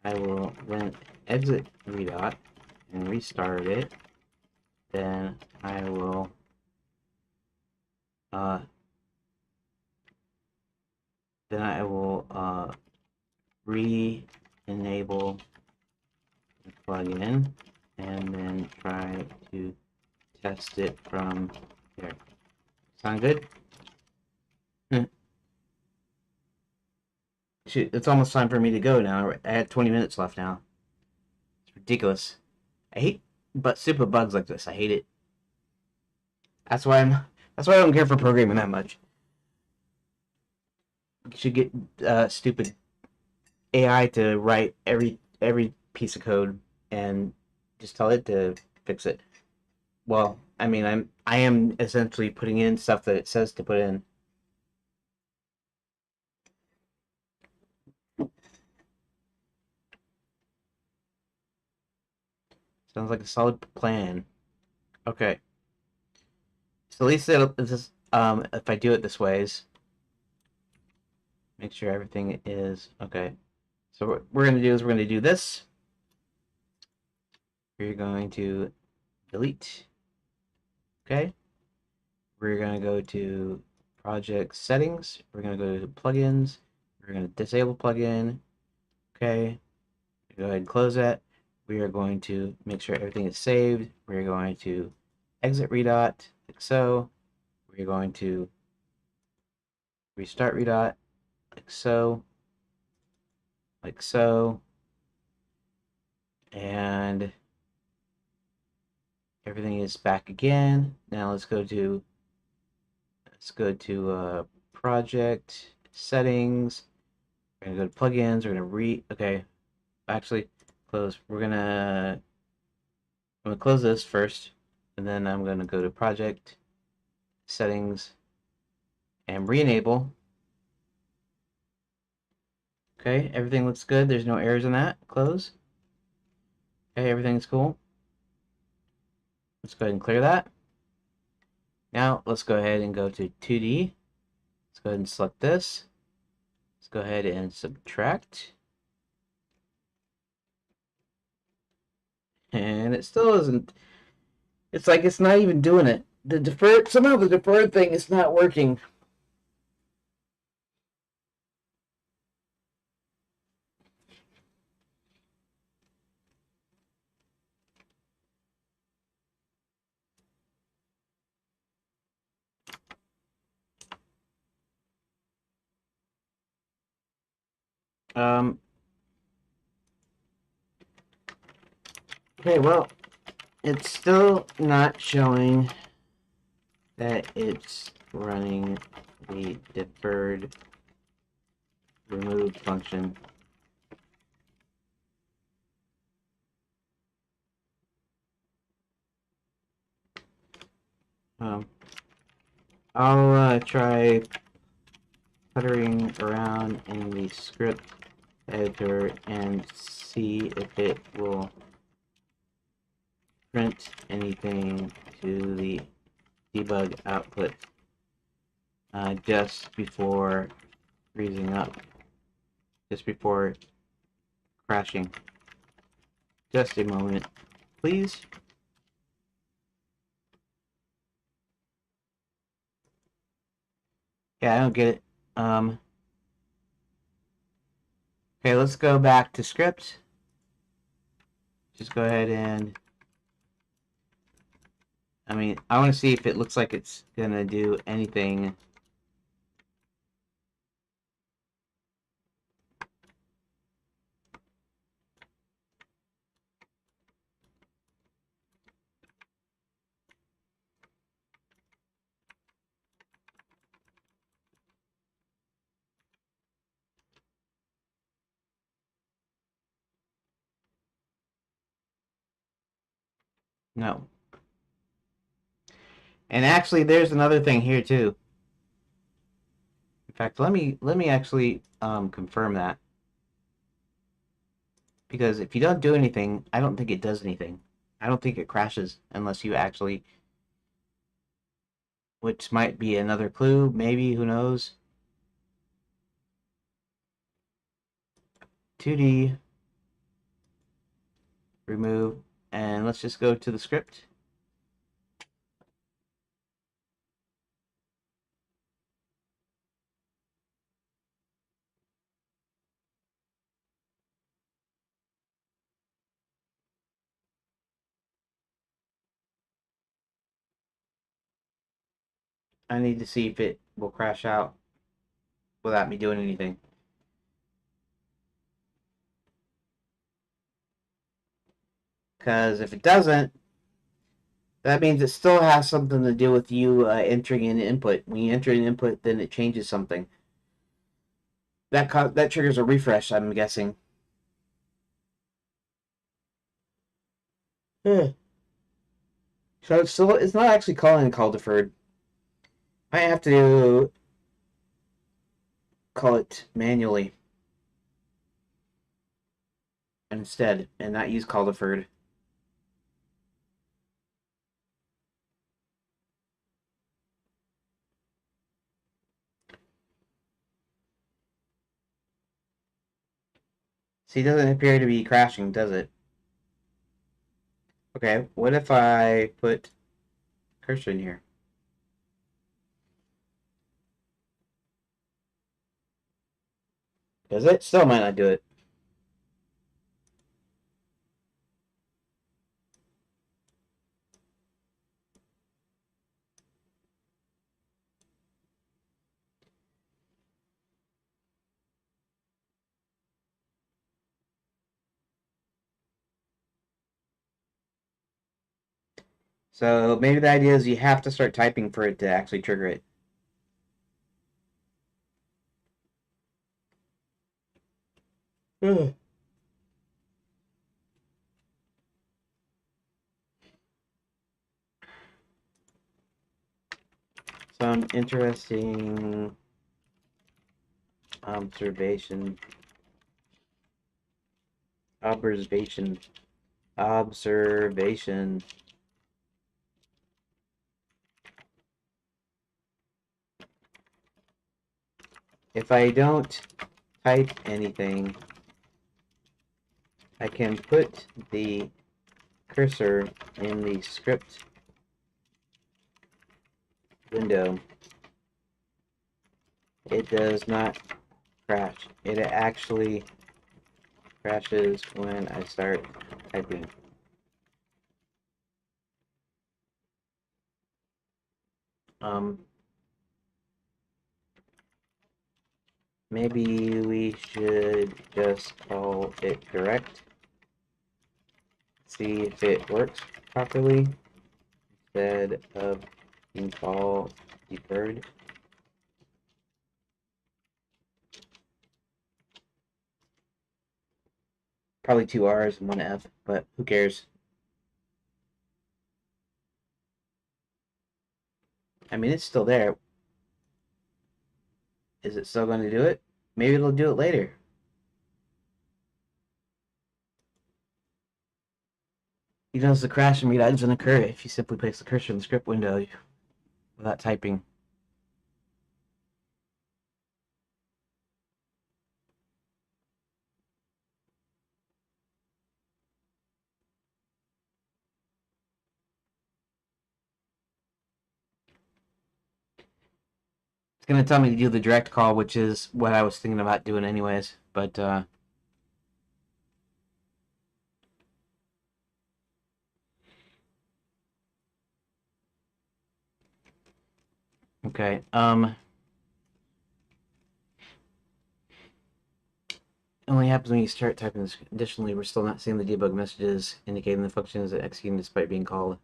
I will then exit Redot and restart it. Then I will uh, re-enable the plugin and then try to test it from there. Sound good? Shoot, it's almost time for me to go now. I had 20 minutes left now. It's ridiculous. I hate stupid bugs like this. I hate it. That's why I don't care for programming that much. You should get stupid AI to write every piece of code and just tell it to fix it. Well, I mean, I am essentially putting in stuff that it says to put in. Sounds like a solid plan. Okay. So at least if I do it this ways, make sure everything is okay. So what we're going to do is we're going to do this. We're going to delete. Okay. We're going to go to project settings. We're going to go to plugins. We're going to disable plugin. Okay. Go ahead and close that. We are going to make sure everything is saved. We're going to exit Redot, like so. We're going to restart Redot, like so. Like so. And everything is back again. Now let's go to project settings. We're gonna go to plugins. We're gonna okay. Actually, close. I'm gonna close this first, and then I'm gonna go to project settings and re-enable. Okay, everything looks good. There's no errors in that. Close. Okay, everything's cool. Let's go ahead and clear that. Now let's go ahead and go to 2D. Let's go ahead and select this. Let's go ahead and subtract. And it still isn't. It's like it's not even doing it. Somehow the deferred thing is not working. Um, okay, well, it's still not showing that it's running the deferred remove function. Um, I'll try puttering around in the script editor and see if it will print anything to the debug output just before freezing up, just before crashing. Just a moment, please. Yeah, I don't get it. Okay, let's go back to script. Just go ahead and, I mean, I want to see if it looks like it's gonna do anything. No. And actually, there's another thing here too. In fact, let me actually confirm that, because if you don't do anything, I don't think it does anything. I don't think it crashes unless you actually, which might be another clue, maybe, who knows. 2D, remove, and let's just go to the script. I need to see if it will crash out without me doing anything. Because if it doesn't, that means it still has something to do with you entering an input. When you enter an input, then it changes something. That triggers a refresh, I'm guessing. Yeah. So it's not actually calling call deferred. I have to call it manually instead, and not use call deferred. See, it doesn't appear to be crashing, does it? Okay, what if I put cursor in here? Does it? Still might not do it. So maybe the idea is you have to start typing for it to actually trigger it. Some interesting observation. Observation. Observation. If I don't type anything, I can put the cursor in the script window. It does not crash. It actually crashes when I start typing. Maybe we should just call it direct. See if it works properly instead of being called deferred. Probably 2 R's and 1 F, but who cares? I mean, it's still there. Is it still going to do it? Maybe it'll do it later. You notice the crash and read items doesn't occur if you simply place the cursor in the script window without typing. It's going to tell me to do the direct call, which is what I was thinking about doing anyways. But, okay. It only happens when you start typing this. Additionally, we're still not seeing the debug messages indicating the function is executing despite being called.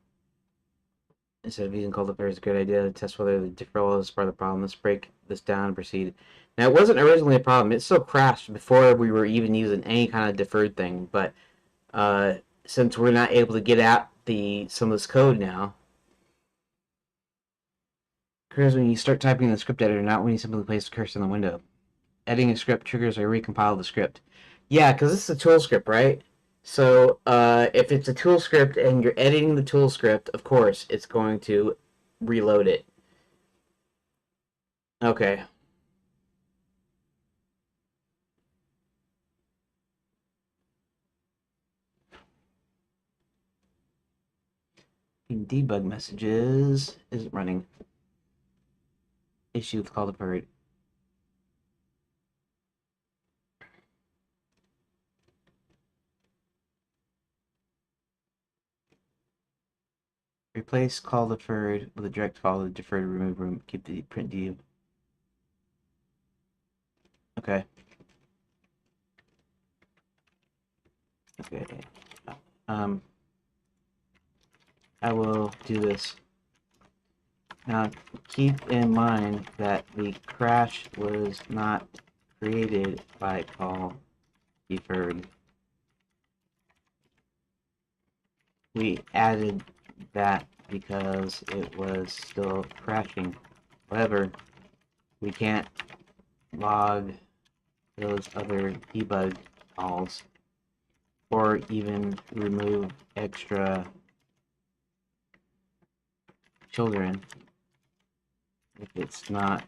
Instead of using call deferred, it's a good idea to test whether the deferral is part of the problem. Let's break this down and proceed. Now, it wasn't originally a problem. It still crashed before we were even using any kind of deferred thing. But since we're not able to get out some of this code now. Occurs when you start typing in the script editor, not when you simply place the cursor in the window. Editing a script triggers a recompile of the script. Yeah, because this is a tool script, right? So if it's a tool script and you're editing the tool script, of course, it's going to reload it. Okay. Debug messages isn't running. Issue with call deferred. Replace call deferred with a direct call to deferred remove room. Keep the print deb. Okay. Okay. I will do this. Now, keep in mind that the crash was not created by call deferred. We added that because it was still crashing. However, we can't log those other debug calls or even remove extra children if it's not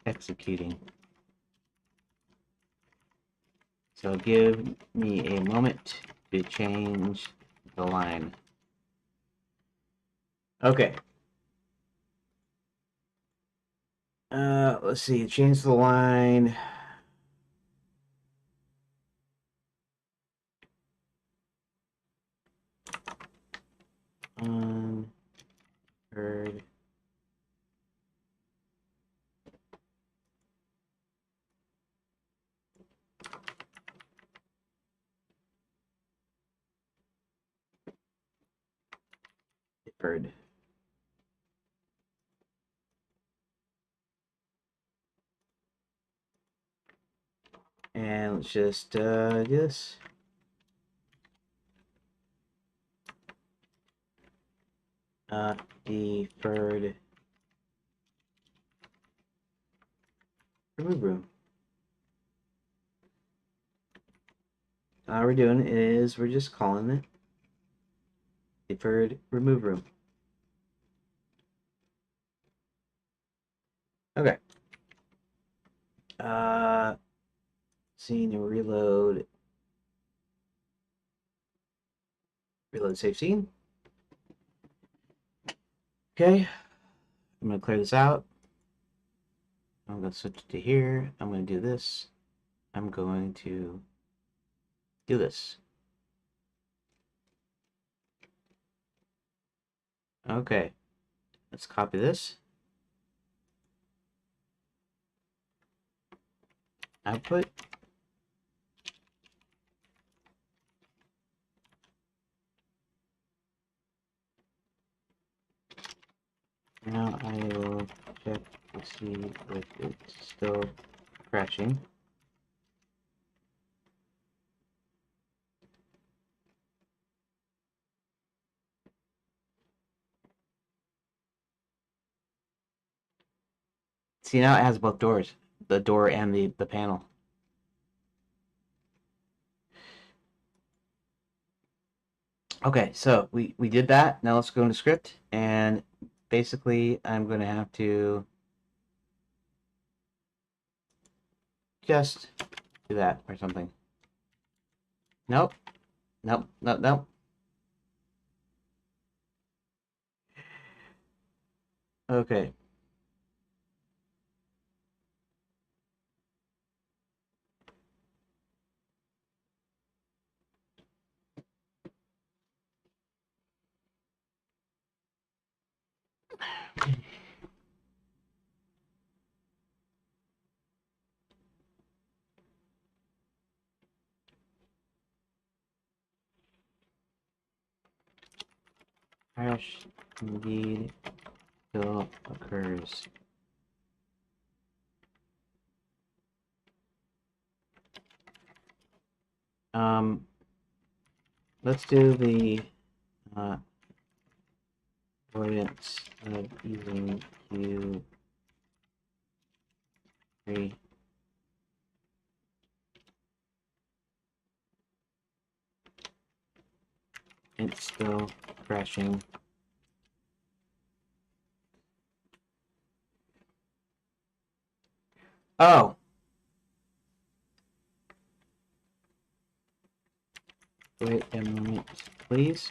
executing. So give me a moment to change the line. Okay. Let's see, change the line. Heard. Deferred. And let's just do this. Deferred remove room. All we're doing is we're just calling it deferred remove room. Okay. Scene and reload. Reload save scene. Okay. I'm gonna clear this out. I'm gonna switch to here. I'm gonna do this. I'm going to do this. Okay. Let's copy this. Output. Now I will check to see if it's still crashing. See, now it has both doors, the door and the panel. Okay, so we did that. Now let's go into script, and basically I'm going to have to just do that or something. Nope. Nope. Nope. Nope. Okay. Crash indeed still occurs. Let's do the avoidance of using Q3. It's still crashing. Oh! Wait a moment, please.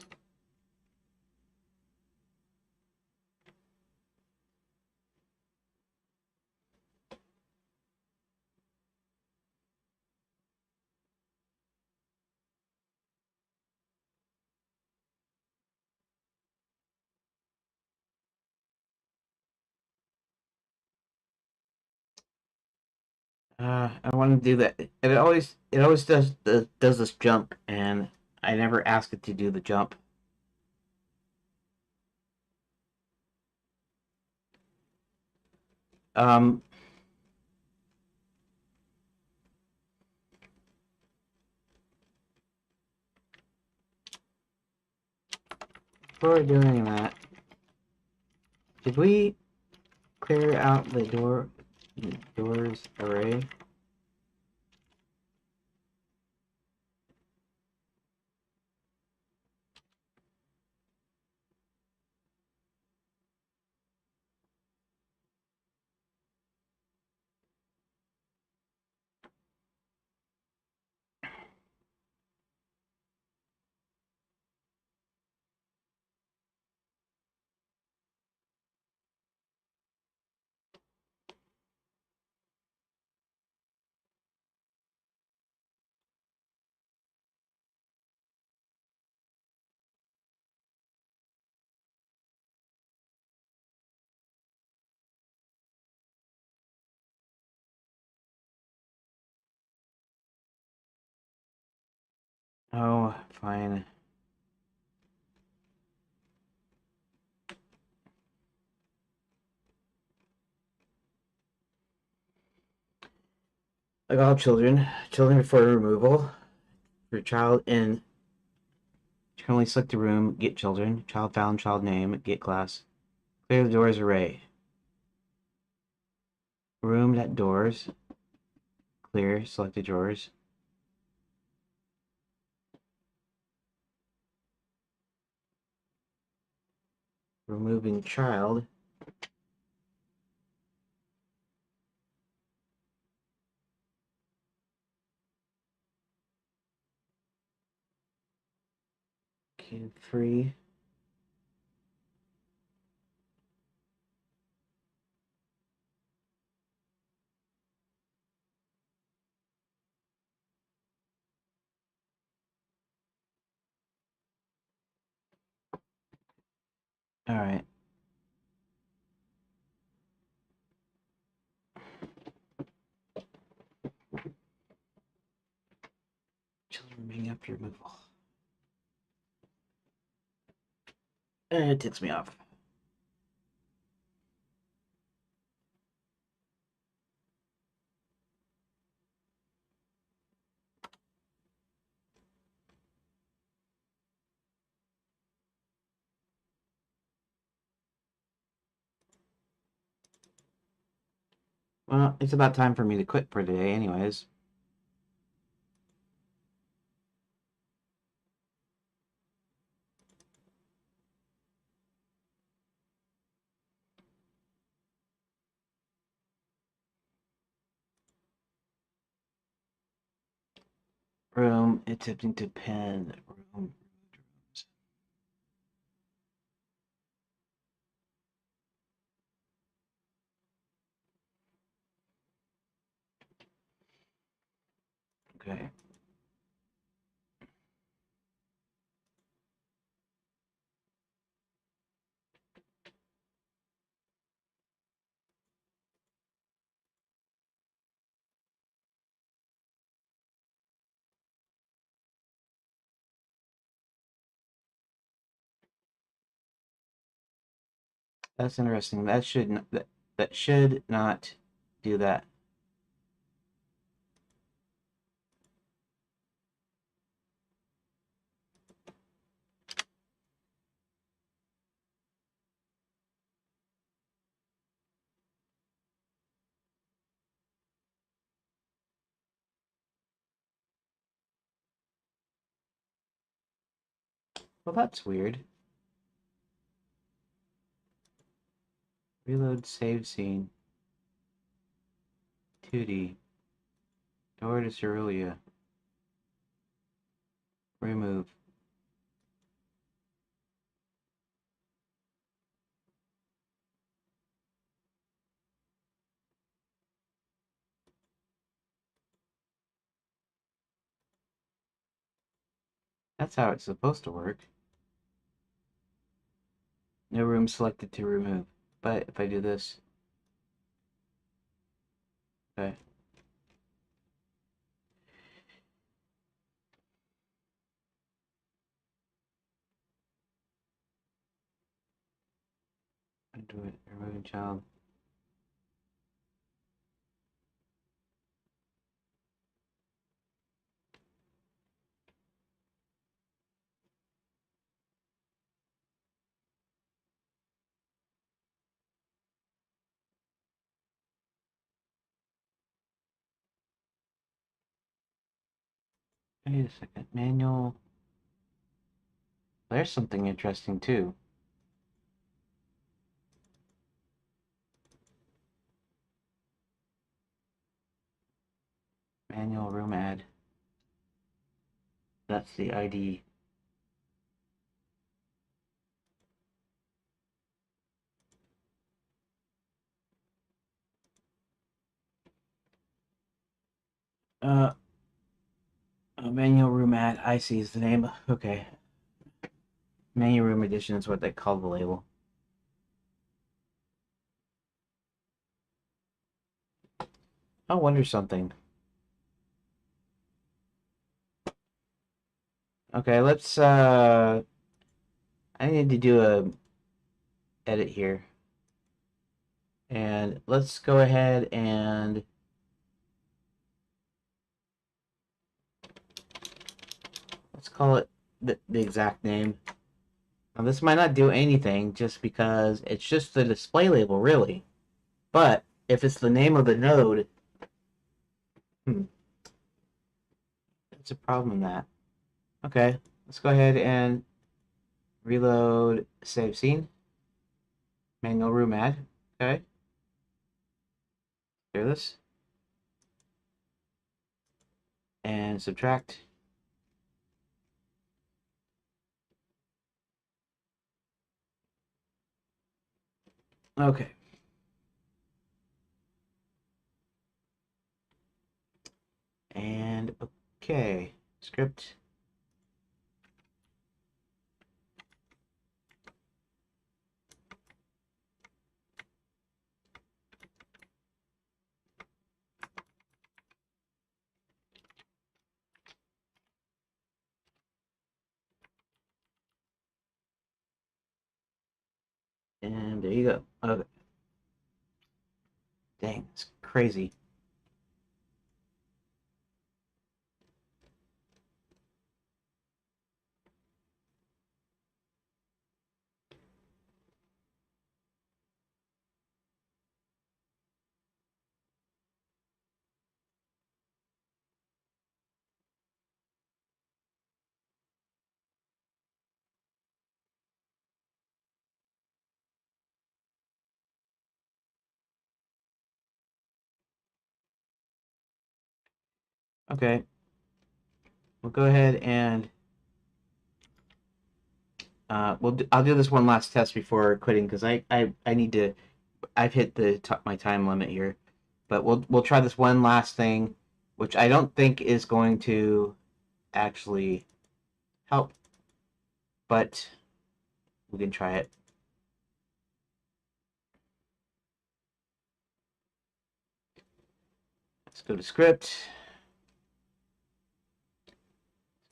I want to do that. It always does this jump, and I never ask it to do the jump. Um, Before doing that, did we clear out the doors array? Oh, fine. Like all children before removal. For child in internally select the room, get children, child found, child name, get class. Clear the doors array. Room at doors. Clear, select the drawers. Removing child. Q3. Alright. Children bring up your removal. And it ticks me off. Well, it's about time for me to quit for today anyways. Room, attempting to pen. Room. Okay. That's interesting. That should not do that. Well, that's weird. Reload save scene. 2D. Door to Cerulean. Remove. That's how it's supposed to work. No room selected to remove. But if I do this... Okay. Do it. Removing child. Wait a second. Manual. There's something interesting too. Manual room add. That's the ID. Uh, manual room add. I see is the name. Okay. Manual room edition is what they call the label. I wonder something. Okay, let's I need to do a edit here. And let's go ahead and let's call it the exact name. Now this might not do anything just because it's just the display label really. But if it's the name of the node, that's a problem in that. Okay, let's go ahead and reload save scene. Manual room add. Okay. Do this. And subtract. Okay. And okay. Script. And there you go. Okay. Dang, it's crazy. Okay. We'll go ahead and I'll do this one last test before quitting because I need to. I've hit my time limit here, but we'll try this one last thing, which I don't think is going to actually help, but we can try it. Let's go to script.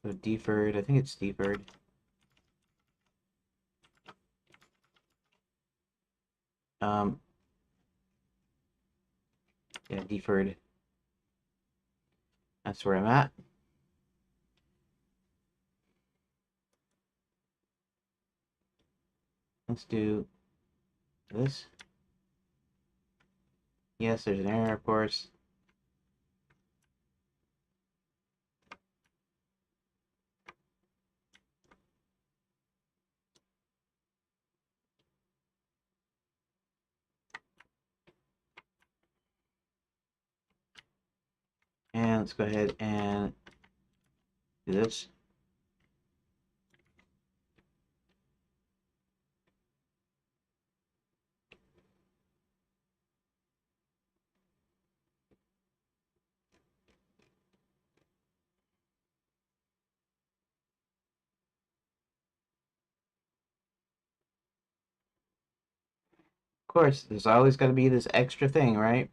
Let's go deferred. I think it's deferred. Um, yeah, deferred. That's where I'm at. Let's do this. Yes, there's an error, of course. let's go ahead and do this. Of course, there's always got to be this extra thing, right?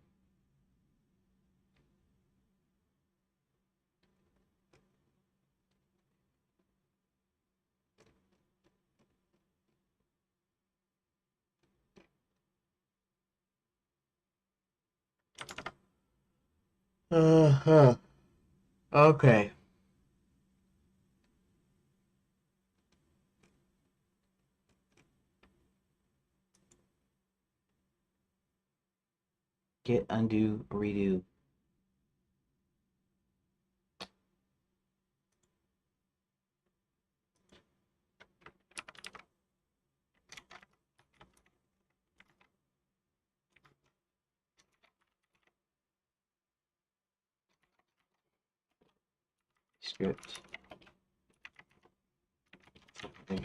Uh-huh. Okay. Get, undo, redo. Script. Okay.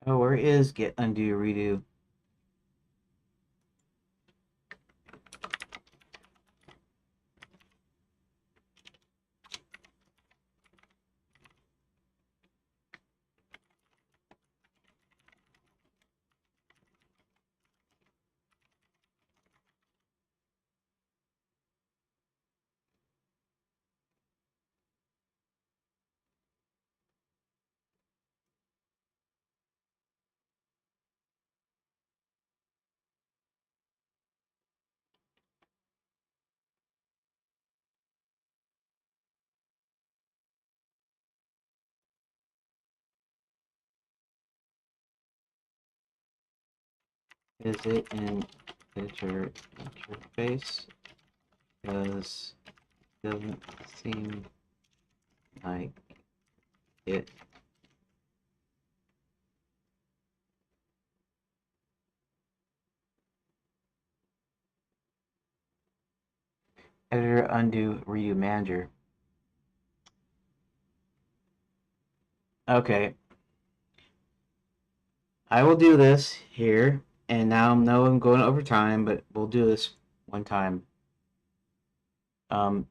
Oh, where is get, undo, redo? Is it in editor interface? Because it doesn't seem like it. Editor, undo, redo, manager. Okay, I will do this here, and now I know I'm going over time, but we'll do this one time. Um,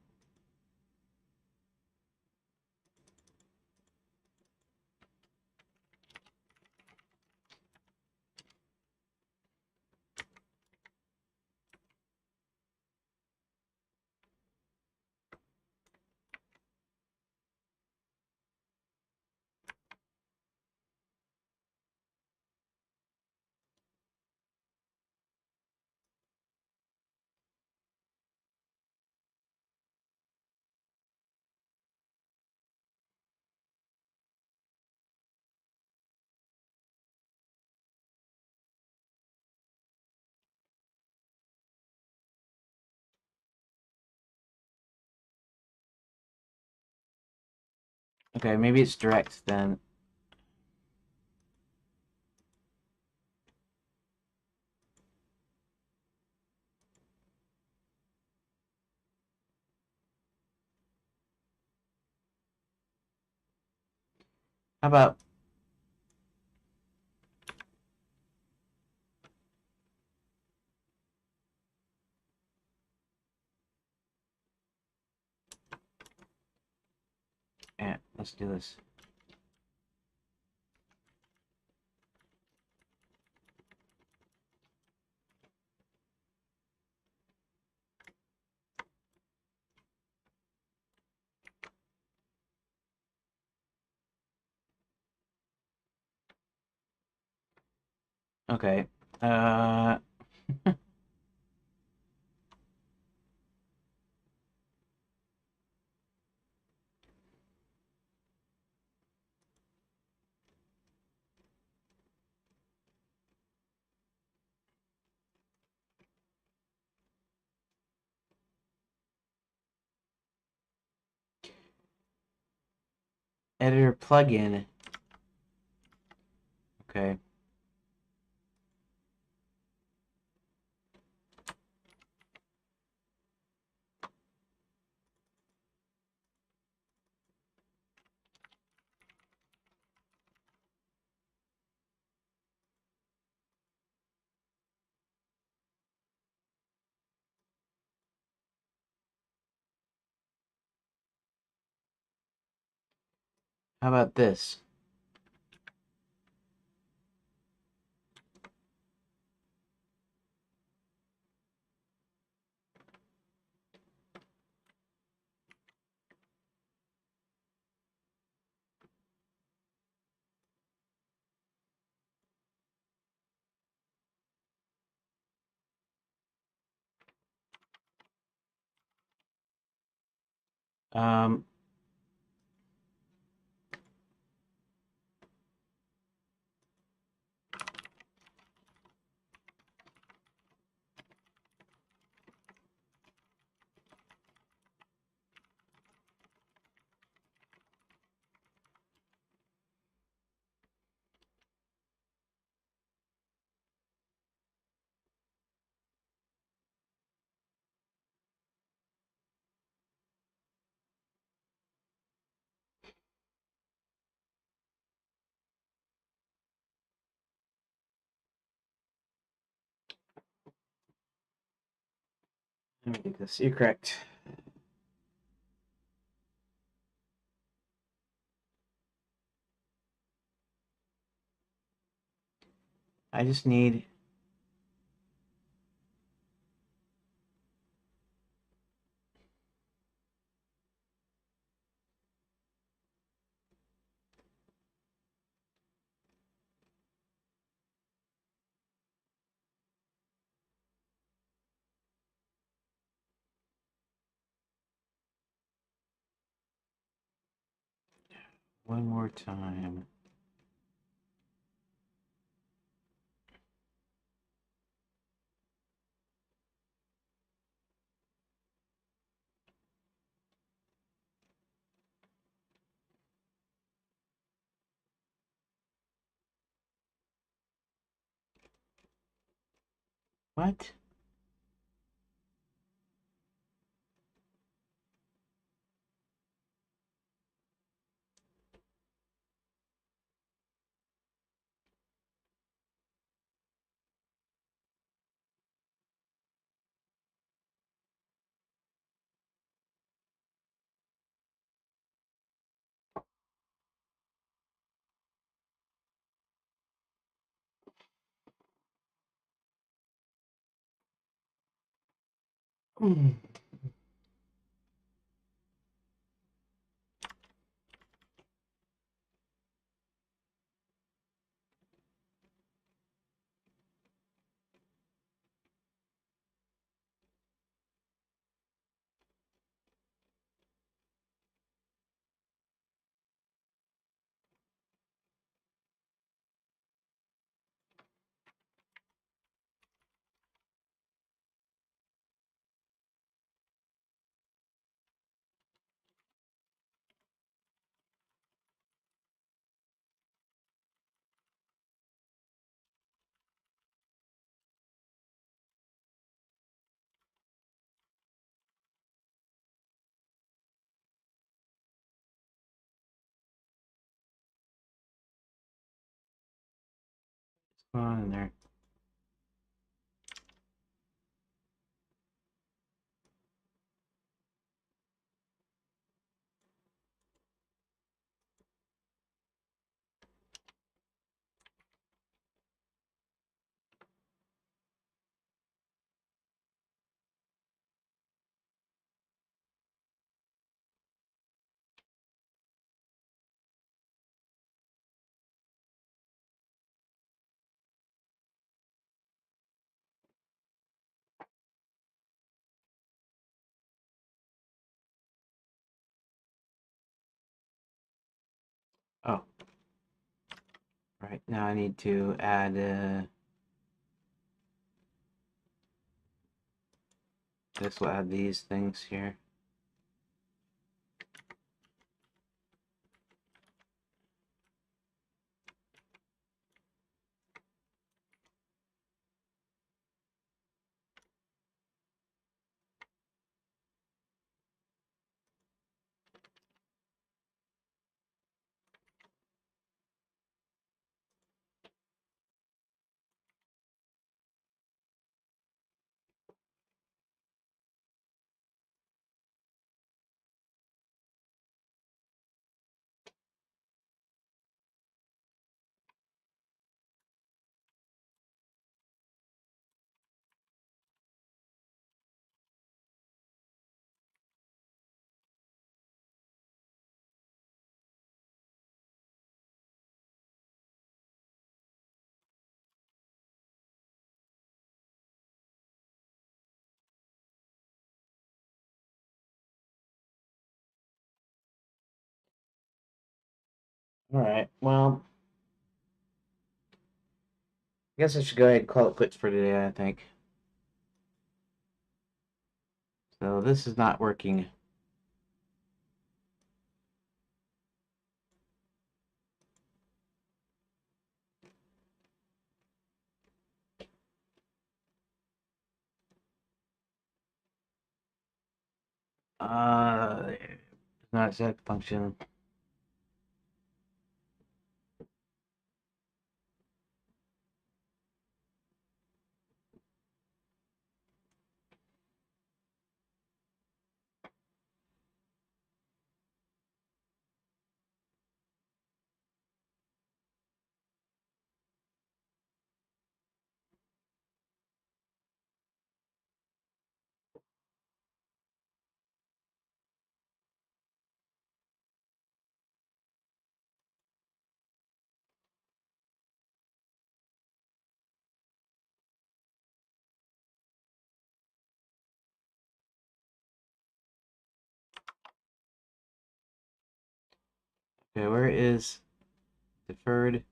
okay, maybe it's direct then. How about let's do this. Okay. How editor plugin. Okay. How about this? Um, let me do this. You're correct. I just need one more time. What? Mm. What's going on in there? Right now I need to add this will add these things here. All right. Well, I guess I should go ahead and call it quits for today, I think. So this is not working. It's not set function. Okay, where is deferred?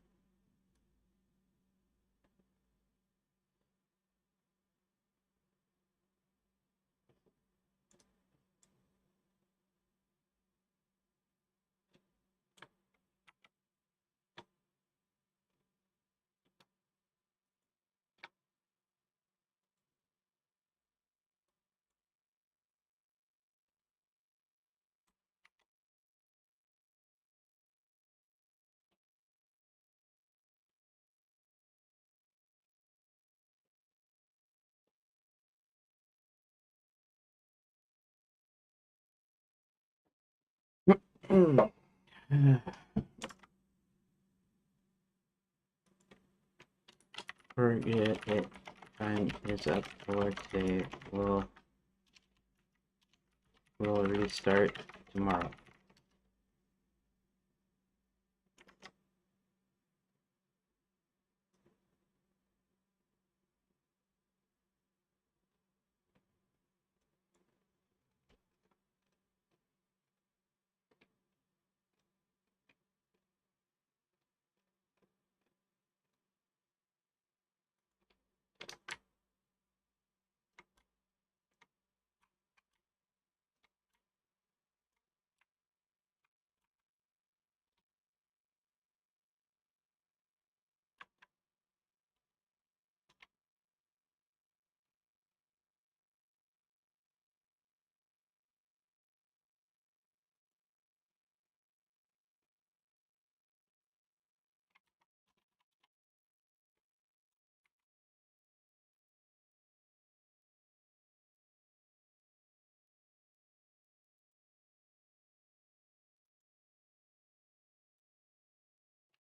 Forget it. Time is up for today. We'll restart tomorrow.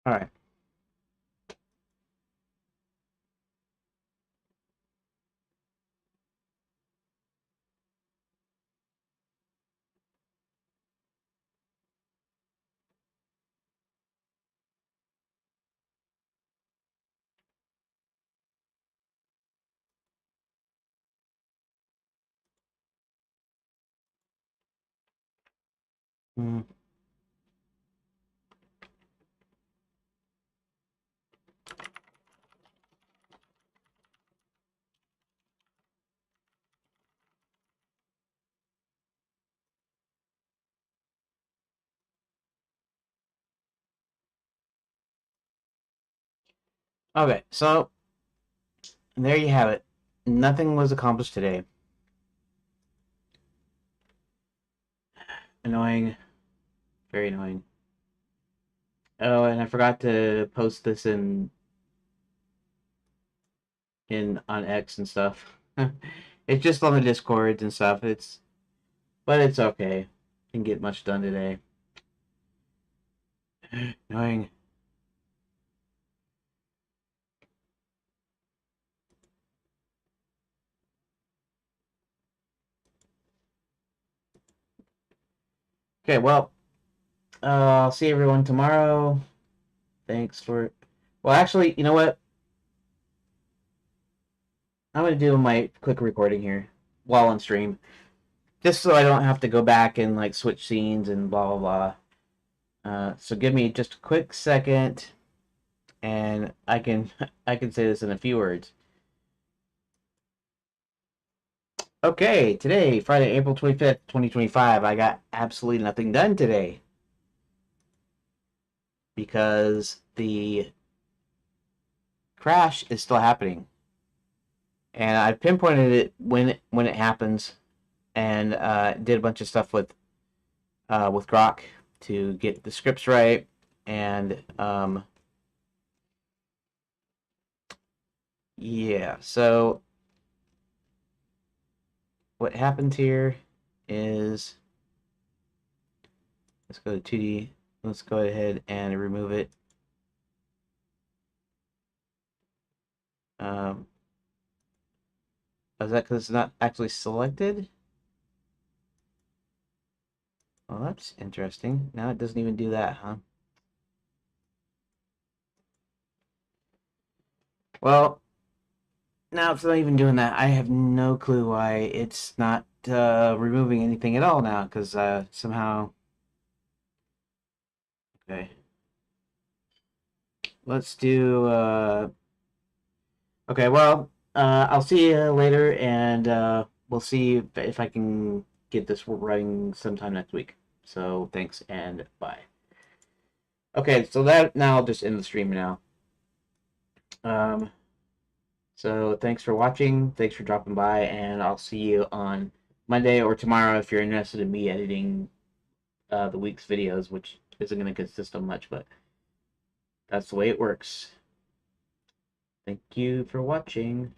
All right. Hmm. Okay, so there you have it. Nothing was accomplished today. Annoying. Very annoying. Oh, and I forgot to post this in on X and stuff. It's just on the Discords and stuff. But it's okay. Didn't get much done today. Annoying. Okay, well, I'll see everyone tomorrow. Thanks for. Well, actually, you know what? I'm gonna do my quick recording here while on stream, just so I don't have to go back and like switch scenes and blah blah blah. So give me just a quick second, and I can I can say this in a few words. Okay, today, Friday, April 25th, 2025, I got absolutely nothing done today because the crash is still happening. And I pinpointed it when it happens, and did a bunch of stuff with Grok to get the scripts right, and yeah. So what happens here is let's go to 2D. Let's go ahead and remove it. Um, is that because it's not actually selected? Well, that's interesting. Now it doesn't even do that, huh? Well, now it's not even doing that. I have no clue why it's not removing anything at all now, because somehow... Okay. Let's do... Okay, well, I'll see you later, and we'll see if I can get this running sometime next week. So, thanks, and bye. Okay, so that now I'll just end the stream now. Um, so thanks for watching, thanks for dropping by, and I'll see you on Monday or tomorrow if you're interested in me editing the week's videos, which isn't going to consist of much, but that's the way it works. Thank you for watching.